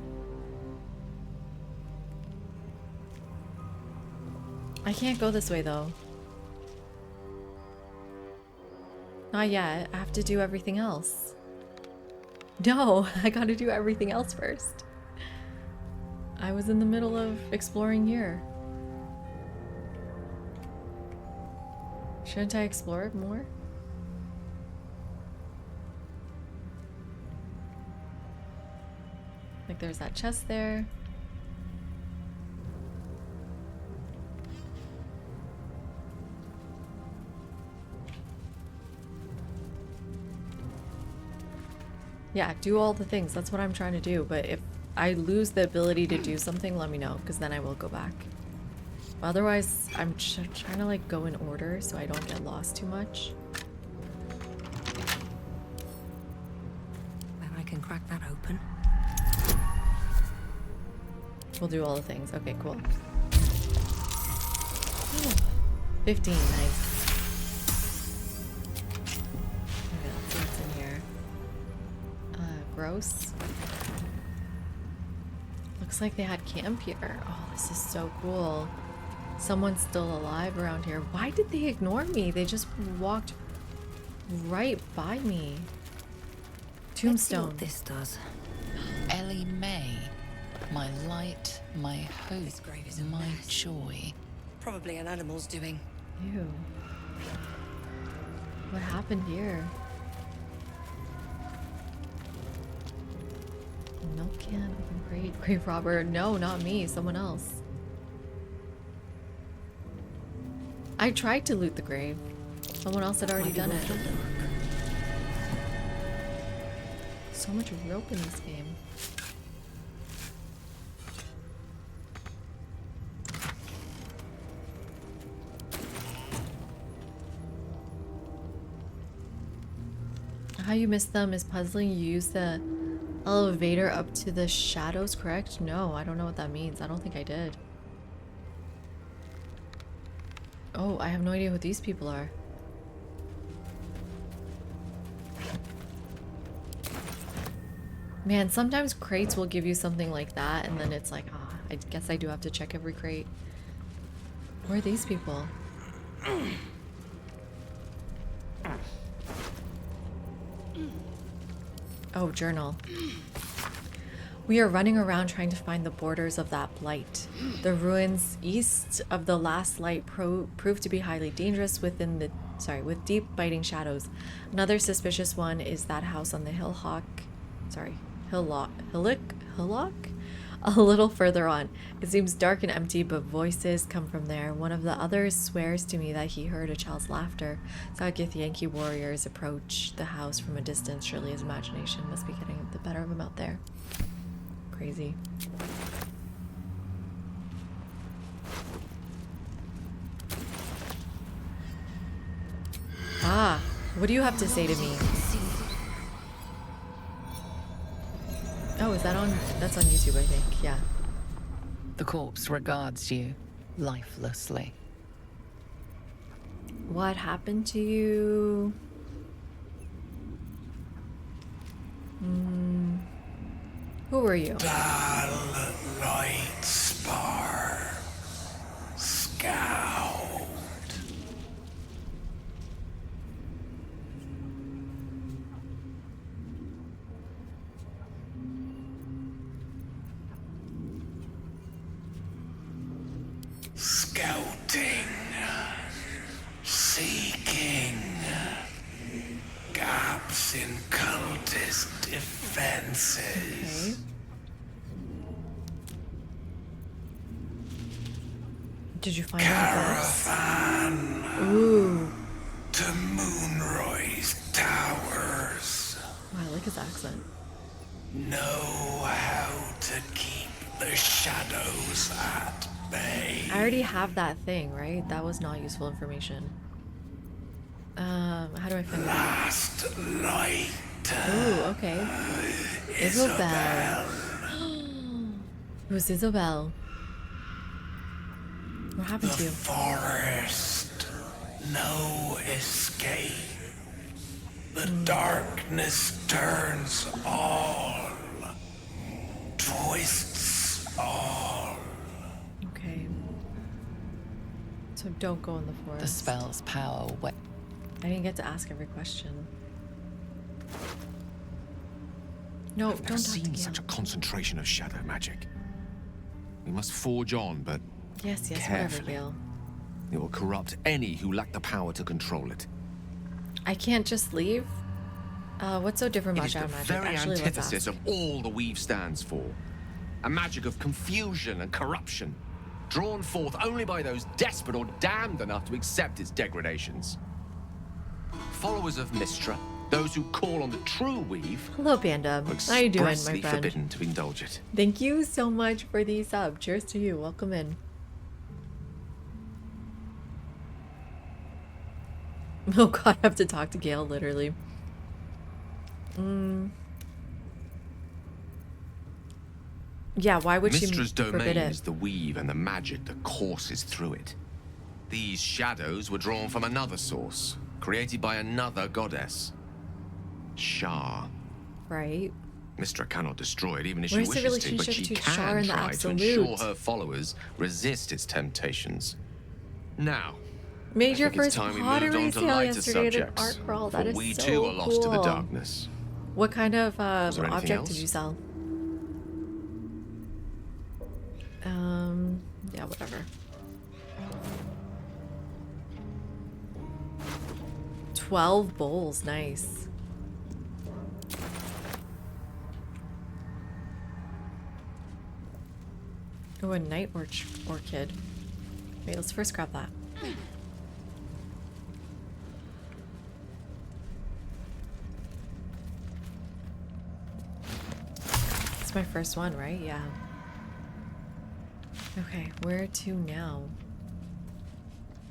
I can't go this way though. Not yet. I have to do everything else. No, I gotta do everything else first. I was in the middle of exploring here. Shouldn't I explore it more? Like there's that chest there. Yeah, do all the things. That's what I'm trying to do. But if I lose the ability to do something, let me know, because then I will go back. Otherwise, I'm trying to like go in order so I don't get lost too much. Then I can crack that open. We'll do all the things. Okay, cool. Oh, 15, nice. Okay, let's see what's in here. Gross. Looks like they had camp here. Oh, this is so cool. Someone's still alive around here. Why did they ignore me? They just walked right by me. Tombstone. Let's see what this does. Ellie May, my light, my hope, This grave is a my mess. joy. Probably an animal's doing. Ew. What happened here? Milk can, open crate, grave robber. No, not me, someone else. I tried to loot the grave. Someone else had already done it. So much rope in this game. How you missed them is puzzling. You use the elevator up to the shadows, correct? No, I don't know what that means. I don't think I did. Oh, I have no idea who these people are. Man, sometimes crates will give you something like that, and then it's like, ah, I guess I do have to check every crate. Where are these people? Oh, journal. We are running around trying to find the borders of that blight. The ruins east of the last light proved to be highly dangerous with deep biting shadows. Another suspicious one is that house on the hillock, a little further on. It seems dark and empty, but voices come from there. One of the others swears to me that he heard a child's laughter. Saw Githyanki warriors approach the house from a distance. Surely his imagination must be getting the better of him out there. Crazy. Ah, what do you have to say to me? Oh, is that on? That's on YouTube, I think. Yeah. The corpse regards you lifelessly. What happened to you? Who were you? Dull light spar, scout. Scouting, seeking, gaps in cultist defenses. Okay. Did you find Caravan Ooh. to Moonroy's towers. Oh, I like his accent. Know how to keep the shadows at bay. I already have that thing, right? That was not useful information. How do I find it? Last light. Ooh, okay. Isabel. Who's Isabel? What happened The to you? forest. No escape. The darkness turns all. Twists all. Okay. So don't go in the forest. The spell's power. I didn't get to ask every question. No, I've never don't talk to seen Gale. such a concentration of shadow magic. We must forge on, but Yes, whatever, carefully. Gale. It will corrupt any who lack the power to control it. I can't just leave? What's so different It about is the shadow magic? very Actually, let's antithesis ask. of all the weave stands for. A magic of confusion and corruption, drawn forth only by those desperate or damned enough to accept its degradations. Followers of Mystra, those who call on the true weave, Hello, Panda. are How you doing, my expressly friend? forbidden to indulge it. Thank you so much for the sub. Cheers to you. Welcome in. Oh god, I have to talk to Gale, literally. Yeah, why would she Mistra's forbid domain it? is the weave and the magic that courses through it. These shadows were drawn from another source, created by another goddess. Shar. Right. Mistra cannot destroy it even if Where's she the wishes to, but relationship she between can Shar and the try to Absolute? ensure her followers resist its temptations. Now, Made I your think it's first time we moved pottery on to sale lighter yesterday at an subjects, art crawl. for That is we so too are lost to the cool. darkness. What kind of there anything object else? did you sell? Yeah, whatever. 12 bowls, nice. Oh, a night orchid. Wait, let's first grab that. It's my first one, right? Yeah. Okay, where to now?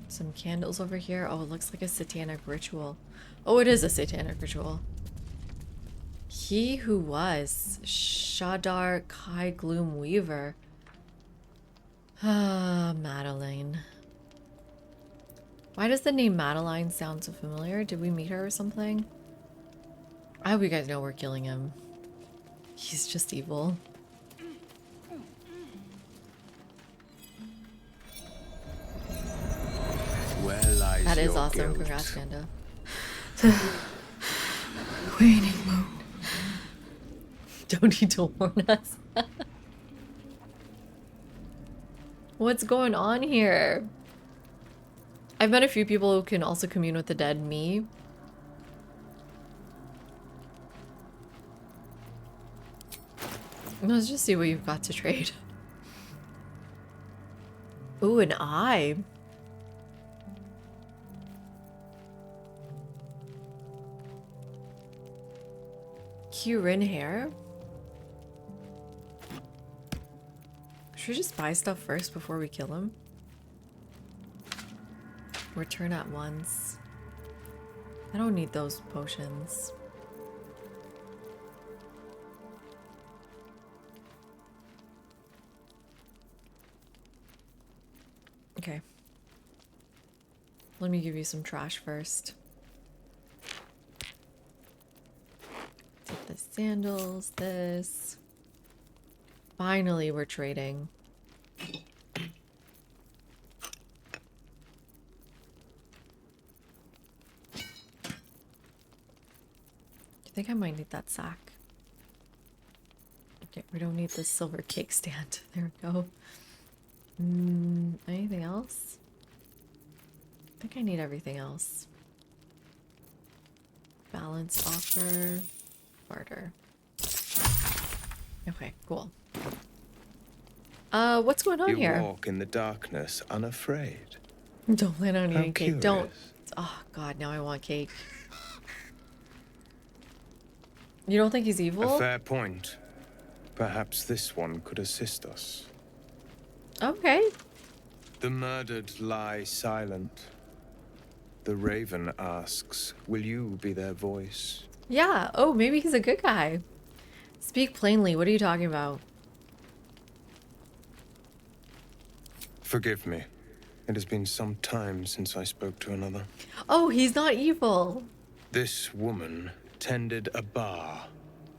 Some candles over here. Oh, it looks like a satanic ritual. Oh, it is a satanic ritual. He who was Shadar Kai Gloom Weaver. Ah, Madeline. Why does the name Madeline sound so familiar? Did we meet her or something? I hope you guys know we're killing him. He's just evil. Where lies That is your awesome. guilt? Congrats, Panda. Waning moon. Don't need to warn us. What's going on here? I've met a few people who can also commune with the dead. Me. Let's just see what you've got to trade. Ooh, an eye. Kyrin hair? Should we just buy stuff first before we kill him? Return at once. I don't need those potions. Okay. Let me give you some trash first. Take the sandals, this. Finally, we're trading. I think I might need that sack. Okay, we don't need the silver cake stand. There we go. Anything else? I think I need everything else. Balance offer. Barter. Okay, cool. What's going on You here? walk in the darkness unafraid. Don't plan on How eating cake. Don't. curious. Oh god, now I want cake. You don't think he's A evil? fair point. Perhaps this one could assist us. Okay. The murdered lie silent. The raven asks, will you be their voice? Yeah. Oh, maybe he's a good guy. Speak plainly. What are you talking about? Forgive me. It has been some time since I spoke to another. Oh, he's not evil. This woman tended a bar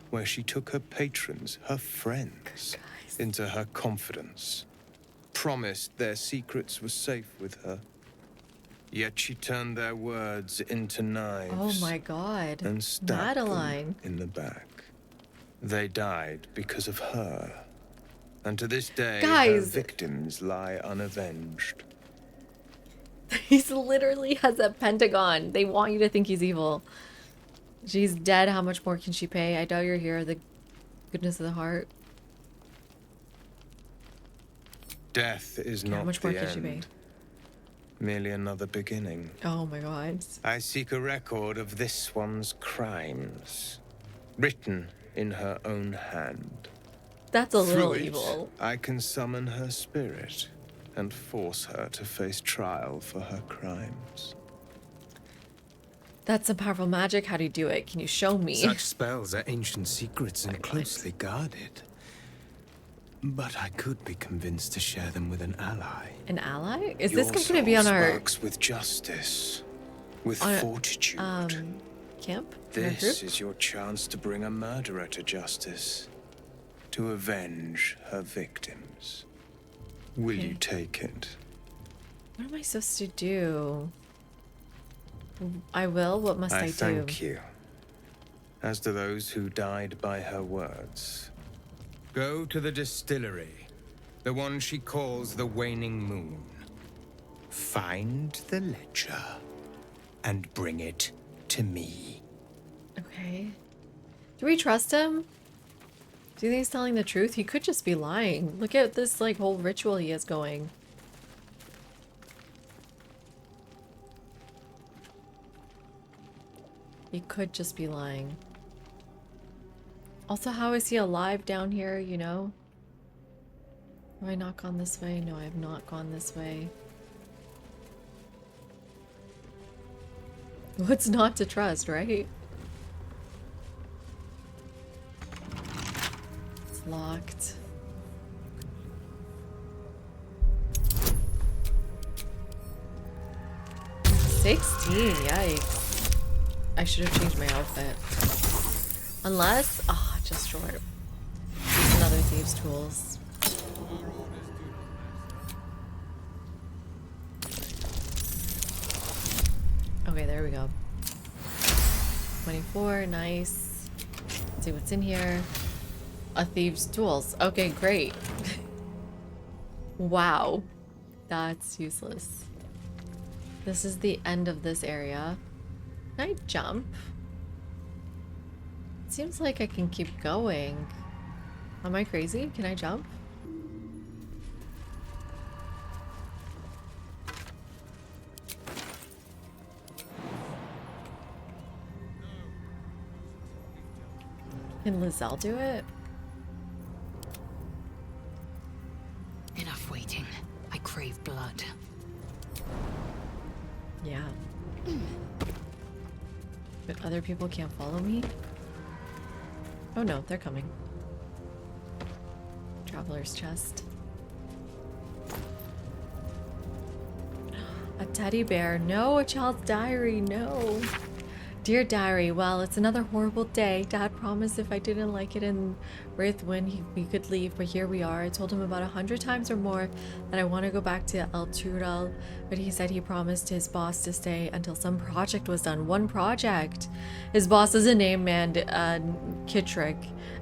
where she took her patrons, her friends, into her confidence. Promised their secrets were safe with her. Yet she turned their words into knives. Oh my god. And stabbed Madeline. them in the back. They died because of her. And to this day, her Guys. victims lie unavenged. He's literally has a pentagon. They want you to think he's evil. She's dead. How much more can she pay? I doubt you're here. The goodness of the heart. Death is How not much more the can she pay? end. Merely another beginning. Oh my god. I seek a record of this one's crimes. Written in her own hand. That's a Through little it, evil. I can summon her spirit and force her to face trial for her crimes. That's some powerful magic. How do you do it? Can you show me? Such spells are ancient secrets and closely guarded. But I could be convinced to share them with an ally. An ally? Is Your this guy gonna be on soul our works with justice, with fortitude. camp? This is your chance to bring a murderer to justice, to avenge her victims. Will you take it? What am I supposed to do? I will. What must I do? Thank you. As to those who died by her words, go to the distillery, the one she calls the Waning Moon. Find the ledger and bring it to me. Okay. Do we trust him? Do you think he's telling the truth? He could just be lying. Look at this like whole ritual he has going. He could just be lying. Also, how is he alive down here, you know? Have I not gone this way? No, I have not gone this way. What's not to trust, right? It's locked. $16, yikes. I should have changed my outfit. Unless, just short. Another thieves' tools. Okay, there we go. 24, nice. Let's see what's in here. A thieves' tools. Okay, great. Wow. That's useless. This is the end of this area. Can I jump? It seems like I can keep going. Am I crazy? Can I jump? Can Lizelle do it? Enough waiting. I crave blood. Yeah. But other people can't follow me? Oh no, they're coming. Traveler's chest. A teddy bear. No, a child's diary. No. Dear diary, well, it's another horrible day. Dad promised if I didn't like it in Wraithwind, we could leave, but here we are. I told him about 100 times or more that I want to go back to El Tural, but he said he promised his boss to stay until some project was done. One project! His boss is a name man, Kittrick,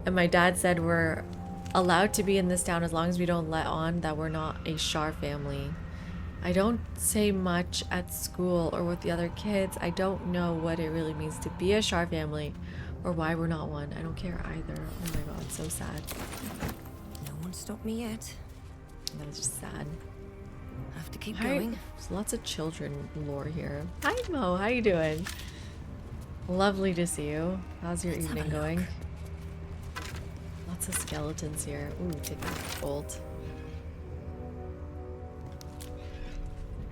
and my dad said we're allowed to be in this town as long as we don't let on that we're not a Shar family. I don't say much at school or with the other kids. I don't know what it really means to be a Shar family or why we're not one. I don't care either. Oh my god, so sad. No one stopped me yet. That is just sad. I have to keep Hi. going. There's lots of children lore here. Hi Mo, how you doing? Lovely to see you. How's your evening going? Lots of skeletons here. Ooh, take that gold.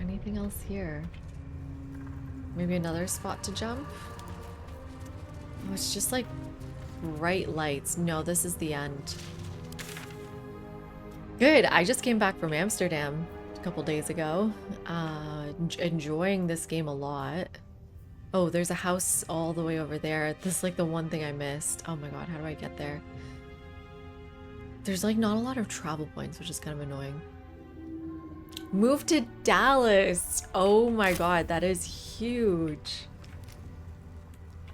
Anything else here? Maybe another spot to jump? Oh, it's just like bright lights. No, this is the end. Good. I just came back from Amsterdam a couple days ago. Enjoying this game a lot. Oh, there's a house all the way over there. This is like the one thing I missed. Oh my god, how do I get there? There's like not a lot of travel points, which is kind of annoying. Move to Dallas. Oh my god, that is huge.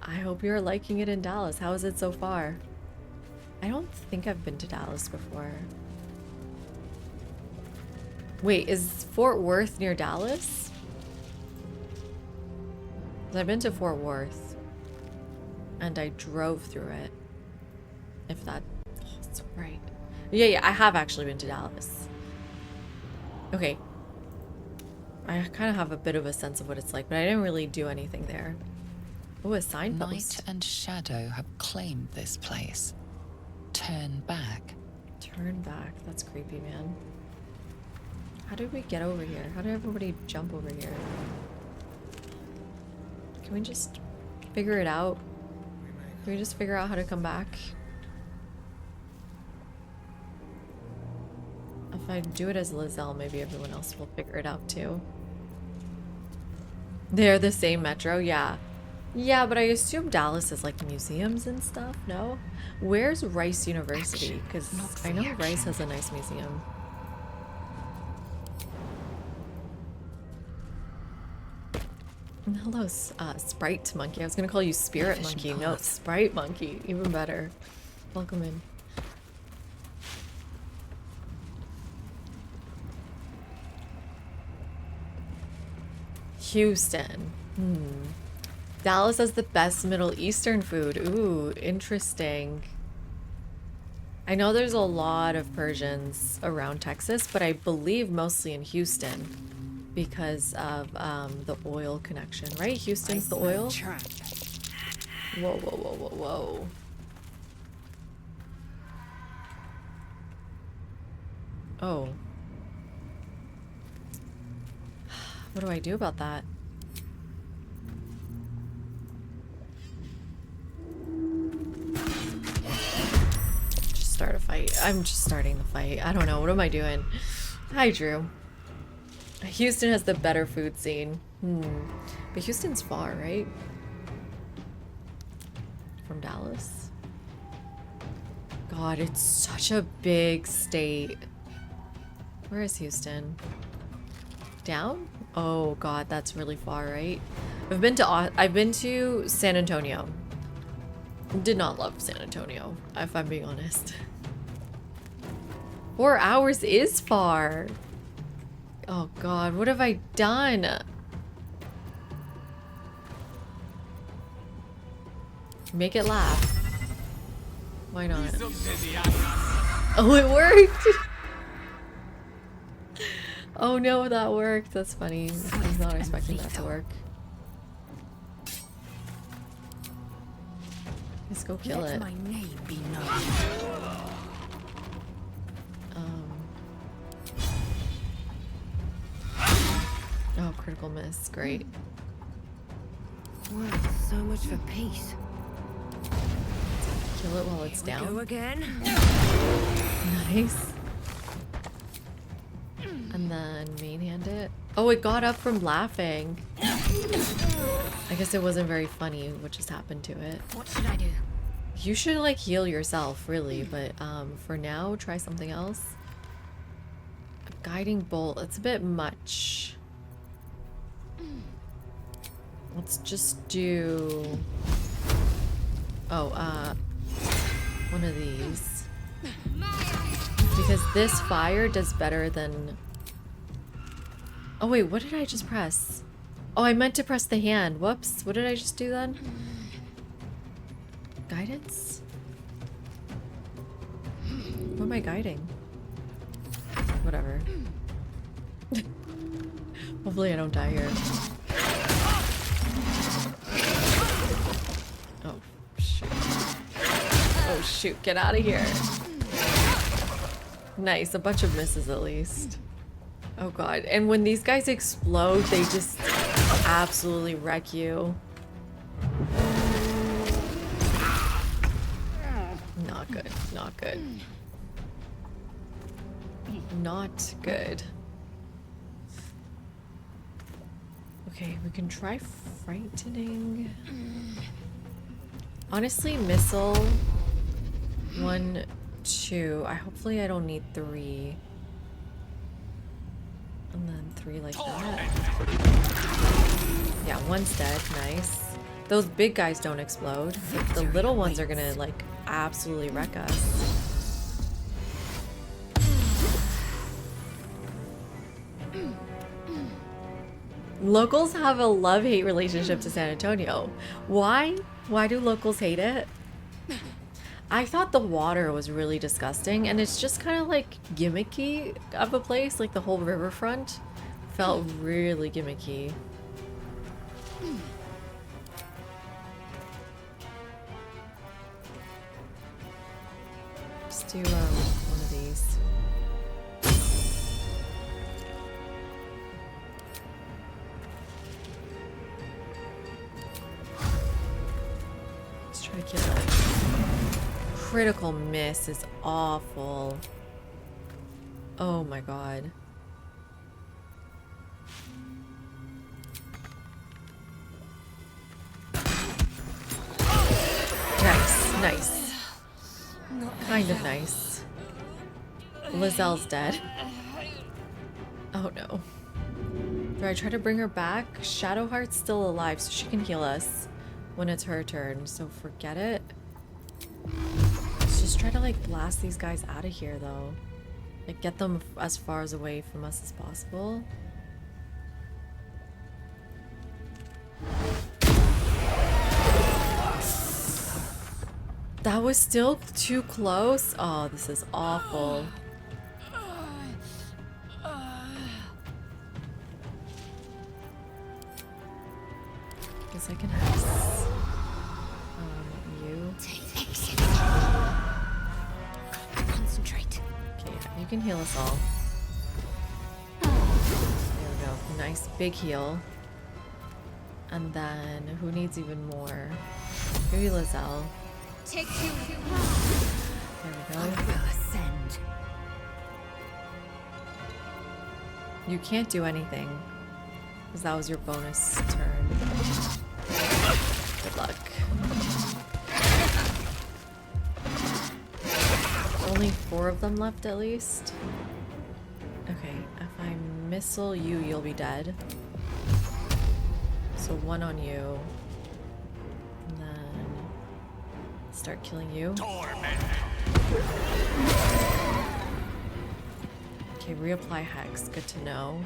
I hope you're liking it in Dallas. How is it so far? I don't think I've been to Dallas before. Wait, is Fort Worth near Dallas? 'Cause I've been to Fort Worth. And I drove through it. If that... Oh, that's right. Yeah, I have actually been to Dallas. Okay. I kind of have a bit of a sense of what it's like, but I didn't really do anything there. Oh, a signpost. Night and shadow have claimed this place. Turn back. Turn back. That's creepy, man. How did we get over here? How did everybody jump over here? Can we just figure it out? Can we just figure out how to come back? If I do it as Lizelle, maybe everyone else will figure it out too. They're the same metro, yeah. Yeah, but I assume Dallas is like museums and stuff, no? Where's Rice University? Because I know Rice has a nice museum. Hello, Sprite Monkey. I was gonna call you Spirit Monkey. No, Sprite Monkey. Even better. Welcome in. Houston. Dallas has the best Middle Eastern food. Ooh, interesting. I know there's a lot of Persians around Texas, but I believe mostly in Houston because of the oil connection, right? Houston's the oil? Whoa, whoa, whoa, whoa, whoa. Oh. What do I do about that? Just start a fight. I'm just starting the fight. I don't know. What am I doing? Hi, Drew. Houston has the better food scene. But Houston's far, right? From Dallas? God, it's such a big state. Where is Houston? Down? Oh god, that's really far, right? I've been to San Antonio. Did not love San Antonio, if I'm being honest. 4 hours is far. Oh god, what have I done? Make it laugh. Why not? Oh, it worked! Oh no, that worked. That's funny. I was not expecting that to work. Let's go kill it. My name be known. Oh, critical miss. Great. Well, so much for peace. Kill it while it's down. Go again. Nice. And then main hand it. Oh, it got up from laughing. I guess it wasn't very funny what just happened to it. What should I do? You should like heal yourself, really, but for now, try something else. A guiding bolt. It's a bit much. Let's just do... Oh, one of these. Because this fire does better than... Oh wait, what did I just press? Oh, I meant to press the hand. Whoops. What did I just do then? Guidance? What am I guiding? Whatever. Hopefully I don't die here. Oh, shoot. Oh, shoot. Get out of here. Nice. A bunch of misses at least. Oh, God. And when these guys explode, they just absolutely wreck you. Not good. Not good. Not good. Okay, we can try frightening. Honestly, missile 1, 2. Hopefully I don't need 3. And then 3 like that. Yeah, one's dead. Nice. Those big guys don't explode. The little ones are gonna, like, absolutely wreck us. Locals have a love-hate relationship to San Antonio. Why? Why do locals hate it? I thought the water was really disgusting, and it's just kind of like gimmicky of a place. Like the whole riverfront felt really gimmicky. Let's do one of these. Let's try to kill it. Critical miss is awful. Oh my god. Nice, nice. Kind of nice. Lizelle's dead. Oh no. Do I try to bring her back? Shadowheart's still alive, so she can heal us when it's her turn, so forget it. Let's just try to like blast these guys out of here though. Like get them as far away from us as possible. That was still too close. Oh, this is awful. Guess I can have you. Concentrate. Okay, you can heal us all. There we go. Nice big heal. And then who needs even more? Maybe Lizelle. Take you. There we go. I will ascend. You can't do anything. Because that was your bonus turn. Good luck. Only 4 of them left at least. Okay, if I missile you, you'll be dead. So 1 on you. And then start killing you. Okay, reapply hex. Good to know.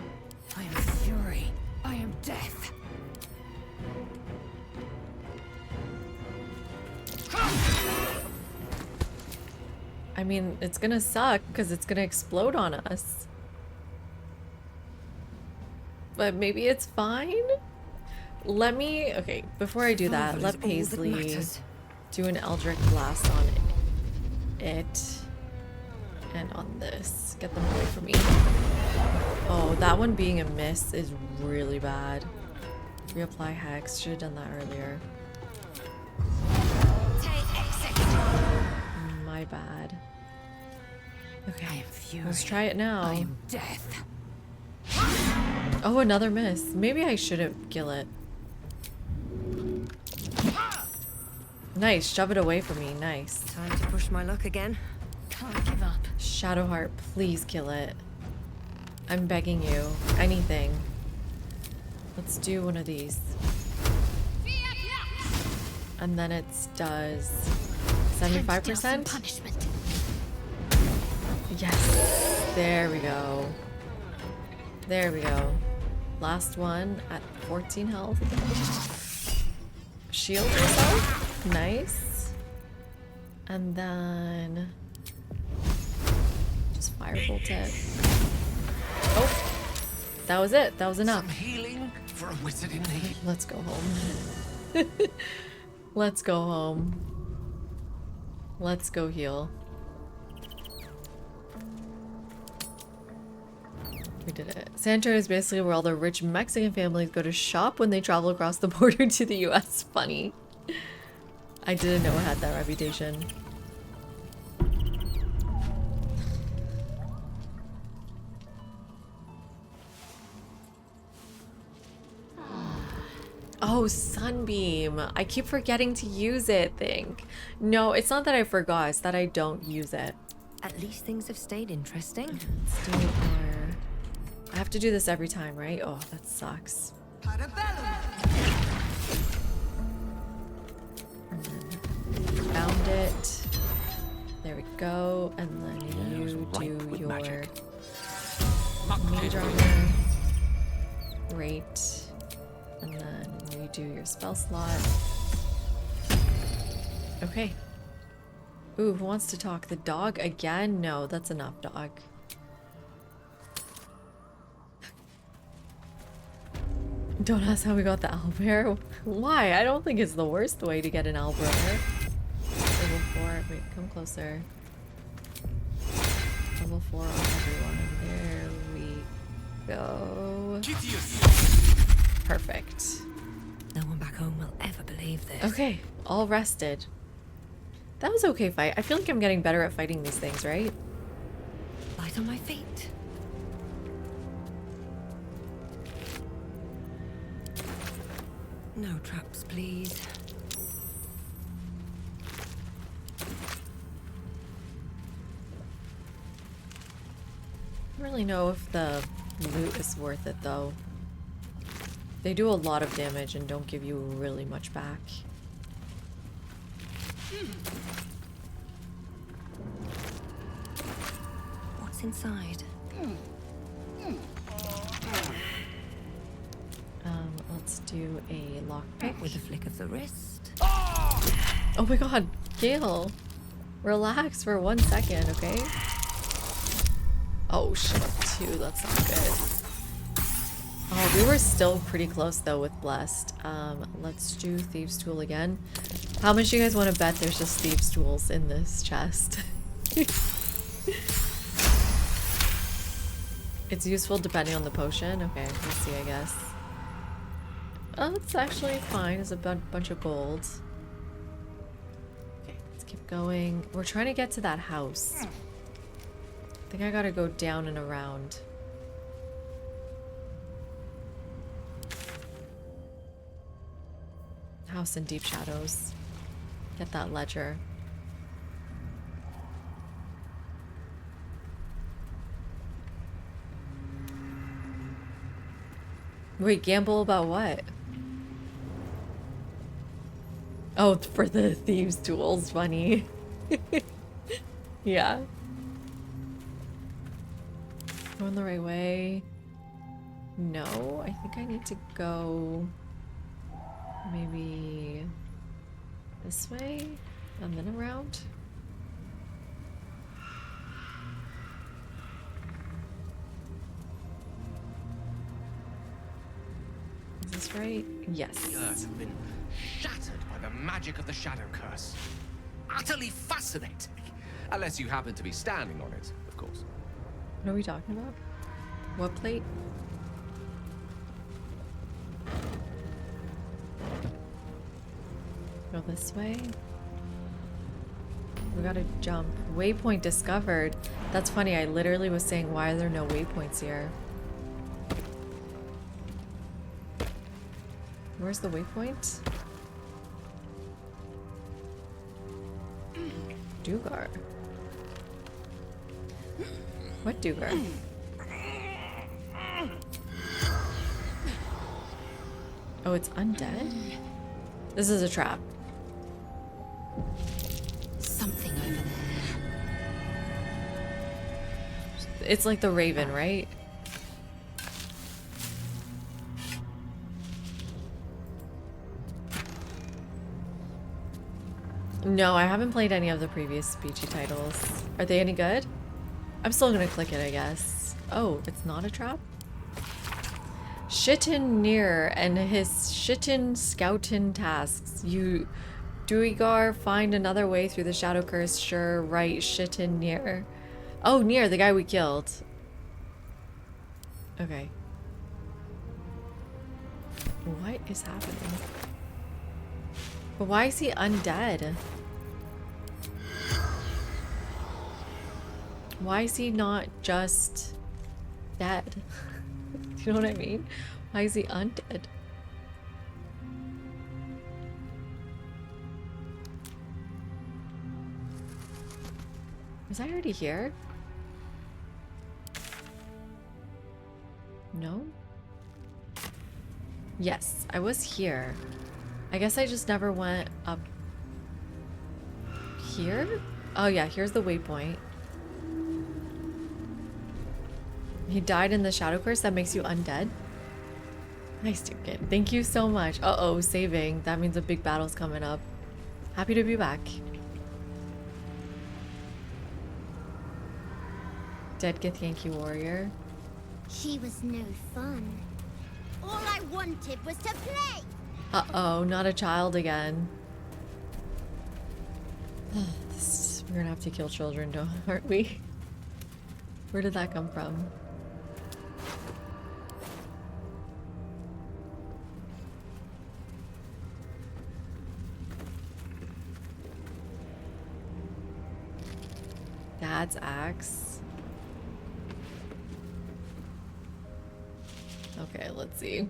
I am fury. I am death. I mean, it's gonna suck because it's gonna explode on us. But maybe it's fine? Let me... Okay, before I do that, let Paisley do an Eldritch Blast on it. And on this. Get them away from me. Oh, that one being a miss is really bad. Reapply Hex. Should have done that earlier. My bad. Okay, let's try it now. I am death. Oh, another miss. Maybe I shouldn't kill it. Nice, shove it away from me. Nice. Time to push my luck again. Can't give up. Shadowheart, please kill it. I'm begging you. Anything. Let's do one of these. And then it does 75%. Punishment. Yes. There we go. There we go. Last one at 14 health. Shield yourself. Nice. And then just firebolt it. Oh, that was it. That was enough. Some healing for a wizard in need. Let's go home. Let's go home. Let's go heal. We did it. San Antonio is basically where all the rich Mexican families go to shop when they travel across the border to the US. Funny. I didn't know it had that reputation. Oh, Sunbeam. I keep forgetting to use it, think. No, it's not that I forgot, it's that I don't use it. At least things have stayed interesting. Let's do our... I have to do this every time, right? Oh, that sucks. And then found it. There we go. And then you do your mage armor. Great. And then redo your spell slot. Okay. Ooh, who wants to talk? The dog again? No, that's enough, dog. Don't ask how we got the owlbear. Why? I don't think it's the worst way to get an owlbear. Level 4. Wait, come closer. Level 4 on everyone. There we go. Perfect. No one back home will ever believe this. Okay, all rested. That was okay fight. I feel like I'm getting better at fighting these things, right? Light on my feet. No traps, please. I don't really know if the loot is worth it though. They do a lot of damage and don't give you really much back. What's inside? Let's do a lockpick. With a flick of the wrist. Oh my god, Gale. Relax for 1 second, okay? Oh shit, 2, that's not good. Oh, we were still pretty close though with Blessed. Let's do Thieves' Tool again. How much do you guys want to bet there's just Thieves' Tools in this chest? It's useful depending on the potion. Okay, let's see, I guess. Oh, it's actually fine. It's a bunch of gold. Okay, let's keep going. We're trying to get to that house. I think I gotta go down and around. House in Deep Shadows. Get that ledger. Wait, gamble about what? Oh, for the Thieves' Tools, funny. Yeah. Going the right way? No, I think I need to go maybe this way and then around. Is this right? Yes. The earth has been shattered by the magic of the Shadow Curse. Utterly fascinating. Unless you happen to be standing on it, of course. What are we talking about? What plate? Go this way. We gotta jump. Waypoint discovered. That's funny, I literally was saying, why are there no waypoints here? Where's the waypoint? Dugar. What Dugar? Oh, it's undead? This is a trap. Something over there. It's like the Raven, right? No, I haven't played any of the previous Beachy titles. Are they any good? I'm still gonna click it, I guess. Oh, it's not a trap? Shittin near and his shittin scoutin tasks. You Duigar find another way through the Shadow Curse. Sure, right, shittin near. Oh, near, the guy we killed. Okay. What is happening? But why is he undead? Why is he not just dead? Do you know what I mean? Why is he undead? Was I already here? No? Yes, I was here. I guess I just never went up here? Oh yeah, here's the waypoint. He died in the shadow curse that makes you undead. Nice, dude, kid. Thank you so much. Uh-oh, saving. That means a big battle's coming up. Happy to be back. Dead Githyanki warrior. She was no fun. All I wanted was to play. Uh-oh, not a child again. We're gonna have to kill children, aren't we? Where did that come from? Dad's axe. Okay, let's see.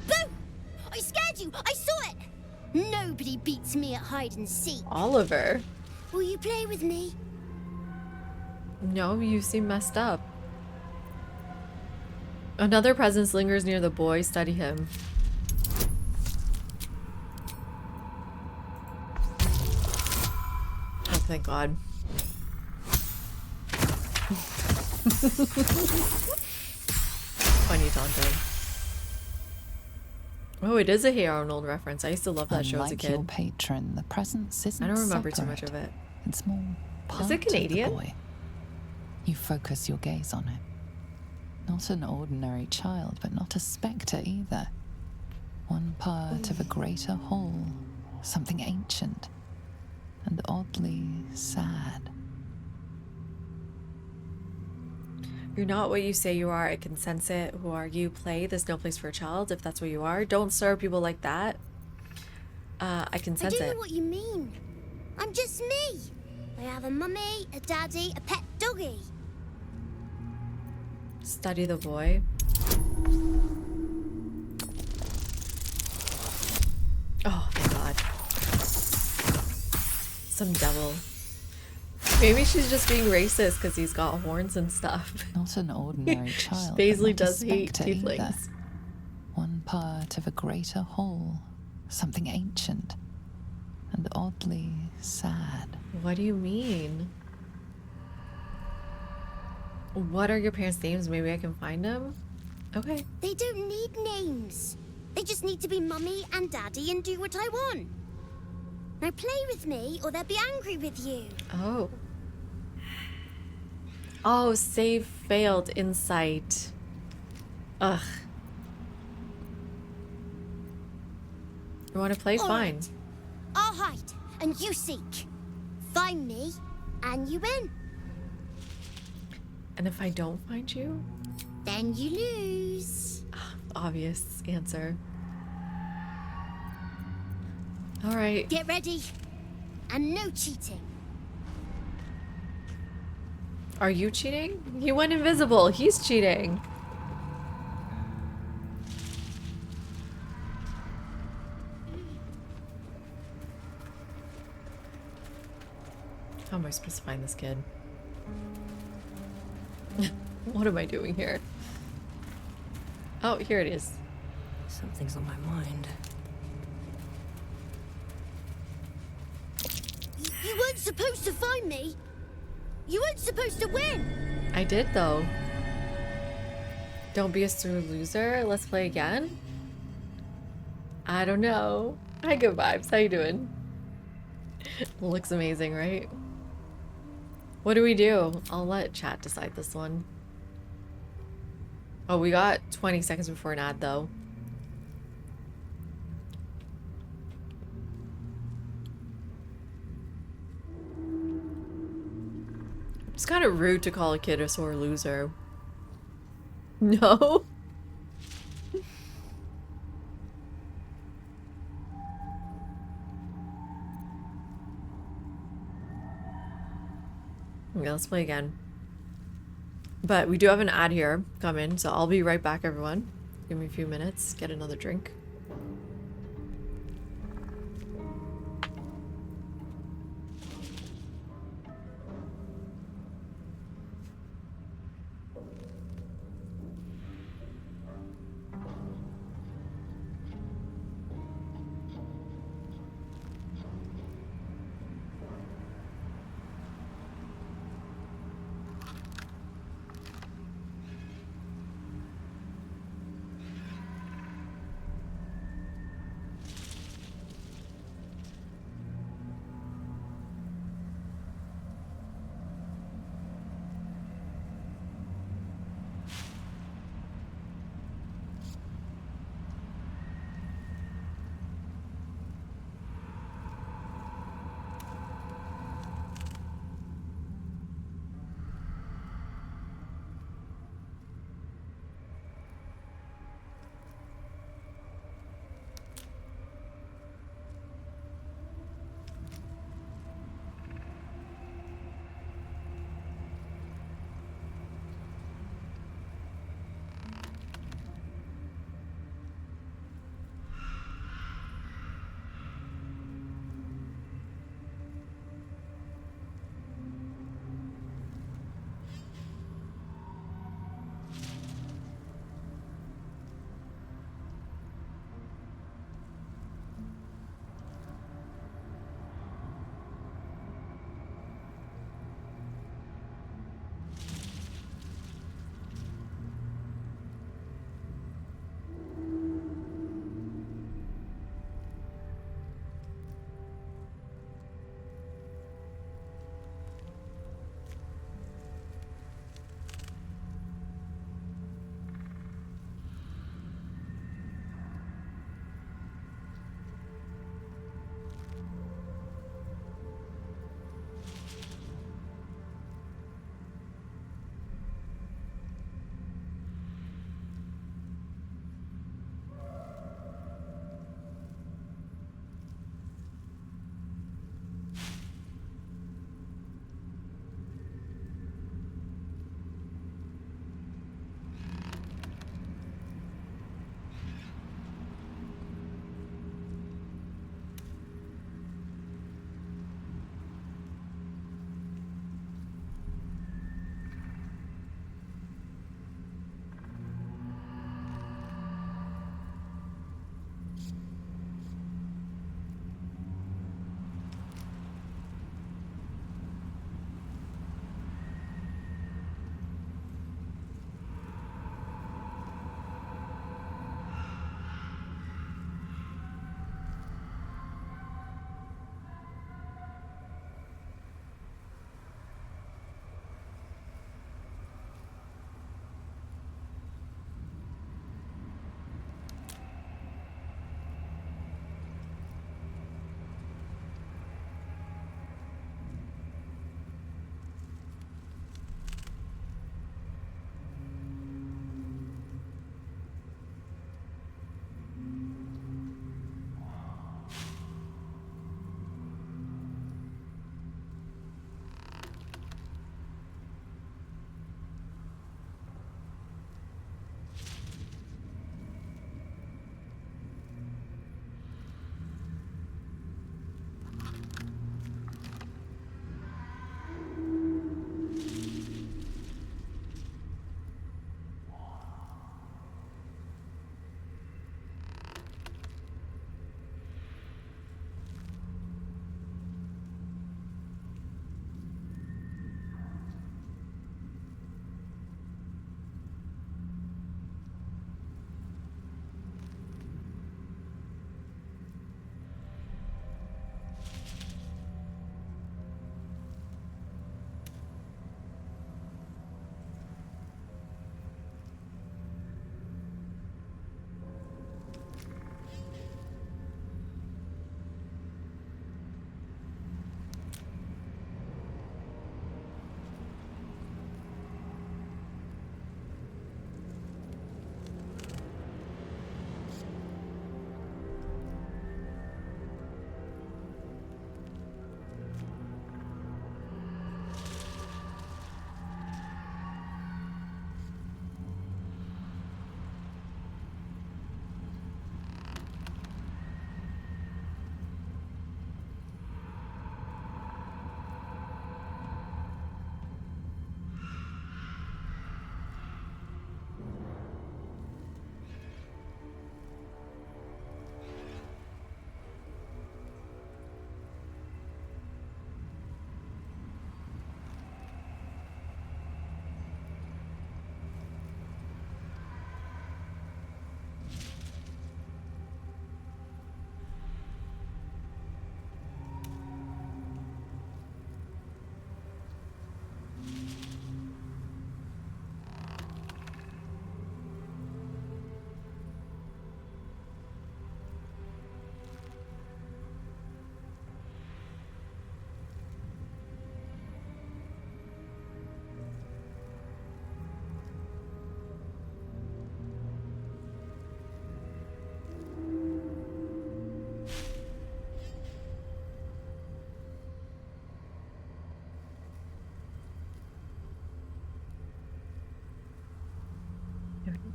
Boo! I scared you! I saw it! Nobody beats me at hide and seek. Oliver. Will you play with me? No, you seem messed up. Another presence lingers near the boy. Study him. Oh, thank God. Funny taunting. Oh, it is a Hey Arnold reference. I used to love that show as a kid. Your patron, the presence isn't I don't remember too separate. much of it. It's more part Is it Canadian? of the boy. You focus your gaze on it. Not an ordinary child, but not a spectre either. One part of a greater whole, something ancient and oddly sad. You're not what you say you are. I can sense it. Who are you? Play. There's no place for a child if that's what you are. Don't serve people like that. I can sense I don't it. know what you mean. I'm just me. I have a mummy, a daddy, a pet doggy. Study the boy. Oh, thank God. Some devil. Maybe she's just being racist because he's got horns and stuff. Not an ordinary child. Paisley but not a does hate spectre either. tieflings. One part of a greater whole, something ancient and oddly sad. What do you mean? What are your parents' names? Maybe I can find them? Okay. They don't need names. They just need to be mummy and daddy and do what I want. Now play with me or they'll be angry with you. Oh. Oh, save failed. Insight. Ugh. You want to play? All Fine. right. I'll hide and you seek. Find me and you win. And if I don't find you? Then you lose. Obvious answer. All right. Get ready. And no cheating. Are you cheating? He went invisible. He's cheating. How am I supposed to find this kid? What am I doing here? Oh, here it is. Something's on my mind. You weren't supposed to find me. You weren't supposed to win. I did, though. Don't be a sore loser. Let's play again. I don't know. Hi, good vibes. How you doing? Looks amazing, right? What do we do? I'll let chat decide this one. Oh, we got 20 seconds before an ad, though. It's kind of rude to call a kid a sore loser. No? Okay, let's play again. But we do have an ad here coming, so I'll be right back, everyone. Give me a few minutes, get another drink.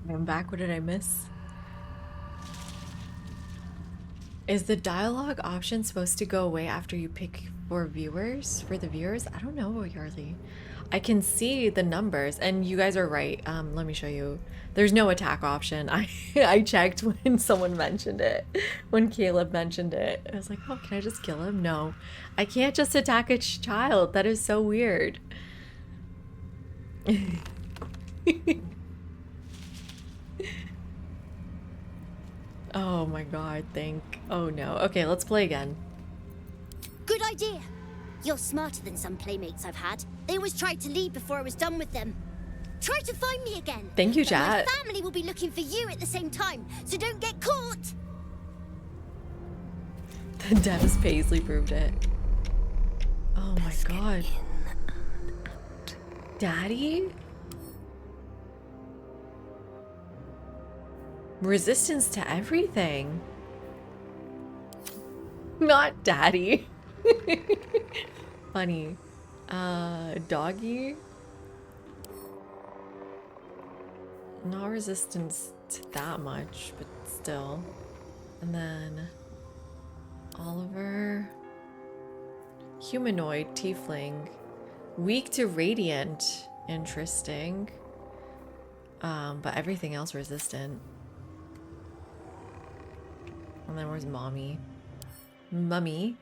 I'm back. What did I miss? Is the dialogue option supposed to go away after you pick for viewers? For the viewers? I don't know, Yarly. I can see the numbers, and you guys are right. Let me show you. There's no attack option. I checked when someone mentioned it. When Caleb mentioned it. I was like, oh, can I just kill him? No. I can't just attack a child. That is so weird. Oh my god, oh no. Okay, let's play again. Good idea. You're smarter than some playmates I've had. They always tried to leave before I was done with them. Try to find me again. Thank you, But chat. my family will be looking for you at the same time, so don't get caught. Dennis Paisley proved it. Oh my god. Daddy? Resistance to everything. Not daddy. Funny. Doggy? Not resistance to that much, but still. And then Oliver. Humanoid, tiefling. Weak to radiant. Interesting. But everything else resistant. And then where's Mommy? Mummy.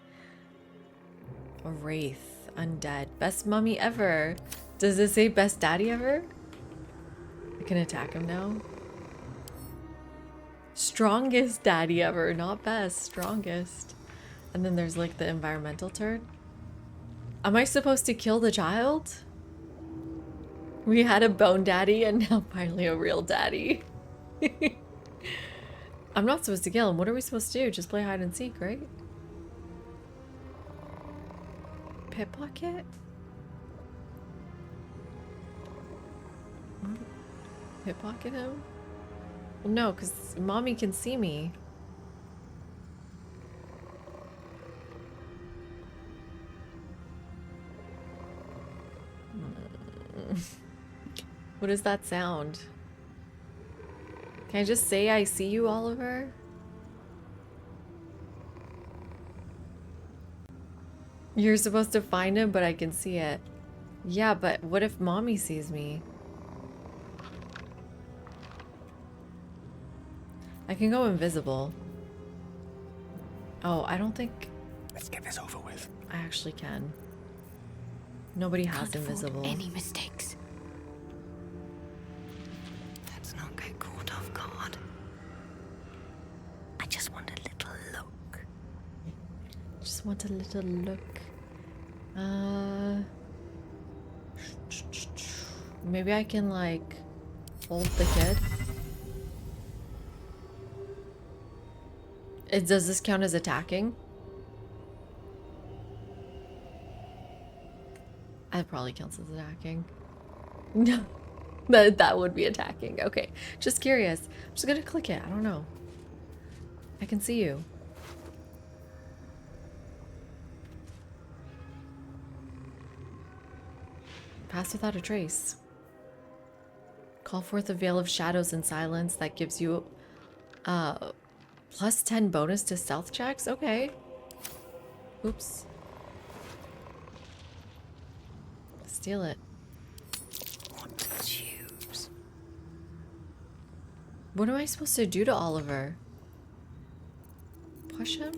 A wraith. Undead. Best mummy ever. Does it say best daddy ever? I can attack him now. Strongest daddy ever. Not best. Strongest. And then there's like the environmental turd. Am I supposed to kill the child? We had a bone daddy and now finally a real daddy. I'm not supposed to kill him. What are we supposed to do? Just play hide and seek, right? Pickpocket? Pickpocket him? Well, no, because Mommy can see me. What does that sound? Can I just say I see you, Oliver? You're supposed to find him, but I can see it. Yeah, but what if Mommy sees me? I can go invisible. Oh, I don't think... Let's get this over with. I actually can. Nobody has invisible. Any mistakes. Let's not get caught off guard. I just want a little look. Just want a little look. Maybe I can like hold the kid. Does this count as attacking? That probably counts as attacking. No, that would be attacking. Okay, just curious. I'm just gonna click it. I don't know. I can see you. Pass without a trace. Call forth a veil of shadows and silence that gives you plus 10 bonus to stealth checks. Okay. Oops. Steal it. What to choose? What am I supposed to do to Oliver? Push him?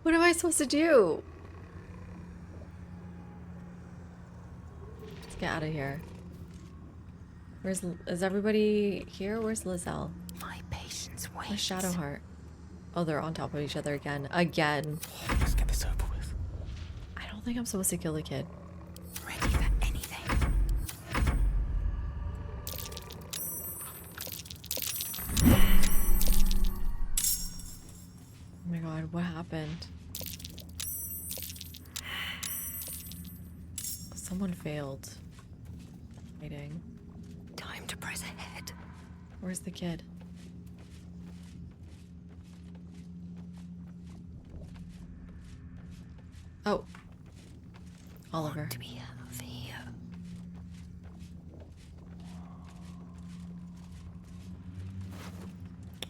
What am I supposed to do? Let's get out of here. Is everybody here? Where's Lizelle? My patience waits. Where's Shadowheart? Oh, they're on top of each other again. Again. Let's get this over with. I don't think I'm supposed to kill the kid. Ready for anything. Oh my god, what happened? Someone failed. Waiting. Time to press ahead. Where's the kid? Oh. Oliver. What do we have here?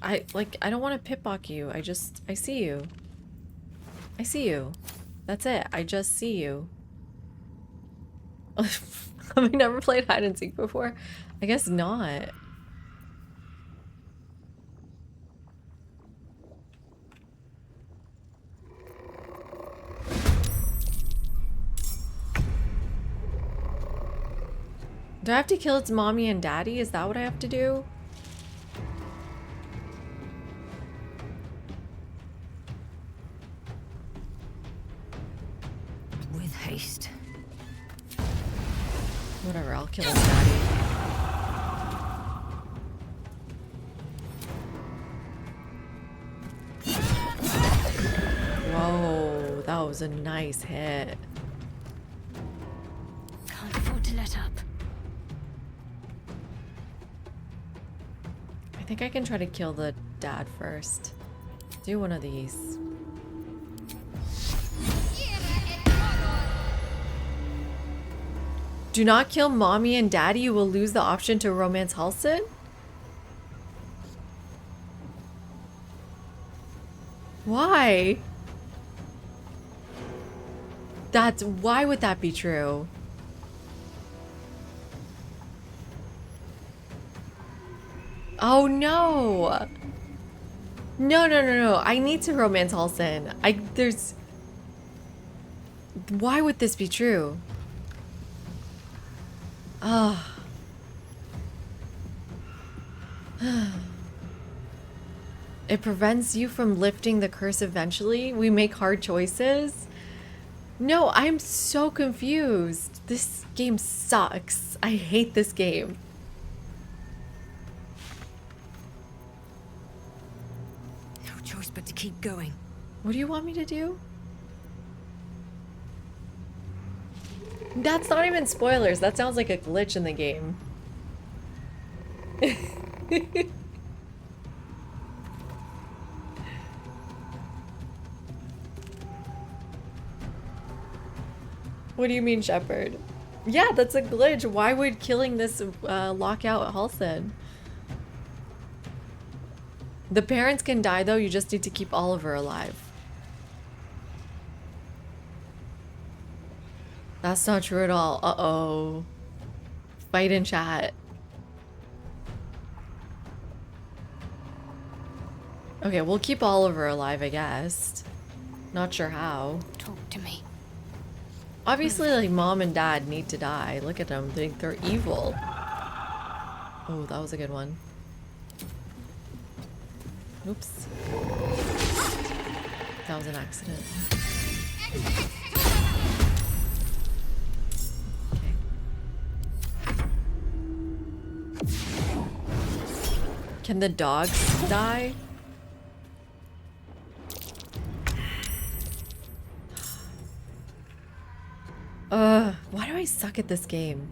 I don't want to pitbock you. I see you. I see you. That's it. I just see you. Have I never played hide and seek before? I guess not. Do I have to kill its mommy and daddy? Is that what I have to do? With haste. Whatever, I'll kill his daddy. Whoa, that was a nice hit. Can't afford to let up. I think I can try to kill the dad first. Do one of these. Do not kill mommy and daddy. You will lose the option to romance Halsin. Why? Why would that be true? Oh no. No. I need to romance Halsin. Why would this be true? Ah. It prevents you from lifting the curse eventually. We make hard choices. No, I'm so confused. This game sucks. I hate this game. No choice but to keep going. What do you want me to do? That's not even spoilers. That sounds like a glitch in the game. What do you mean, Shepard? Yeah, that's a glitch. Why would killing this lock out Halsin? The parents can die though, you just need to keep Oliver alive. That's not true at all. Uh-oh. Fight in chat. Okay, we'll keep Oliver alive, I guess. Not sure how. Talk to me. Obviously, like, mom and dad need to die. Look at them. They're evil. Oh, that was a good one. Oops. That was an accident. Can the dogs die? Why do I suck at this game?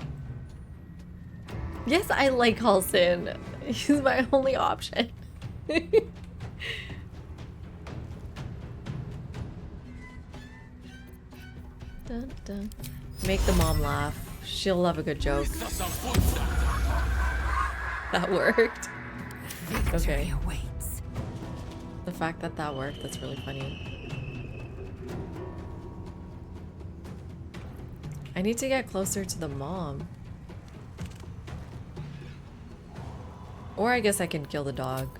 Yes, I like Halsin. He's my only option. Dun, dun. Make the mom laugh. She'll love a good joke. That worked. Okay. Awaits. The fact that that worked, that's really funny. I need to get closer to the mom. Or I guess I can kill the dog.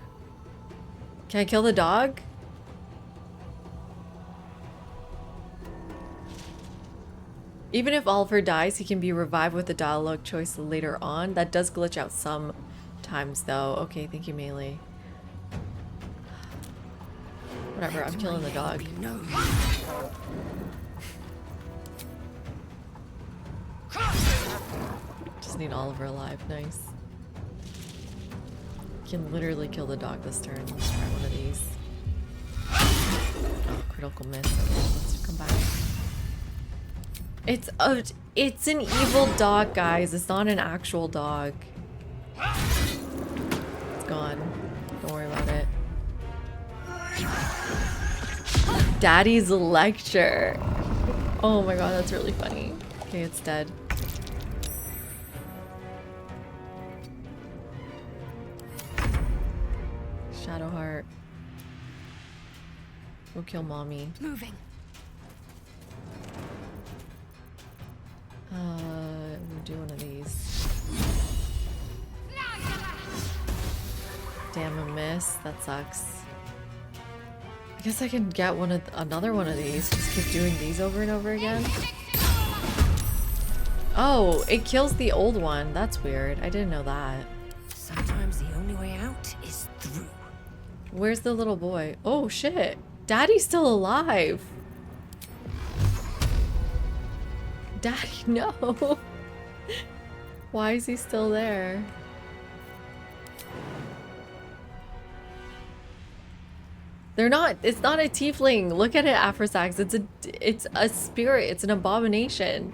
Can I kill the dog? Even if Oliver dies, he can be revived with a dialogue choice later on. That does glitch out sometimes though. Okay, thank you, Melee. Whatever, I'm killing the dog. Just need Oliver alive. Nice. Can literally kill the dog this turn. Let's try one of these. Oh, critical miss. Okay, let's come back. It's an evil dog, guys. It's not an actual dog. It's gone. Don't worry about it. Daddy's lecture. Oh my god, that's really funny. Okay, it's dead. Shadowheart. Go kill mommy. Moving. We'll do one of these. Damn, a miss. That sucks. I guess I can get another one of these. Just keep doing these over and over again. Oh, it kills the old one. That's weird. I didn't know that. Sometimes the only way out is through. Where's the little boy? Oh shit. Daddy's still alive. Daddy, no. Why is he still there? They're not, it's not a tiefling. Look at it, Aphrosax. It's a spirit. It's an abomination.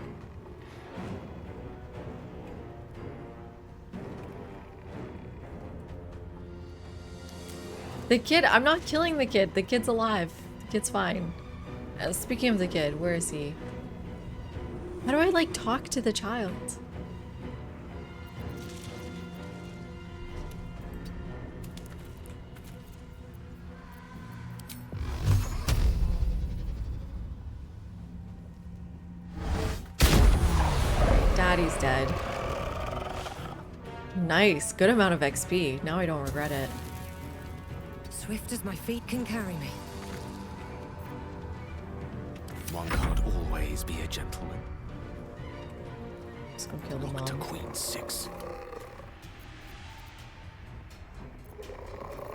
The kid, I'm not killing the kid. The kid's alive. The kid's fine. Speaking of the kid, where is he? How do I, like, talk to the child? Daddy's dead. Nice. Good amount of XP. Now I don't regret it. Swift as my feet can carry me. One can't always be a gentleman. Let's go kill the Look to mom. Queen 6.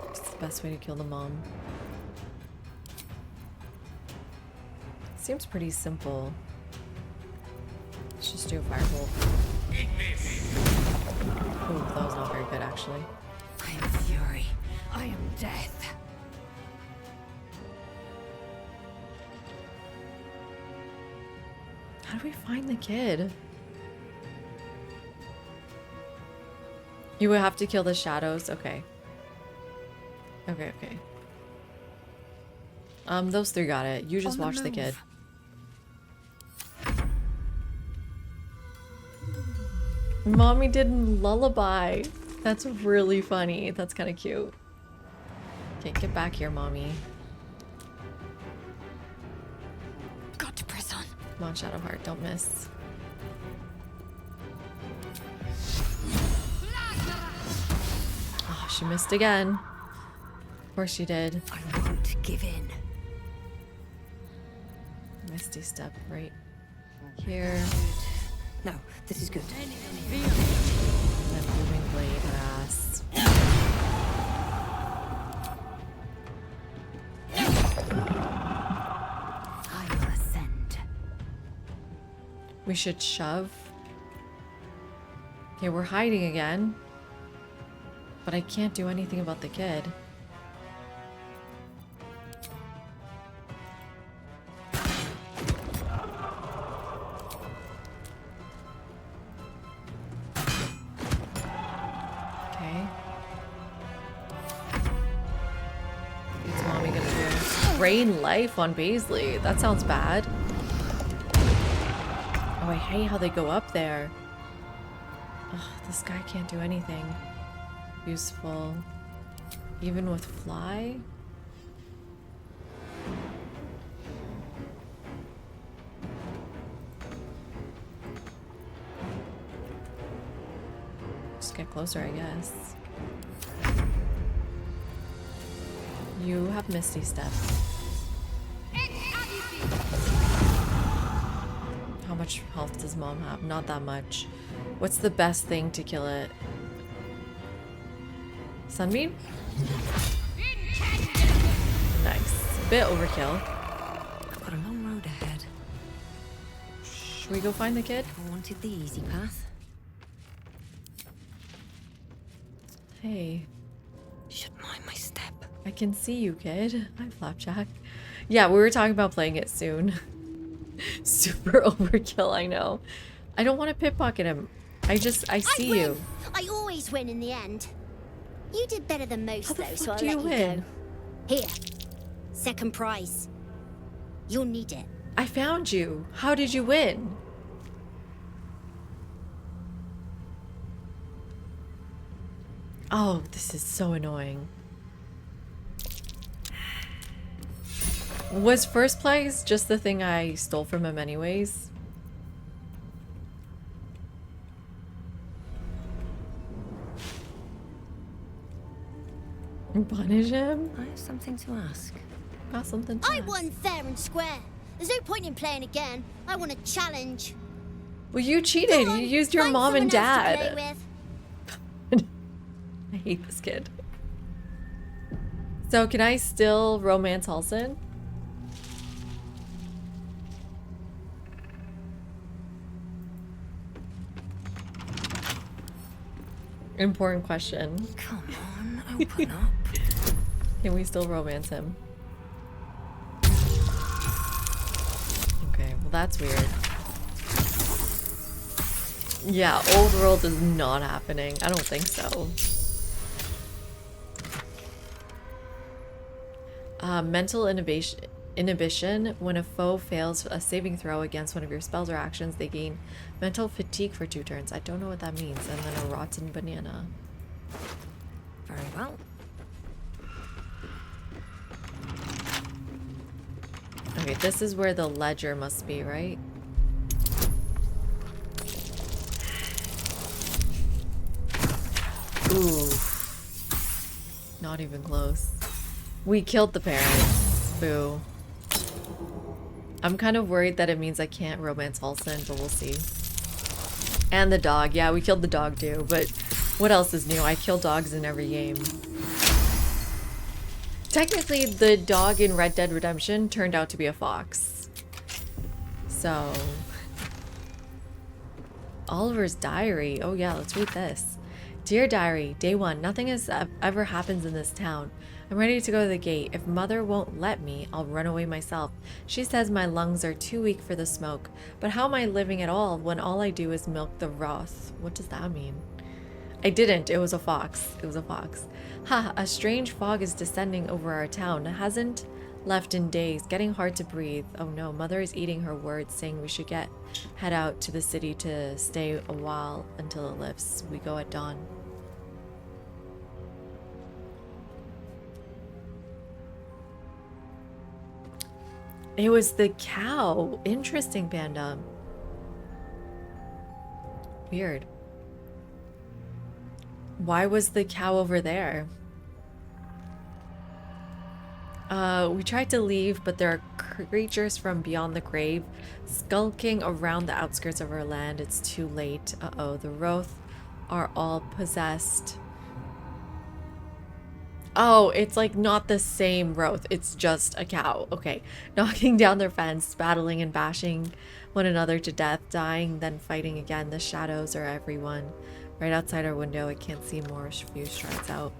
It's the best way to kill the mom. Seems pretty simple. Let's just do a firebolt. Oh, that was not very good, actually. I am fury. I am death. How do we find the kid? You would have to kill the shadows. Okay. Okay, okay. Those three got it. You just watch the kid. Mommy did lullaby. That's really funny. That's kind of cute. Okay, get back here, mommy. Got to press on. Come on, Shadowheart, don't miss. Oh, she missed again. Of course she did. I won't give in. Misty step right here. No, this is good. And then moving blade ass. I will ascend. We should shove. Okay, we're hiding again. But I can't do anything about the kid. Okay. What's mommy gonna do? Rain life on Baisley. That sounds bad. Oh, I hate how they go up there. Ugh, this guy can't do anything useful. Even with fly? Just get closer, I guess. You have Misty Step. How much health does mom have? Not that much. What's the best thing to kill it? Sunbeam? Nice. A bit overkill. I've got a long road ahead. Should we go find the kid? I wanted the easy path. Hey. Should mind my step. I can see you, kid. Hi, Flapjack. Yeah, we were talking about playing it soon. Super overkill, I know. I don't want to pickpocket him. I see you. I always win in the end. You did better than most, How the though, fuck so I'll do let you you win? go. Here, second prize. You'll need it. I found you. How did you win? Oh, this is so annoying. Was first place just the thing I stole from him anyways? Punish him? I have something to ask. Got something to I ask. won fair and square. There's no point in playing again. I want a challenge. Well, you cheated. Go on, You used your find mom and someone else to dad. play with. I hate this kid. So can I still romance Halson? Important question. Come on, open up. Can we still romance him? Okay, well that's weird. Yeah, old world is not happening. I don't think so. Mental inhibition. When a foe fails a saving throw against one of your spells or actions, they gain mental fatigue for 2 turns. I don't know what that means. And then a rotten banana. Very well. Okay, this is where the ledger must be, right? Ooh. Not even close. We killed the parents. Boo. I'm kind of worried that it means I can't romance Halson, but we'll see. And the dog. Yeah, we killed the dog too, but what else is new? I kill dogs in every game. Technically, the dog in Red Dead Redemption turned out to be a fox. So... Oliver's diary. Oh yeah, let's read this. Dear Diary, Day 1. Nothing has ever happens in this town. I'm ready to go to the gate. If Mother won't let me, I'll run away myself. She says my lungs are too weak for the smoke. But how am I living at all when all I do is milk the Roth? What does that mean? I didn't. It was a fox. It was a fox. Ha, a strange fog is descending over our town. It hasn't left in days. Getting hard to breathe. Oh no, Mother is eating her words, saying we should head out to the city to stay a while until it lifts. We go at dawn. It was the cow. Interesting, Panda. Weird. Why was the cow over there? We tried to leave, but there are creatures from beyond the grave skulking around the outskirts of our land. It's too late. Uh-oh, the Roth are all possessed. Oh, it's like not the same Roth. It's just a cow. Okay. Knocking down their fence, battling and bashing one another to death, dying, then fighting again. The shadows are everyone. Right outside our window, I can't see more. A few strides out.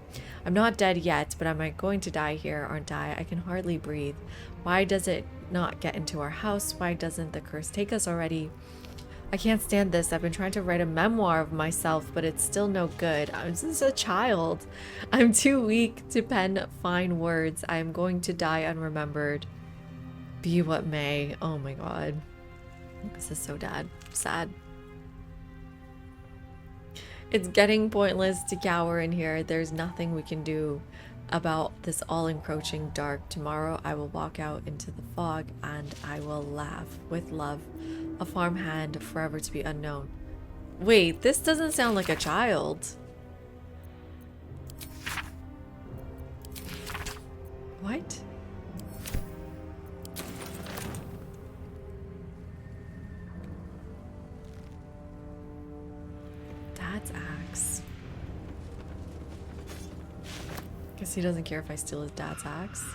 I'm not dead yet, but am I going to die here, aren't I? I can hardly breathe. Why does it not get into our house? Why doesn't the curse take us already? I can't stand this. I've been trying to write a memoir of myself, but it's still no good. I'm just a child. I'm too weak to pen fine words. I am going to die unremembered. Be what may. Oh my god. This is so sad. It's getting pointless to cower in here. There's nothing we can do about this all-encroaching dark. Tomorrow I will walk out into the fog and I will laugh with love. A farmhand forever to be unknown. Wait, this doesn't sound like a child. What? Dad's axe. Guess he doesn't care if I steal his dad's axe.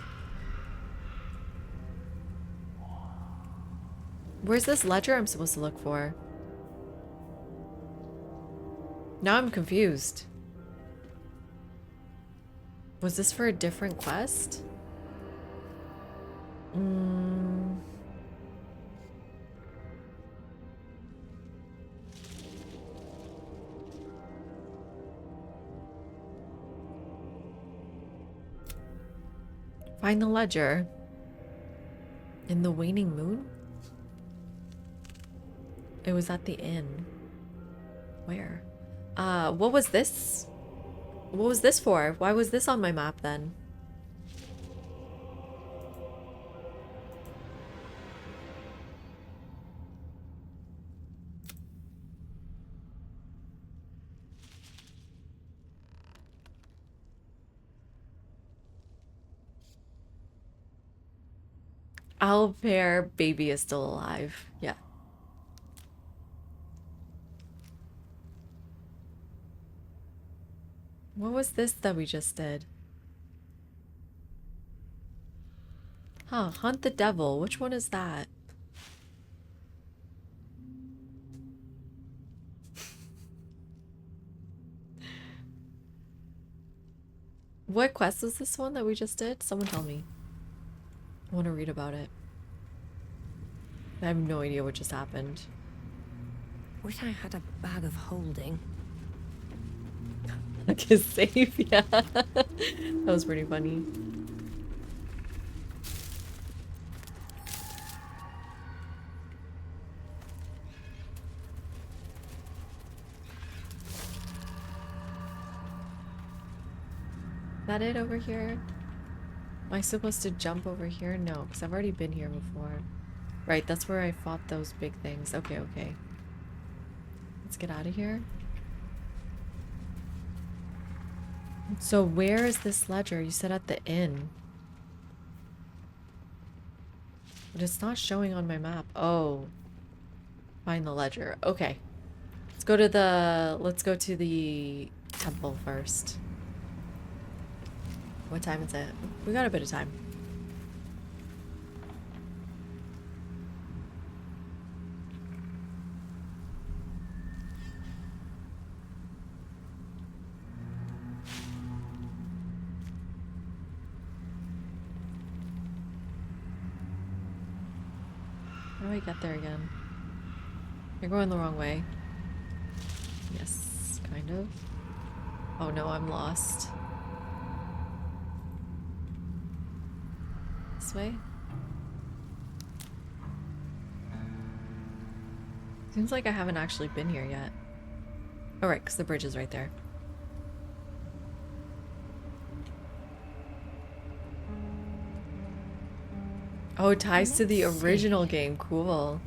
Where's this ledger I'm supposed to look for? Now I'm confused. Was this for a different quest? Find the ledger. In the waning moon? It was at the inn. Where? What was this? What was this for? Why was this on my map then? Owlbear baby is still alive. Yeah. What was this that we just did? Huh, hunt the devil. Which one is that? What quest was this one that we just did? Someone tell me. I want to read about it. I have no idea what just happened. Wish I had a bag of holding. Like his safe, yeah. That was pretty funny. Is that it over here? Am I supposed to jump over here? No, because I've already been here before. Right, that's where I fought those big things. Okay, okay. Let's get out of here. So where is this ledger? You said at the inn. But it's not showing on my map. Oh. Find the ledger. Okay. Let's go to the temple first. What time is it? We got a bit of time. How do I get there again? You're going the wrong way. Yes, kind of. Oh no, I'm lost. This way? Seems like I haven't actually been here yet. Oh right, because the bridge is right there. Oh, it ties to the original game. Cool.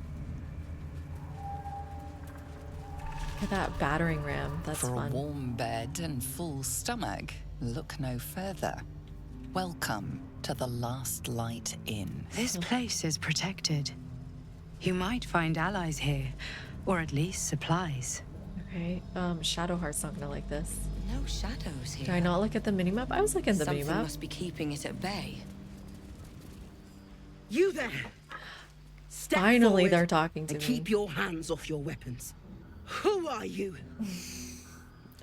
Look at that battering ram. That's For fun. a warm bed and full stomach, look no further. Welcome to the Last Light Inn. This place is protected. You might find allies here, or at least supplies. Okay, Shadowheart's not gonna like this. No shadows here. Did I not look at the minimap? I was looking at the Something minimap. must be keeping it at bay. You there! Step Finally, forward they're talking to and me. keep your hands off your weapons. Who are you?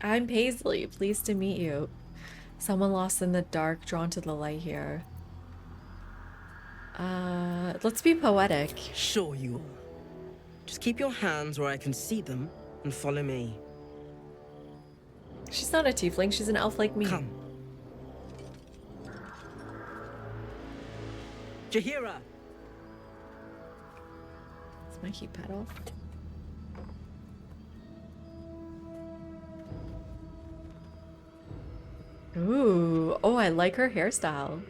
I'm Paisley. Pleased to meet you. Someone lost in the dark, drawn to the light here. Let's be poetic. Sure you are. Just keep your hands where I can see them and follow me. She's not a tiefling, she's an elf like me. Come. Jahira! Is my keypad off? Ooh, oh, I like her hairstyle.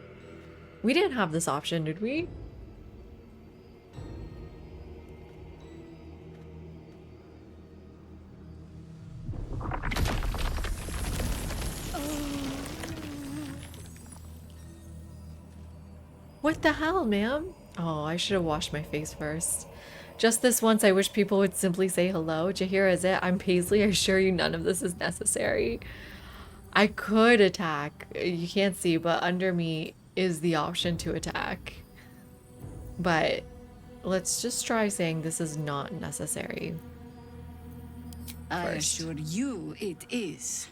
We didn't have this option, did we? What the hell, ma'am? Oh, I should have washed my face first. Just this once, I wish people would simply say hello. Jahira, is it? I'm Paisley. I assure you none of this is necessary. I could attack. You can't see, but under me is the option to attack. But let's just try saying this is not necessary. I assure you it is.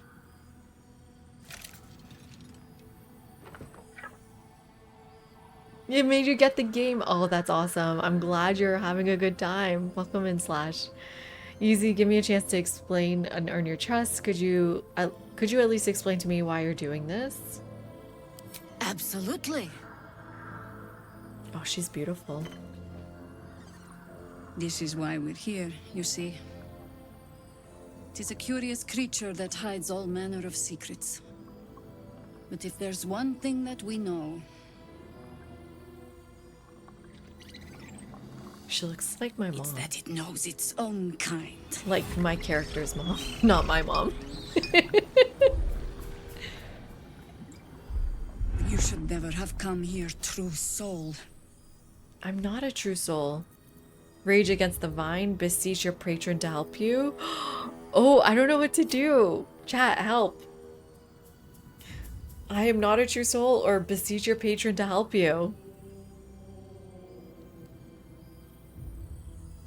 It made you get the game. Oh, that's awesome. I'm glad you're having a good time. Welcome in, Slash. Easy, give me a chance to explain and earn your trust. Could you at least explain to me why you're doing this? Absolutely. Oh, she's beautiful. This is why we're here, you see. It is a curious creature that hides all manner of secrets. But if there's one thing that we know... She looks like my mom. It's that it knows its own kind. Like my character's mom, not my mom. You should never have come here, true soul. I'm not a true soul. Rage against the vine, beseech your patron to help you. Oh, I don't know what to do. Chat, help. I am not a true soul, or beseech your patron to help you.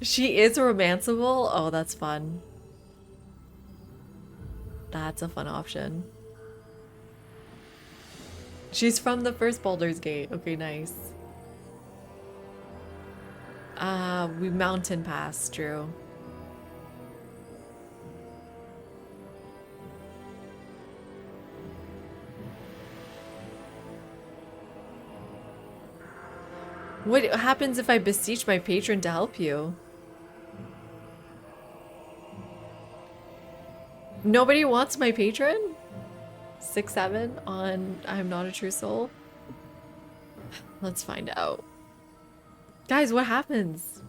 She is romanceable? Oh, that's fun. That's a fun option. She's from the first Baldur's Gate. Okay, nice. We mountain pass, Drew. What happens if I beseech my patron to help you? Nobody wants my patron? 6-7 on I'm Not a True Soul? Let's find out. Guys, what happens?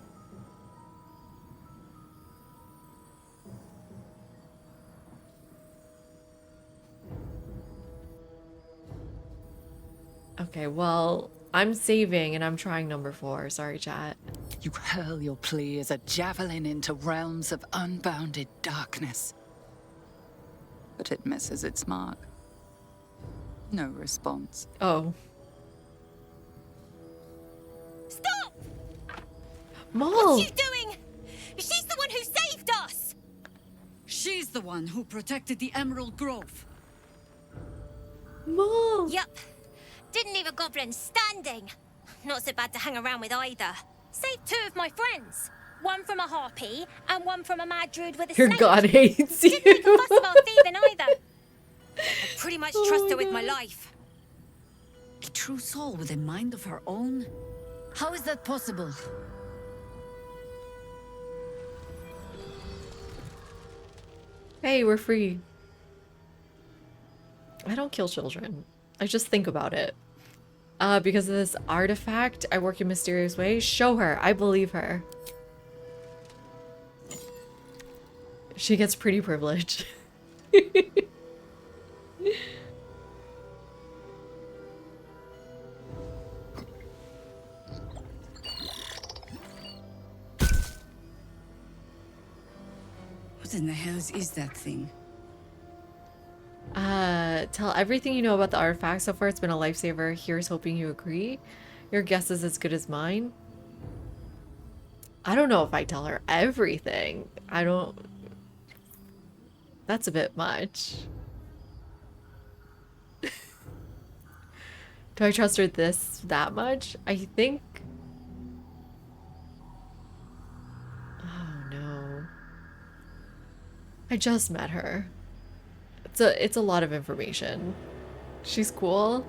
Okay, well, I'm saving and I'm trying number 4. Sorry, chat. You hurl your plea as a javelin into realms of unbounded darkness. But it misses its mark. No response. Oh. Stop! Mom! What's you doing? She's the one who saved us! She's the one who protected the Emerald Grove. Mom! Yup. Didn't leave a goblin standing. Not so bad to hang around with either. Saved 2 of my friends. One from a harpy, and one from a mad druid with a Your snake. god hates you. Didn't make a fuss about thieving either. I pretty much trust her with my life. A true soul with a mind of her own? How is that possible? Hey, we're free. I don't kill children. I just think about it. Because of this artifact, I work in mysterious ways. Show her. I believe her. She gets pretty privileged. What in the hells is that thing? Tell everything you know about the artifact. So far, it's been a lifesaver. Here's hoping you agree. Your guess is as good as mine. I don't know if I tell her everything. I don't... That's a bit much. Do I trust her that much? I think... Oh no. I just met her. It's a lot of information. She's cool.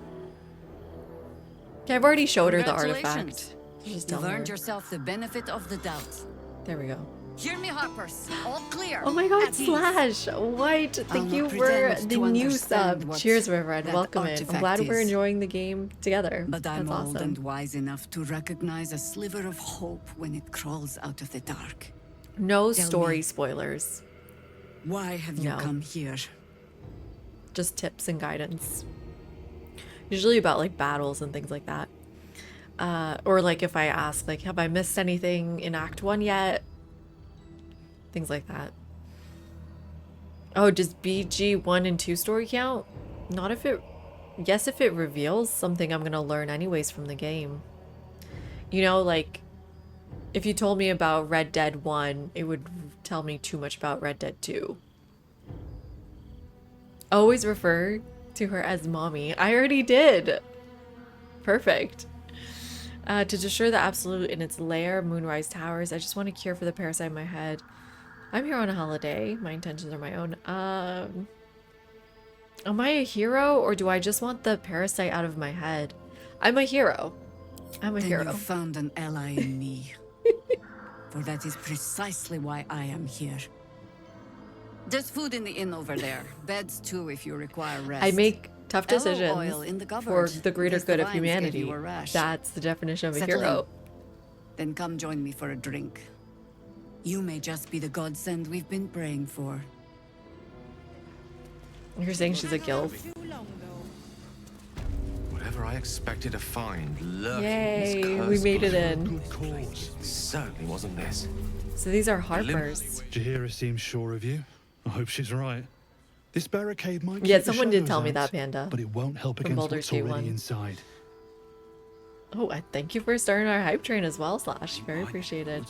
Okay, I've already showed her the artifact. You've earned yourself the benefit of the doubt. There we go. Hear me, Harpers. All clear. Oh my god, At Slash! What? Thank you for the new sub. Cheers, Reverend. Welcome in. I'm glad we're enjoying the game together. But I'm That's old awesome. and wise enough to recognize a sliver of hope when it crawls out of the dark. No Tell story me, spoilers. why have you No. come here? Just tips and guidance. Usually about like battles and things like that. Or like if I ask like, have I missed anything in Act 1 yet? Things like that. Oh, does BG 1 and 2 story count? Not if it... Yes, if it reveals something I'm gonna learn anyways from the game. You know, like... If you told me about Red Dead 1, it would tell me too much about Red Dead 2. Always refer to her as mommy. I already did. Perfect. To destroy the absolute in its lair, Moonrise Towers. I just want to cure for the parasite in my head. I'm here on a holiday. My intentions are my own. Am I a hero or do I just want the parasite out of my head? I'm a hero. I'm a Then hero. you found an ally in me. For that is precisely why I am here. There's food in the inn over there. Beds too if you require rest. I make tough Aloe decisions oil in the for cupboard. the greater Guess good the of vines gave humanity. you a rash. That's the definition of a Settle hero. in. Then come join me for a drink. You may just be the godsend we've been praying for. You're saying she's a gilf? Whatever I expected to find lurking Yay, in this we cursed made it place. in. It certainly wasn't this. So these are Harpers. Jaheira seems sure of you. I hope she's right. This barricade might Yeah, keep the someone did shadows tell me out, that, Panda. but it won't help From against Baldur's what's Gate already 1. inside. Oh, I thank you for starting our hype train as well, Slash. Very appreciated.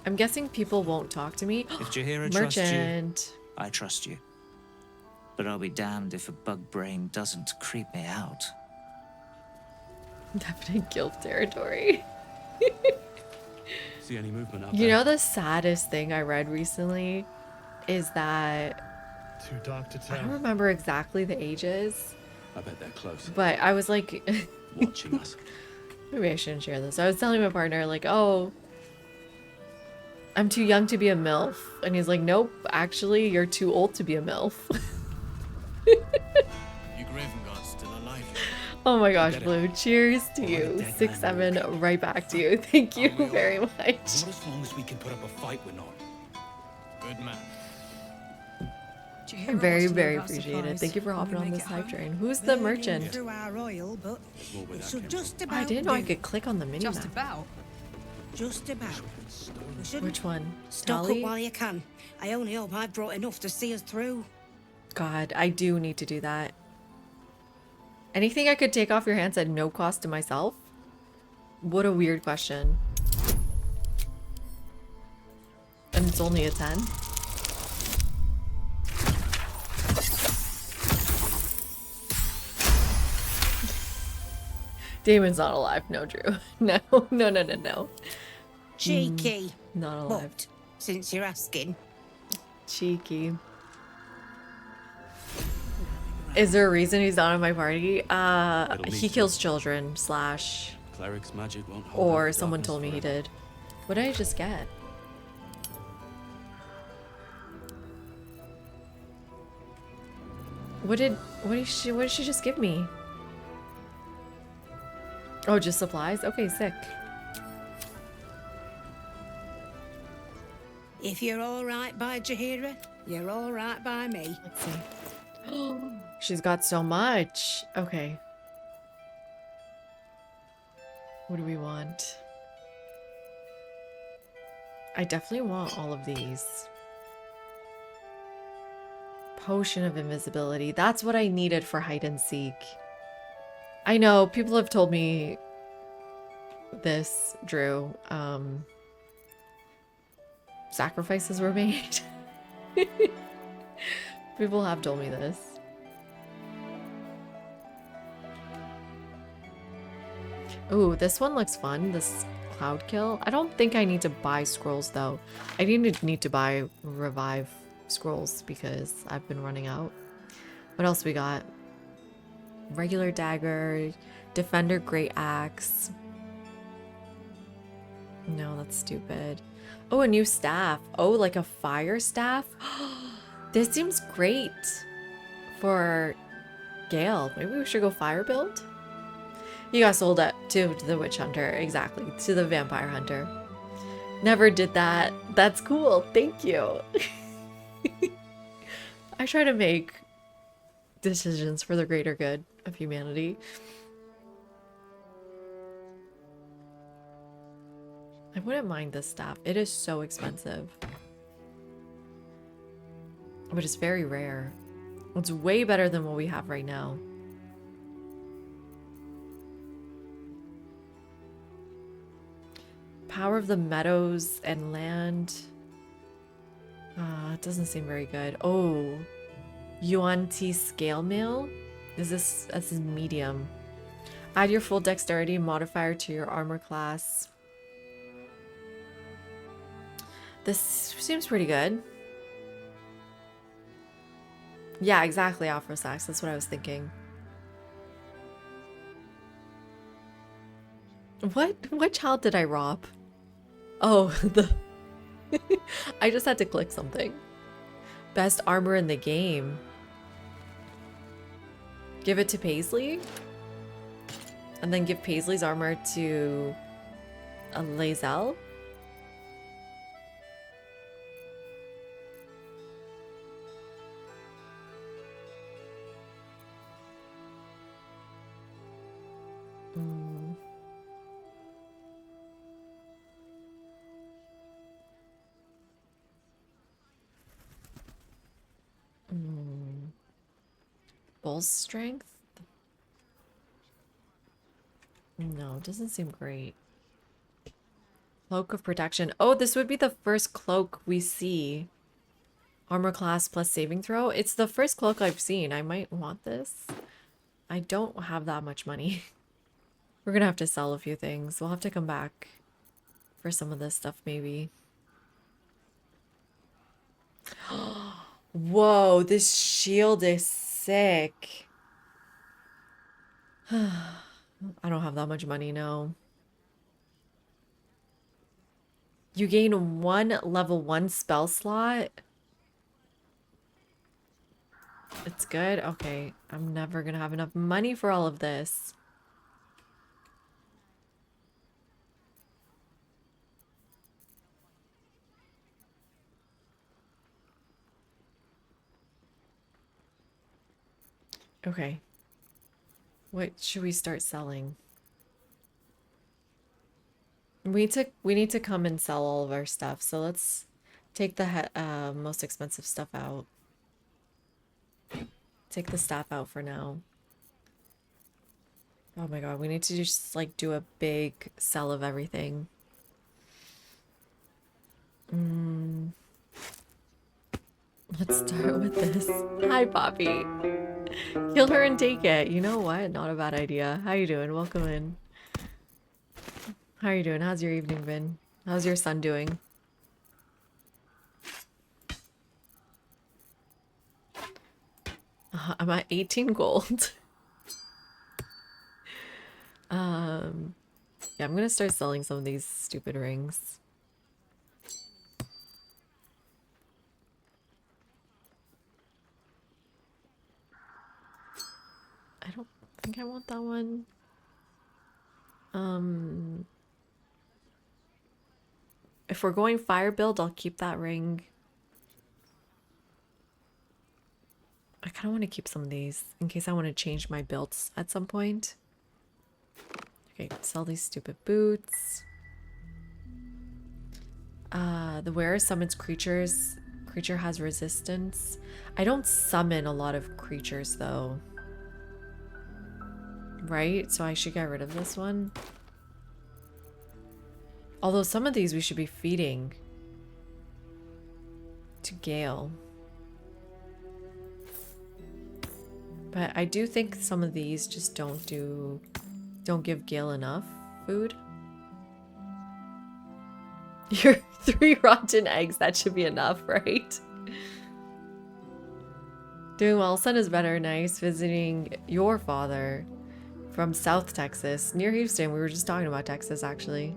I'm guessing people won't talk to me. If Jaheira trusts you, Merchant. I trust you. But I'll be damned if a bug brain doesn't creep me out. Definite guilt territory. See any movement out You there? know the saddest thing I read recently is that Too dark to I tell. don't remember exactly the ages, I bet they're close. but I was like, Watching us. maybe I shouldn't share this. I was telling my partner like, oh, I'm too young to be a MILF. And he's like, nope, actually, you're too old to be a MILF. You Gravengard's still alive. Oh my gosh, Blue. Cheers to you. 6-7, right back to you. Thank you very much. Not as long as we can put up a fight, we're not. Good man. Very, very appreciated. Thank you for hopping on this hype train. Who's the merchant? Through our oil, but it should just Oh, about I didn't know I do. could click on the mini Just map. about. Just about. We shouldn't Which one? stock Tally? up while you can. I only hope I've brought enough to see us through. God, I do need to do that. Anything I could take off your hands at no cost to myself? What a weird question. And it's only a 10? Damon's not alive. No, Drew. No, no, no, no, no. Cheeky. Not alive. But, since you're asking. Cheeky. Is there a reason he's not in my party? He kills children, slash, Cleric's magic won't hold or out someone darkness told me he forever. did. What did I just get? What did she just give me? Oh, just supplies? Okay, sick. If you're alright by Jaheira, you're alright by me. Let's see. She's got so much. Okay. What do we want? I definitely want all of these. Potion of invisibility. That's what I needed for hide and seek. I know people have told me this, Drew. Sacrifices were made. People have told me this. Ooh, this one looks fun. This cloud kill. I don't think I need to buy scrolls though. I need to buy revive scrolls because I've been running out. What else we got? Regular dagger, defender great axe. No, that's stupid. Oh, a new staff. Oh, like a fire staff? This seems great for Gale. Maybe we should go fire build? You got sold up to the witch hunter. Exactly. To the vampire hunter. Never did that. That's cool. Thank you. I try to make decisions for the greater good of humanity. I wouldn't mind this staff. It is so expensive. But it's very rare. It's way better than what we have right now. Power of the meadows and land. It doesn't seem very good. Oh, Yuan T scale mail? This is medium. Add your full dexterity modifier to your armor class. This seems pretty good. Yeah, exactly, Afrosax. That's what I was thinking. What child did I rob? Oh, I just had to click something. Best armor in the game. Give it to Paisley. And then give Paisley's armor to a Lae'zel. Bull strength? No, doesn't seem great. Cloak of protection. Oh, this would be the first cloak we see. Armor class plus saving throw. It's the first cloak I've seen. I might want this. I don't have that much money. We're gonna have to sell a few things. We'll have to come back for some of this stuff maybe. Whoa, this shield is sick. I don't have that much money, no. You gain 1 level 1 spell slot. It's good? Okay. I'm never gonna have enough money for all of this. Okay. What should we start selling? We need to come and sell all of our stuff. So let's take the most expensive stuff out. Take the staff out for now. Oh my god, we need to just like do a big sell of everything. Let's start with this. Hi, Poppy. Kill her and take it. You know what? Not a bad idea. How you doing? Welcome in. How are you doing? How's your evening been? How's your son doing? I'm at 18 gold. Yeah, I'm gonna start selling some of these stupid rings. I don't think I want that one. If we're going fire build, I'll keep that ring. I kind of want to keep some of these in case I want to change my builds at some point. Okay, sell these stupid boots. The wearer summons creatures. Creature has resistance. I don't summon a lot of creatures though. Right? So I should get rid of this one. Although some of these we should be feeding to Gale. But I do think some of these just don't give Gale enough food. Your 3 rotten eggs, that should be enough, right? Doing well, son is better. Nice visiting your father from South Texas, near Houston. We were just talking about Texas, actually.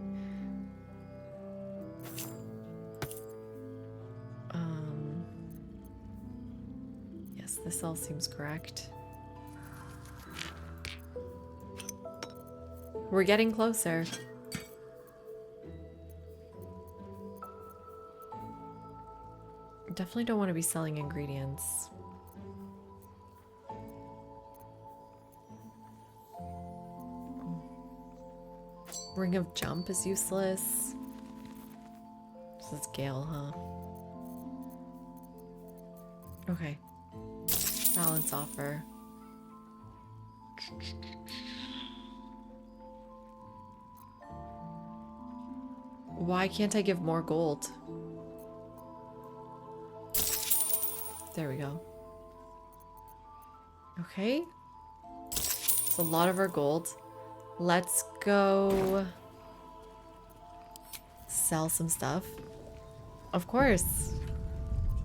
Yes, this all seems correct. We're getting closer. Definitely don't want to be selling ingredients. Ring of Jump is useless. This is Gale, huh? Okay. Balance offer. Why can't I give more gold? There we go. Okay. It's a lot of our gold. Let's go sell some stuff. Of course.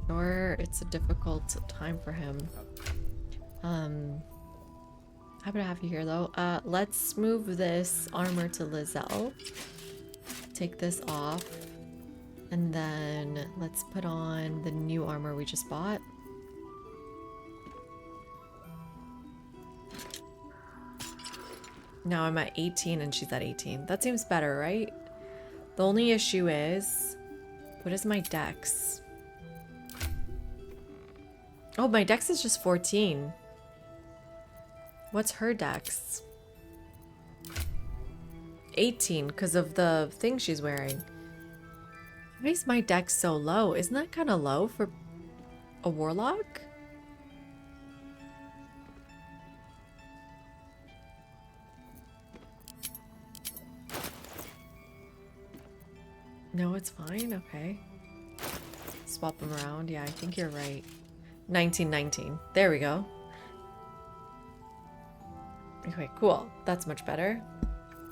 Sure, it's a difficult time for him. Happy to have you here though. Let's move this armor to Lae'zel. Take this off. And then let's put on the new armor we just bought. Now I'm at 18 and she's at 18. That seems better, right? The only issue is, what is my dex? Oh, my dex is just 14. What's her dex? 18 because of the thing she's wearing. Why is my dex so low? Isn't that kind of low for a warlock? No, it's fine. Okay. Swap them around. Yeah, I think you're right. 1919. There we go. Okay, cool. That's much better.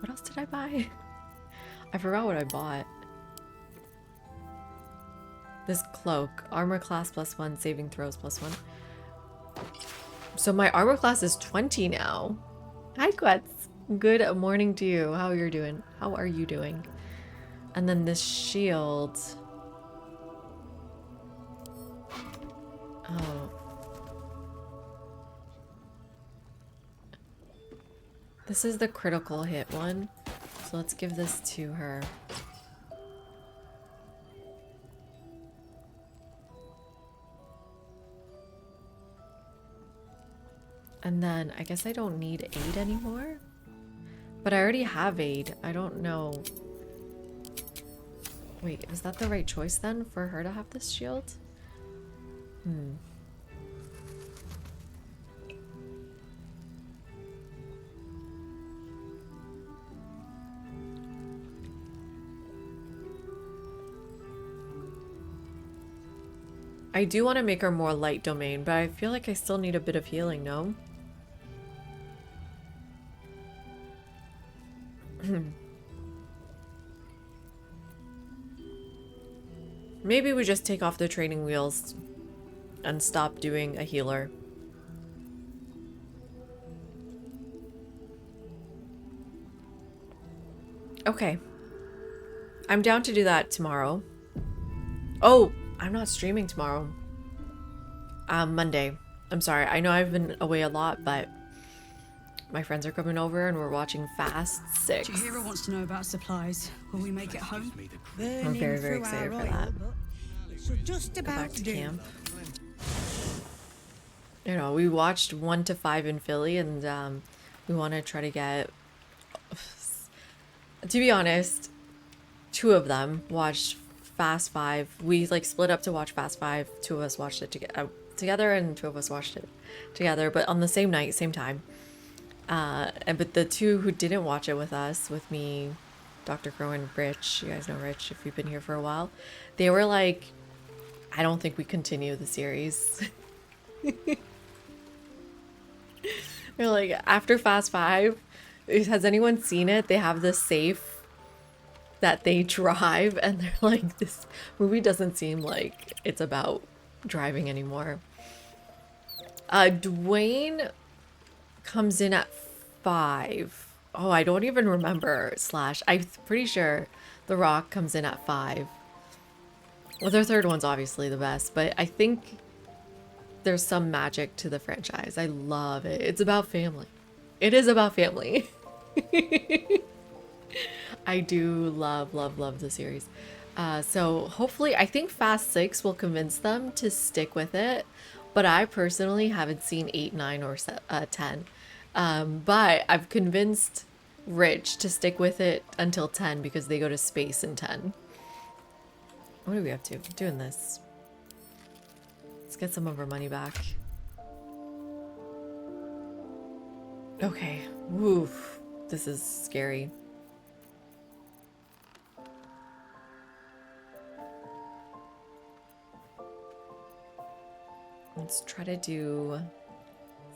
What else did I buy? I forgot what I bought. This cloak. Armor class +1, saving throws +1. So my armor class is 20 now. Hi, Quetz. Good morning to you. How you're doing? How are you doing? And then this shield. Oh. This is the critical hit one. So let's give this to her. And then I guess I don't need aid anymore. But I already have aid. I don't know. Wait, is that the right choice then for her to have this shield? I do want to make her more light domain, but I feel like I still need a bit of healing, no? Maybe we just take off the training wheels and stop doing a healer. Okay. I'm down to do that tomorrow. Oh, I'm not streaming tomorrow. Monday. I'm sorry. I know I've been away a lot, but my friends are coming over and we're watching Fast 6. Chihiro wants to know about supplies. Will we make it home? I'm very, very excited for that. So just Go about back to do. camp. You know, we watched 1 to 5 in Philly, and we want to try to get. To be honest, 2 of them watched Fast 5. We like split up to watch Fast 5. 2 of us watched it together, and 2 of us watched it together, but on the same night, same time. But the 2 who didn't watch it with us, with me, Dr. Crow and Rich, you guys know Rich if you've been here for a while, they were like, I don't think we continue the series. They're like, after Fast 5, has anyone seen it? They have this safe that they drive, and they're like, this movie doesn't seem like it's about driving anymore. Dwayne comes in at 5. Oh, I don't even remember. I'm pretty sure The Rock comes in at 5. Well, their third one's obviously the best, but I think there's some magic to the franchise. I love it. It's about family. It is about family. I do love the series. So hopefully, I think Fast 6 will convince them to stick with it, but I personally haven't seen 8, 9, or 10. But I've convinced Rich to stick with it until 10 because they go to space in 10. What are we up to? Doing this. Let's get some of our money back. Okay. Woof. This is scary. Let's try to do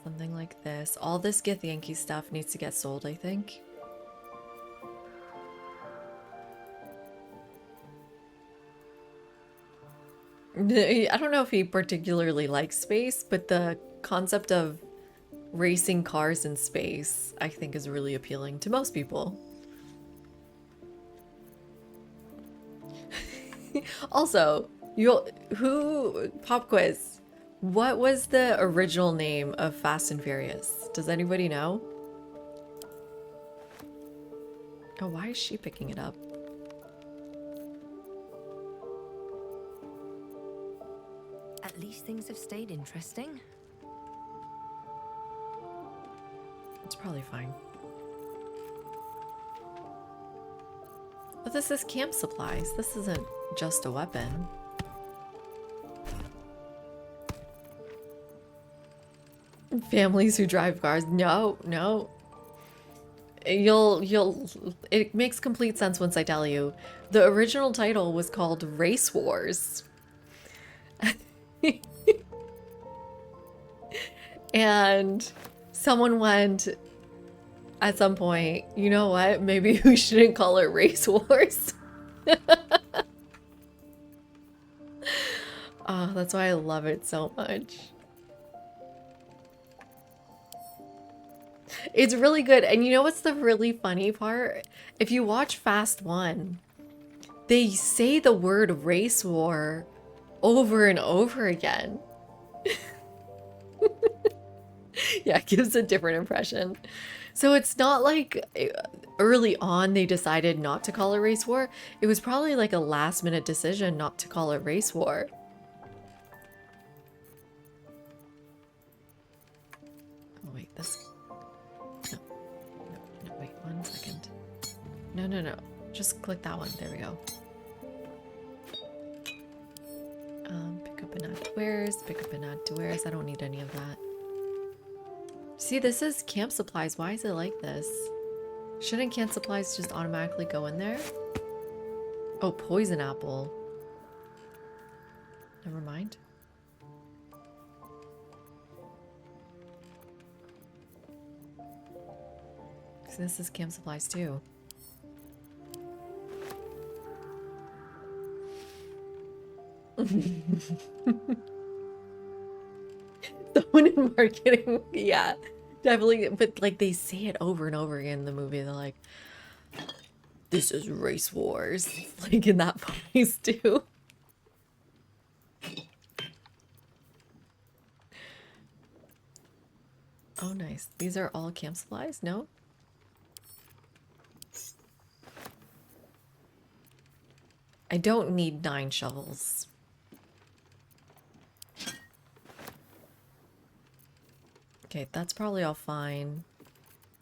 something like this. All this Githyanki stuff needs to get sold, I think. I don't know if he particularly likes space, but the concept of racing cars in space, I think, is really appealing to most people. Also, pop quiz. What was the original name of Fast and Furious? Does anybody know? Oh, why is she picking it up? At least things have stayed interesting. It's probably fine. But this is camp supplies. This isn't just a weapon. Families who drive cars. No, no. It makes complete sense once I tell you. The original title was called Race Wars. And someone went at some point, you know what? Maybe we shouldn't call it Race Wars. Oh, that's why I love it so much. It's really good. And you know what's the really funny part? If you watch Fast 1, they say the word race war over and over again. Yeah, it gives a different impression. So it's not like early on they decided not to call it race war. It was probably like a last minute decision not to call it race war. Oh wait, this... No, wait, 1 second. No. Just click that one. There we go. Pick up and add to wares. Pick up and add to wares. I don't need any of that. See, this is camp supplies. Why is it like this? Shouldn't camp supplies just automatically go in there? Oh, poison apple. Never mind. So this is camp supplies too. Someone in marketing, yeah, definitely. But like they say it over and over again in the movie. They're like, "This is race wars," like in that voice too. Oh, nice. These are all camp supplies. No. I don't need 9 shovels. Okay, that's probably all fine.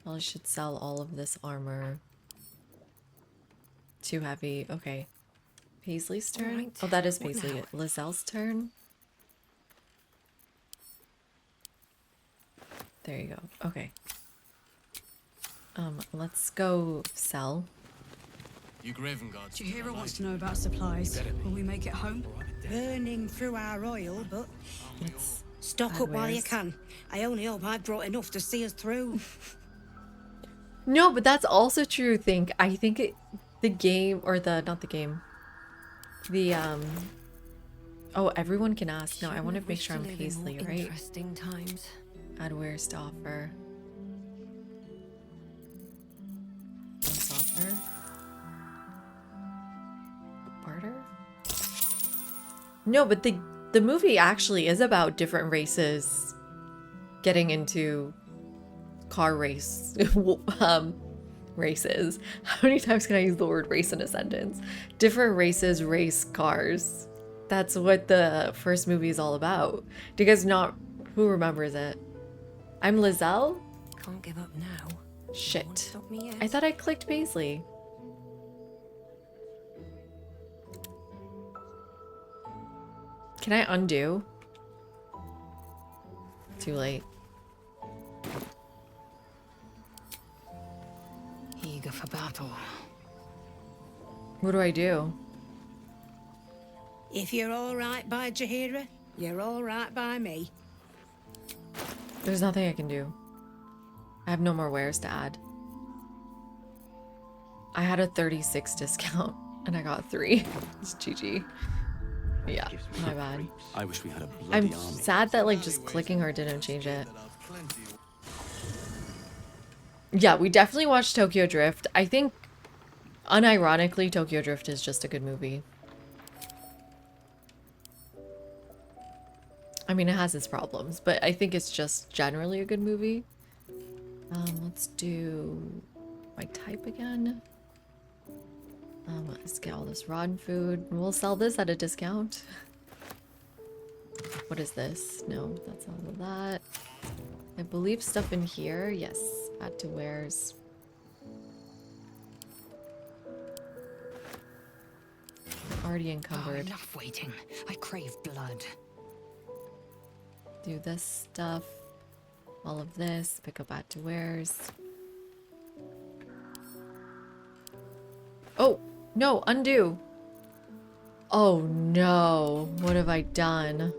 Probably should sell all of this armor. Too heavy. Okay. Paisley's turn? Right. Oh, that is Paisley. Lizelle's turn. There you go. Okay. Let's go sell. Jahira wants to know about supplies. Will we make it home? Burning through our oil, but stock up while you can. I only hope I brought enough to see us through. No, but that's also true. I think the game, or not the game. Oh, everyone can ask. No, I want to make sure I'm Paisley, right? Interesting times. Add wares to offer. Let's offer. Barter? No, but the movie actually is about different races getting into car races. How many times can I use the word race in a sentence? Different races race cars. That's what the first movie is all about. Do you guys not... Who remembers it? I'm Lizelle? Can't give up now. Shit. I thought I clicked Paisley. Can I undo? Too late. Eager for battle. What do I do? If you're all right by Jahira, you're all right by me. There's nothing I can do. I have no more wares to add. I had a 36 discount and I got 3. It's GG. Yeah, my bad. I wish we had a bloody I'm army. sad that like just clicking her didn't change it. Yeah, we definitely watched Tokyo Drift. I think unironically Tokyo Drift is just a good movie. mean, it has its problems, but I think it's just generally a good movie. Let's do my type again. Let's get all this rotten food. We'll sell this at a discount. What is this? No, that's all of that. I believe stuff in here. Yes, add to wares. Already encumbered. Oh, enough waiting. I crave blood. Do this stuff. All of this. Pick up add to wares. Oh, no, undo. Oh no, what have I done?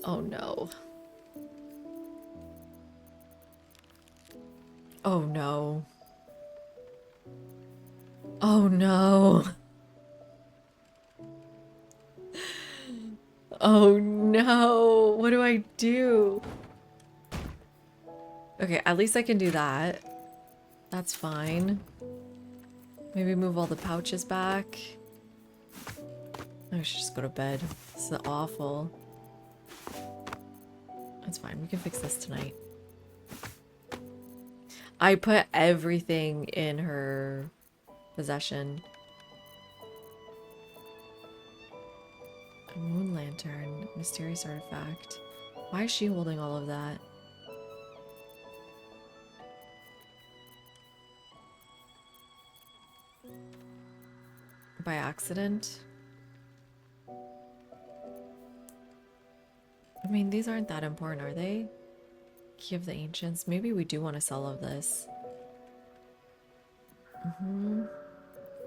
Oh no. Oh no. Oh no. Oh no, what do I do? Okay, at least I can do that. That's fine. Maybe move all the pouches back. I should just go to bed. This is awful. That's fine, we can fix this tonight. I put everything in her possession. A moon lantern, mysterious artifact. Why is she holding all of that? By accident? I mean, these aren't that important, are they? Key of the Ancients. Maybe we do want to sell all of this.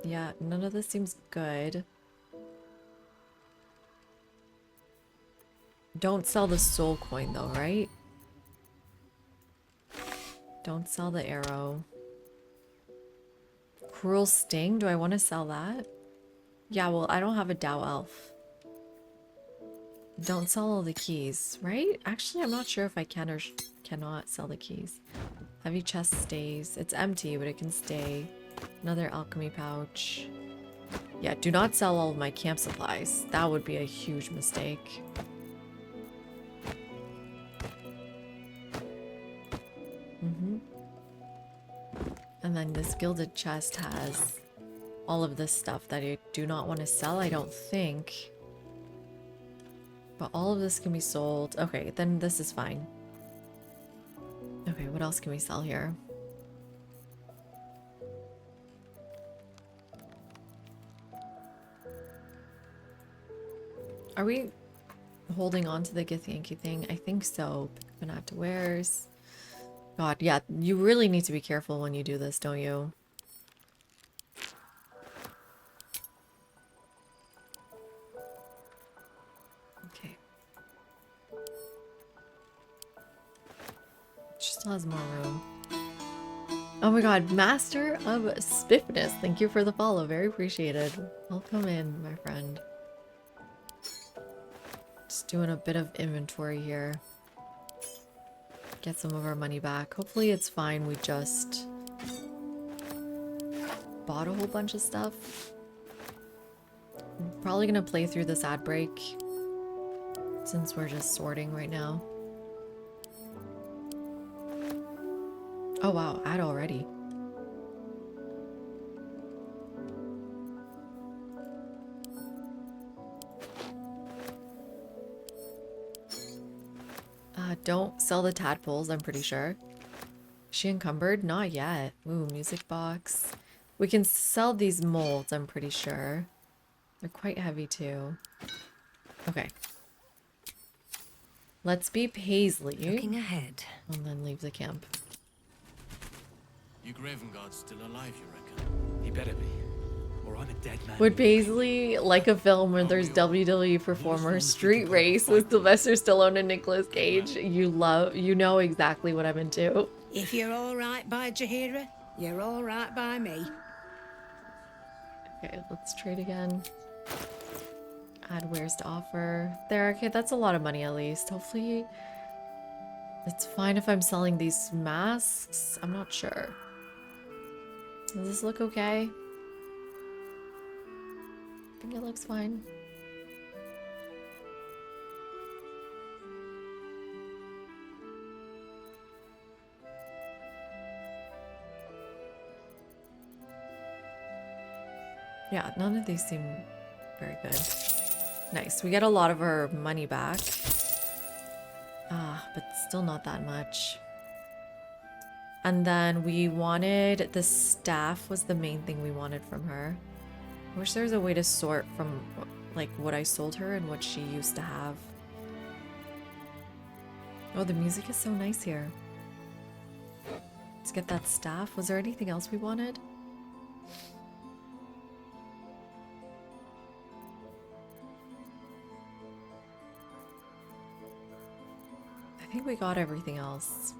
Yeah, none of this seems good. Don't sell the soul coin though, right? Don't sell the arrow. Cruel Sting? Do I want to sell that? Yeah, well, I don't have a Dow Elf. Don't sell all the keys, right? Actually, I'm not sure if I can or cannot sell the keys. Heavy chest stays. It's empty, but it can stay. Another alchemy pouch. Yeah, do not sell all of my camp supplies. That would be a huge mistake. And then this gilded chest has all of this stuff that I do not want to sell, I don't think. But all of this can be sold. Okay, then this is fine. Okay, what else can we sell here? Are we holding on to the Githyanki thing? I think so. Pick up and add to wares. God, yeah, you really need to be careful when you do this, don't you? Okay. She still has more room. Oh my god, Master of Spiffness. Thank you for the follow. Very appreciated. Welcome in, my friend. Just doing a bit of inventory here. Get some of our money back. Hopefully it's fine. We just bought a whole bunch of stuff. I'm probably gonna play through this ad break since we're just sorting right now. Oh wow, ad already. Don't sell the tadpoles, I'm pretty sure. Is she encumbered? Not yet. Ooh, music box. We can sell these molds, I'm pretty sure. They're quite heavy too. Okay. Let's be Paisley. Looking ahead. And then leave the camp. You Gravenguard's still alive, you reckon? He better be. Or I'm a dead man. Would Paisley like a film where there's WWE performer street race with Sylvester Stallone and Nicolas Cage? You know exactly what I'm into. If you're all right by Jaheira, you're all right by me. Okay, let's trade again. Add wares to offer. There, okay, that's a lot of money at least. Hopefully it's fine if I'm selling these masks. I'm not sure. Does this look okay? I think it looks fine. Yeah, none of these seem very good. Nice. We get a lot of our money back. But still not that much. And then we wanted the staff was the main thing we wanted from her. I wish there was a way to sort from like what I sold her and what she used to have. Oh, the music is so nice here. Let's get that staff. Was there anything else we wanted? I think we got everything else.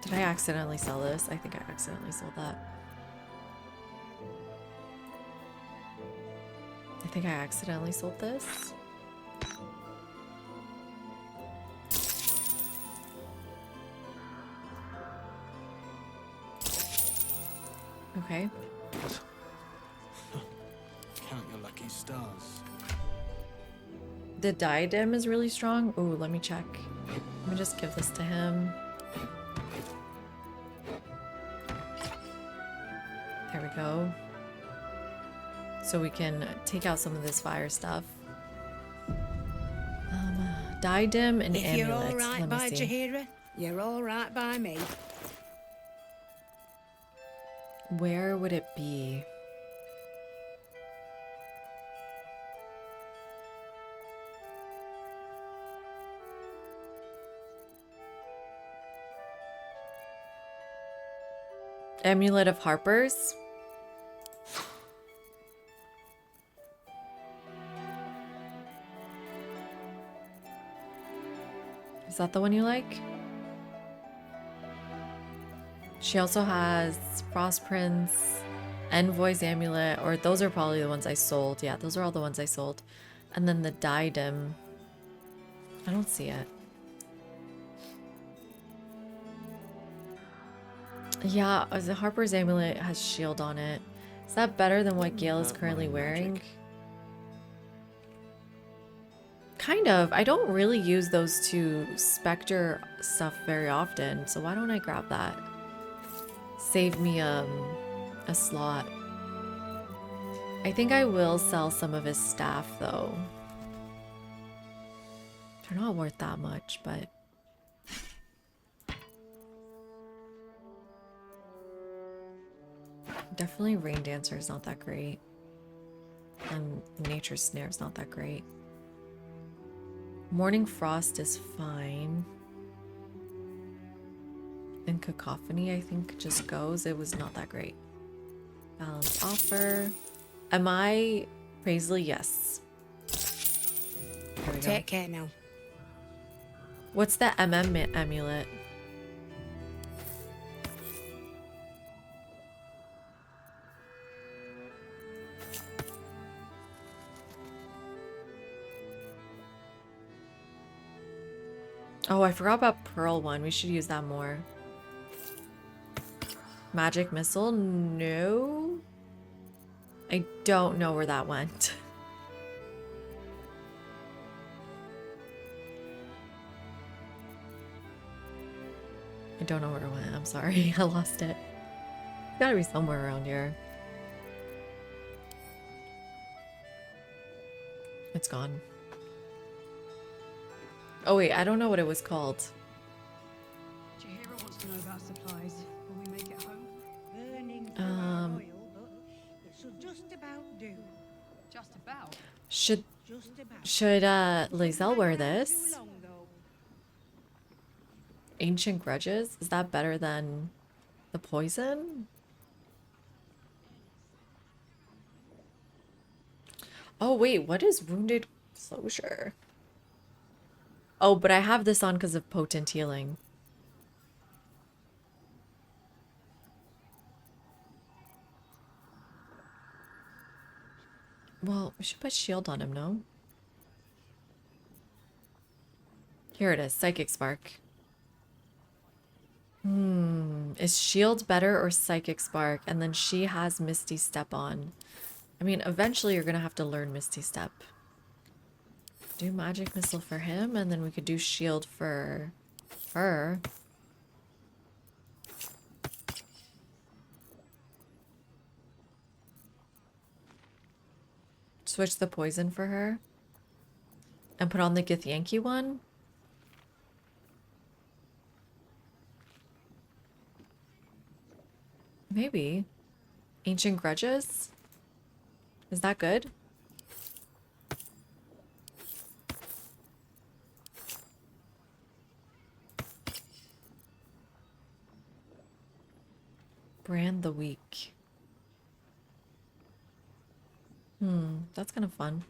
Did I accidentally sell this? I think I accidentally sold that. I think I accidentally sold this. Okay. Count your lucky stars. The diadem is really strong. Ooh, let me check. Let me just give this to him. There we go. So we can take out some of this fire stuff. Diadem and if amulet. you're all right Let me by see. Jahira, you're all right by me. Where would it be? Amulet of Harpers. Is that the one you like? She also has Frost Prince, Envoy's Amulet, or those are probably the ones I sold. Yeah, those are all the ones I sold. And then the Diadem. I don't see it. Yeah, the Harper's Amulet has shield on it. Is that better than what Gale is currently wearing? Kind of. I don't really use those two Spectre stuff very often, so why don't I grab that? Save me a slot. I think I will sell some of his staff though. They're not worth that much, but definitely Rain Dancer is not that great. And Nature's Snare is not that great. Morning Frost is fine. And Cacophony, I think, just goes. It was not that great. Balance Offer. Am I Paisley? Yes. There we go. Take care now. What's the amulet? Oh, I forgot about Pearl one. We should use that more. Magic Missile? No. I don't know where that went. I don't know where it went. I'm sorry. I lost it. It's gotta be somewhere around here. It's gone. Oh wait, I don't know what it was called. Jahira wants to know about supplies. Will we make it home? Burning Um, oil, but it should just about do. Just about? Should Just about. Lae'zel wear this? Ancient Grudges? Is that better than the poison? Oh wait, what is Wounded Closure? Oh, but I have this on because of Potent Healing. Well, we should put shield on him, no? Here it is, Psychic Spark. Is shield better or Psychic Spark? And then she has Misty Step on. I mean, eventually you're gonna have to learn Misty Step. Do Magic Missile for him, and then we could do shield for her. Switch the poison for her. And put on the Githyanki one. Maybe. Ancient Grudges? Is that good? Brand the Weak. That's kind of fun.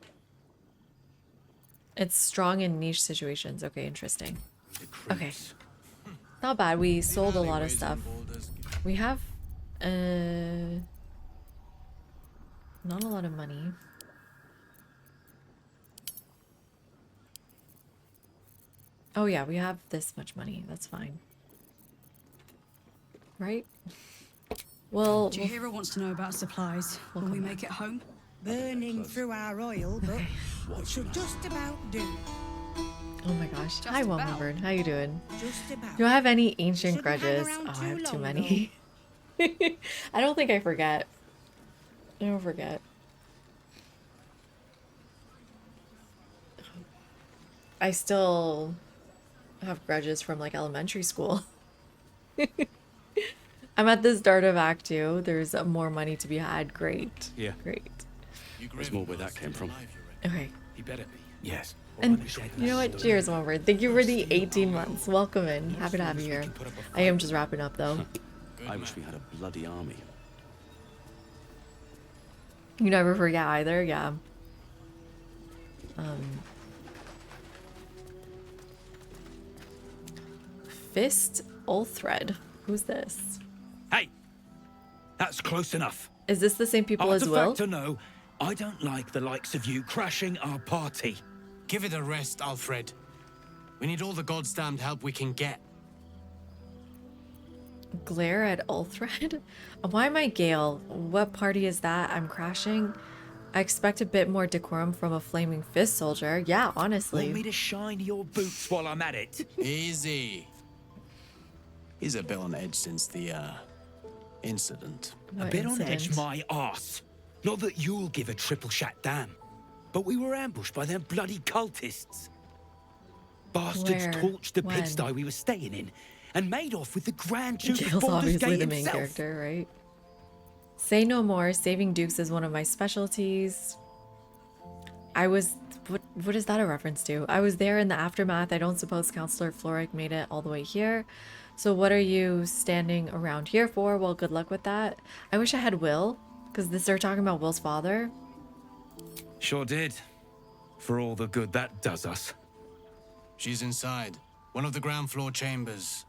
It's strong in niche situations. Okay, interesting. Okay. Not bad. We sold a lot of stuff. We have not a lot of money. Oh yeah, we have this much money. That's fine. Right? Well, Chihiro wants to know about supplies. Will we make it home? Burning through our oil, but it should just about do. Oh my gosh. Hi, Womanbird. How you doing? Just about. Do I have any ancient Shouldn't hang grudges? around Oh, I have too too long, many. I don't think I forget. I don't forget. I still have grudges from like elementary school. I'm at the start of Act 2. There's more money to be had. Great. Yeah. Great. There's more where that came from. Okay. He better be. Yes. And you know what? Cheers, Womanbird. Thank you for the 18 months. Welcome in. Happy to have you here. I am just wrapping up though. I wish we had a bloody army. You never forget either, yeah. Fist Ulthred. Who's this? Hey! That's close enough. Is this the same people as Will? Artifact to know, I don't like the likes of you crashing our party. Give it a rest, Alfred. We need all the god's damned help we can get. Glare at Ulthred? Why am I Gale? What party is that? I'm crashing? I expect a bit more decorum from a flaming fist soldier. Yeah, honestly. Want me to shine your boots while I'm at it? Easy. He's a bit on edge since the, incident. A bit on edge my arse. Not that you'll give a triple shot damn. But we were ambushed by them bloody cultists. Bastards Where? torched the When? pigsty we were staying in and made off with the Grand Duke of Gale's Baldur's obviously Gate the main himself. character, right? Say no more. Saving Dukes is one of my specialties. I was... What is that a reference to? I was there in the aftermath. I don't suppose Counselor Floric made it all the way here. So what are you standing around here for? Well, good luck with that. I wish I had Will, because they're talking about Will's father. Sure did. For all the good that does us. She's inside. One of the ground floor chambers.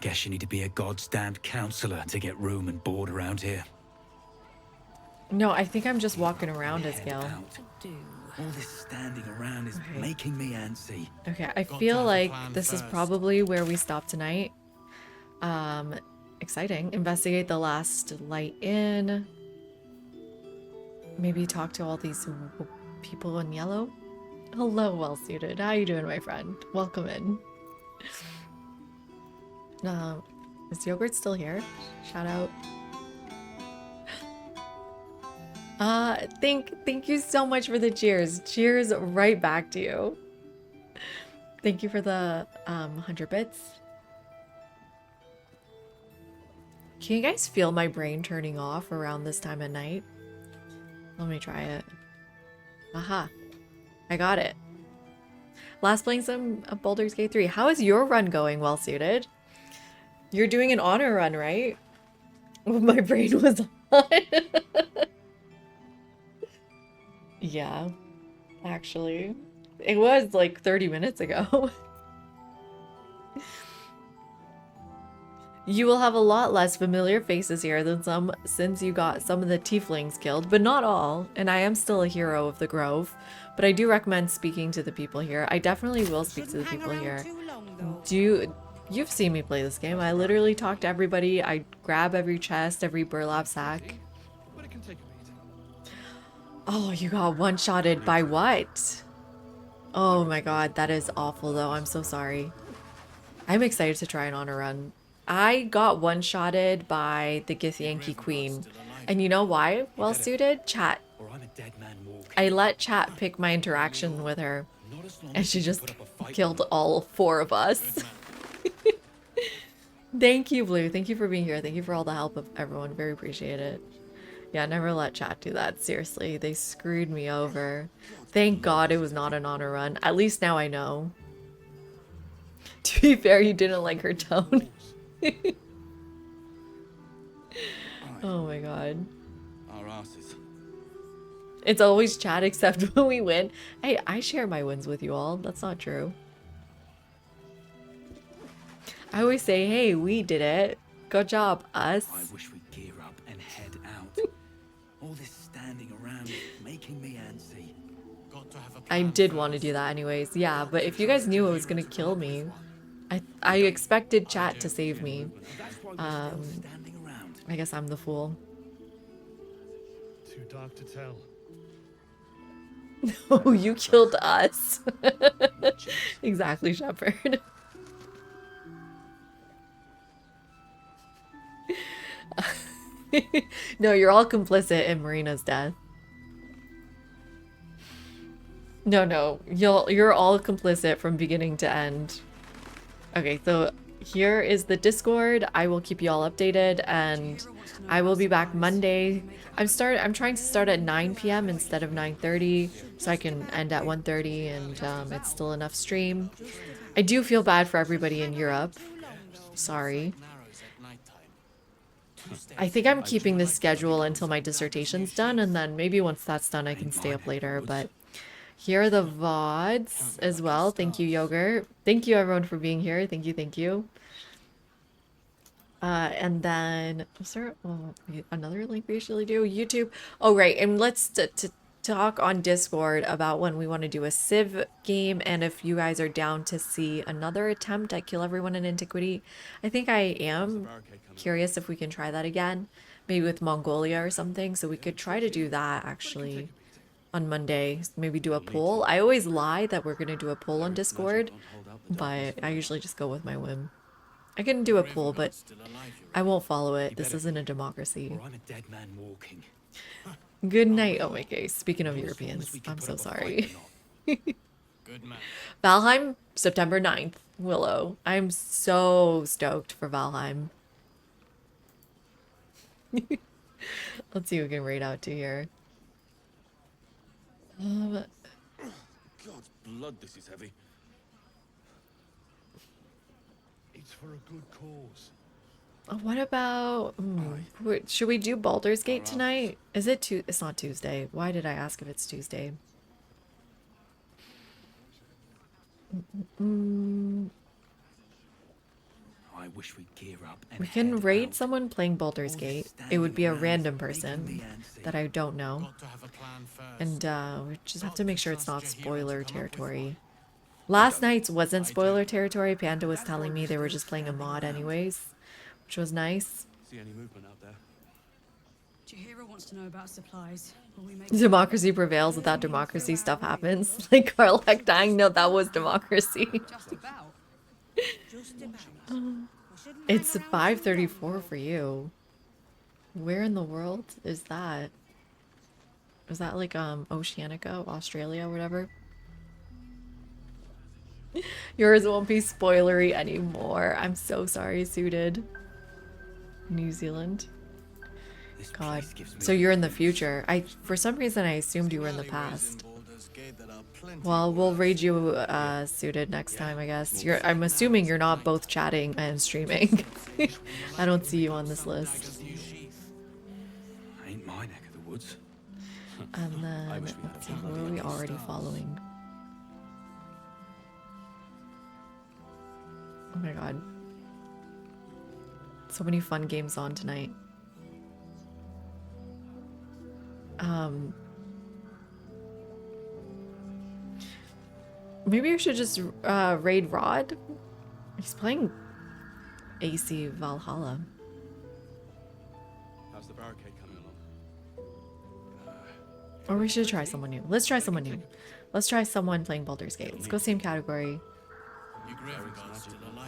Guess you need to be a god's damned counselor to get room and board around here. No, I think I'm just walking around as Gale. All this standing around is making me antsy. Okay, I feel like this is probably where we stop tonight. Exciting. Investigate the last light in. Maybe talk to all these people in yellow. Hello, well suited. How you doing, my friend? Welcome in. Is Yogurt still here? Shout out. Thank you so much for the cheers. Cheers right back to you. Thank you for the 100 bits. Can you guys feel my brain turning off around this time of night? Let me try it. Aha. I got it. Last playing some Baldur's Gate 3. How is your run going, well suited? You're doing an honor run, right? My brain was on. Yeah, actually. It was like 30 minutes ago. You will have a lot less familiar faces here than some since you got some of the tieflings killed, but not all, and I am still a hero of the Grove, but I do recommend speaking to the people here. I definitely will speak to the people here. You've seen me play this game. I literally talk to everybody. I grab every chest, every burlap sack. Oh, you got one-shotted by what? Oh my god, that is awful though. I'm so sorry. I'm excited to try an honor run. I got one-shotted by the Githyanki Queen. And you know why? Well suited? Chat. or I'm a dead man walking. I let chat pick my interaction with her, and she just killed all 4 of us. Thank you, Blue. Thank you for being here. Thank you for all the help of everyone. Very appreciate it. Yeah, never let chat do that. Seriously, they screwed me over. Thank God it was not an honor run. At least now I know. To be fair, you didn't like her tone. Oh my God. Our asses. It's always chat except when we win. Hey, I share my wins with you all. That's not true. I always say, hey, we did it. Good job, us. I wish we'd gear up and head out. All this standing around is making me antsy. I did want to do that anyways. Yeah, but if you guys knew it was gonna kill me, I expected chat to save me. I guess I'm the fool. Too dark to tell. No, you killed us. Exactly, Shepard. No, you're all complicit in Marina's death. No, you're all complicit from beginning to end. Okay, so here is the Discord. I will keep you all updated, and I will be back Monday. I'm trying to start at 9 p.m. instead of 9:30, so I can end at 1:30, and it's still enough stream. I do feel bad for everybody in Europe. Sorry. I think I'm keeping this schedule until my dissertation's done, and then maybe once that's done, I can stay up later, but here are the VODs as well. Thank you, Yogurt. Thank you, everyone, for being here. Thank you, thank you. And then, was there another link we usually do? YouTube. Oh, right. And let's talk on Discord about when we want to do a Civ game, and if you guys are down to see another attempt at Kill Everyone in Antiquity. I think I am curious if we can try that again, maybe with Mongolia or something. So we could try to do that actually on Monday. Maybe do a poll. I always lie that we're going to do a poll on Discord, but I usually just go with my whim. I can do a poll, but I won't follow it. This isn't a democracy. I'm a dead man walking. Good night, OMK. Speaking of Europeans, I'm so sorry. Valheim, September 9th. Willow. I'm so stoked for Valheim. Let's see who we can raid out to here. God's blood, this is heavy. It's for a good cause. What about... should we do Baldur's Gate tonight? Is it It's not Tuesday. Why did I ask if it's Tuesday? I wish we'd gear up and We can raid someone playing Baldur's Gate. It would be a random person that I don't know. And we just have to make sure it's not spoiler territory. Last night's wasn't spoiler territory. Panda was telling me they were just playing a mod anyways, which was nice. See any movement out there? Chihiro wants to know about supplies. Democracy prevails. Without democracy, stuff happens. Like Karlak dying. No, that was democracy. Just about. It's 5:34 for you. Where in the world is that? Is that like Oceanica, Australia, whatever? Yours won't be spoilery anymore. I'm so sorry, Suited. New Zealand. God. So you're in the future. For some reason I assumed you were in the past. Well, we'll raid you Suited next time, I guess. I'm assuming you're not both chatting and streaming. I don't see you on this list. Ain't my neck of the woods. And then let's see, who are we already following? Oh my god. So many fun games on tonight. Maybe we should just raid Rod. He's playing AC Valhalla. How's the barricade coming along? Or we should try someone new. Let's try someone new. Let's try someone playing Baldur's Gate. Let's go same category.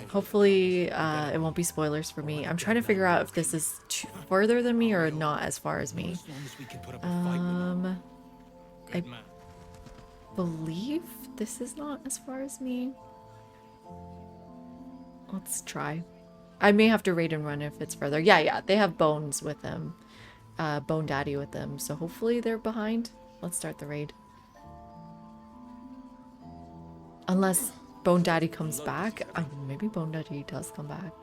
Hopefully, it won't be spoilers for me. I'm trying to figure out if this is further than me or not as far as me. I believe this is not as far as me. Let's try. I may have to raid and run if it's further. Yeah, they have Bones with them. Bone Daddy with them. So hopefully they're behind. Let's start the raid. Unless Bone Daddy comes back. Maybe Bone Daddy does come back.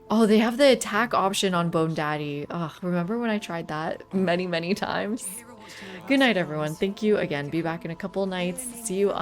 Oh, they have the attack option on Bone Daddy. Ugh, remember when I tried that many, many times? Good night, everyone. Thank you again. Be back in a couple nights. See you on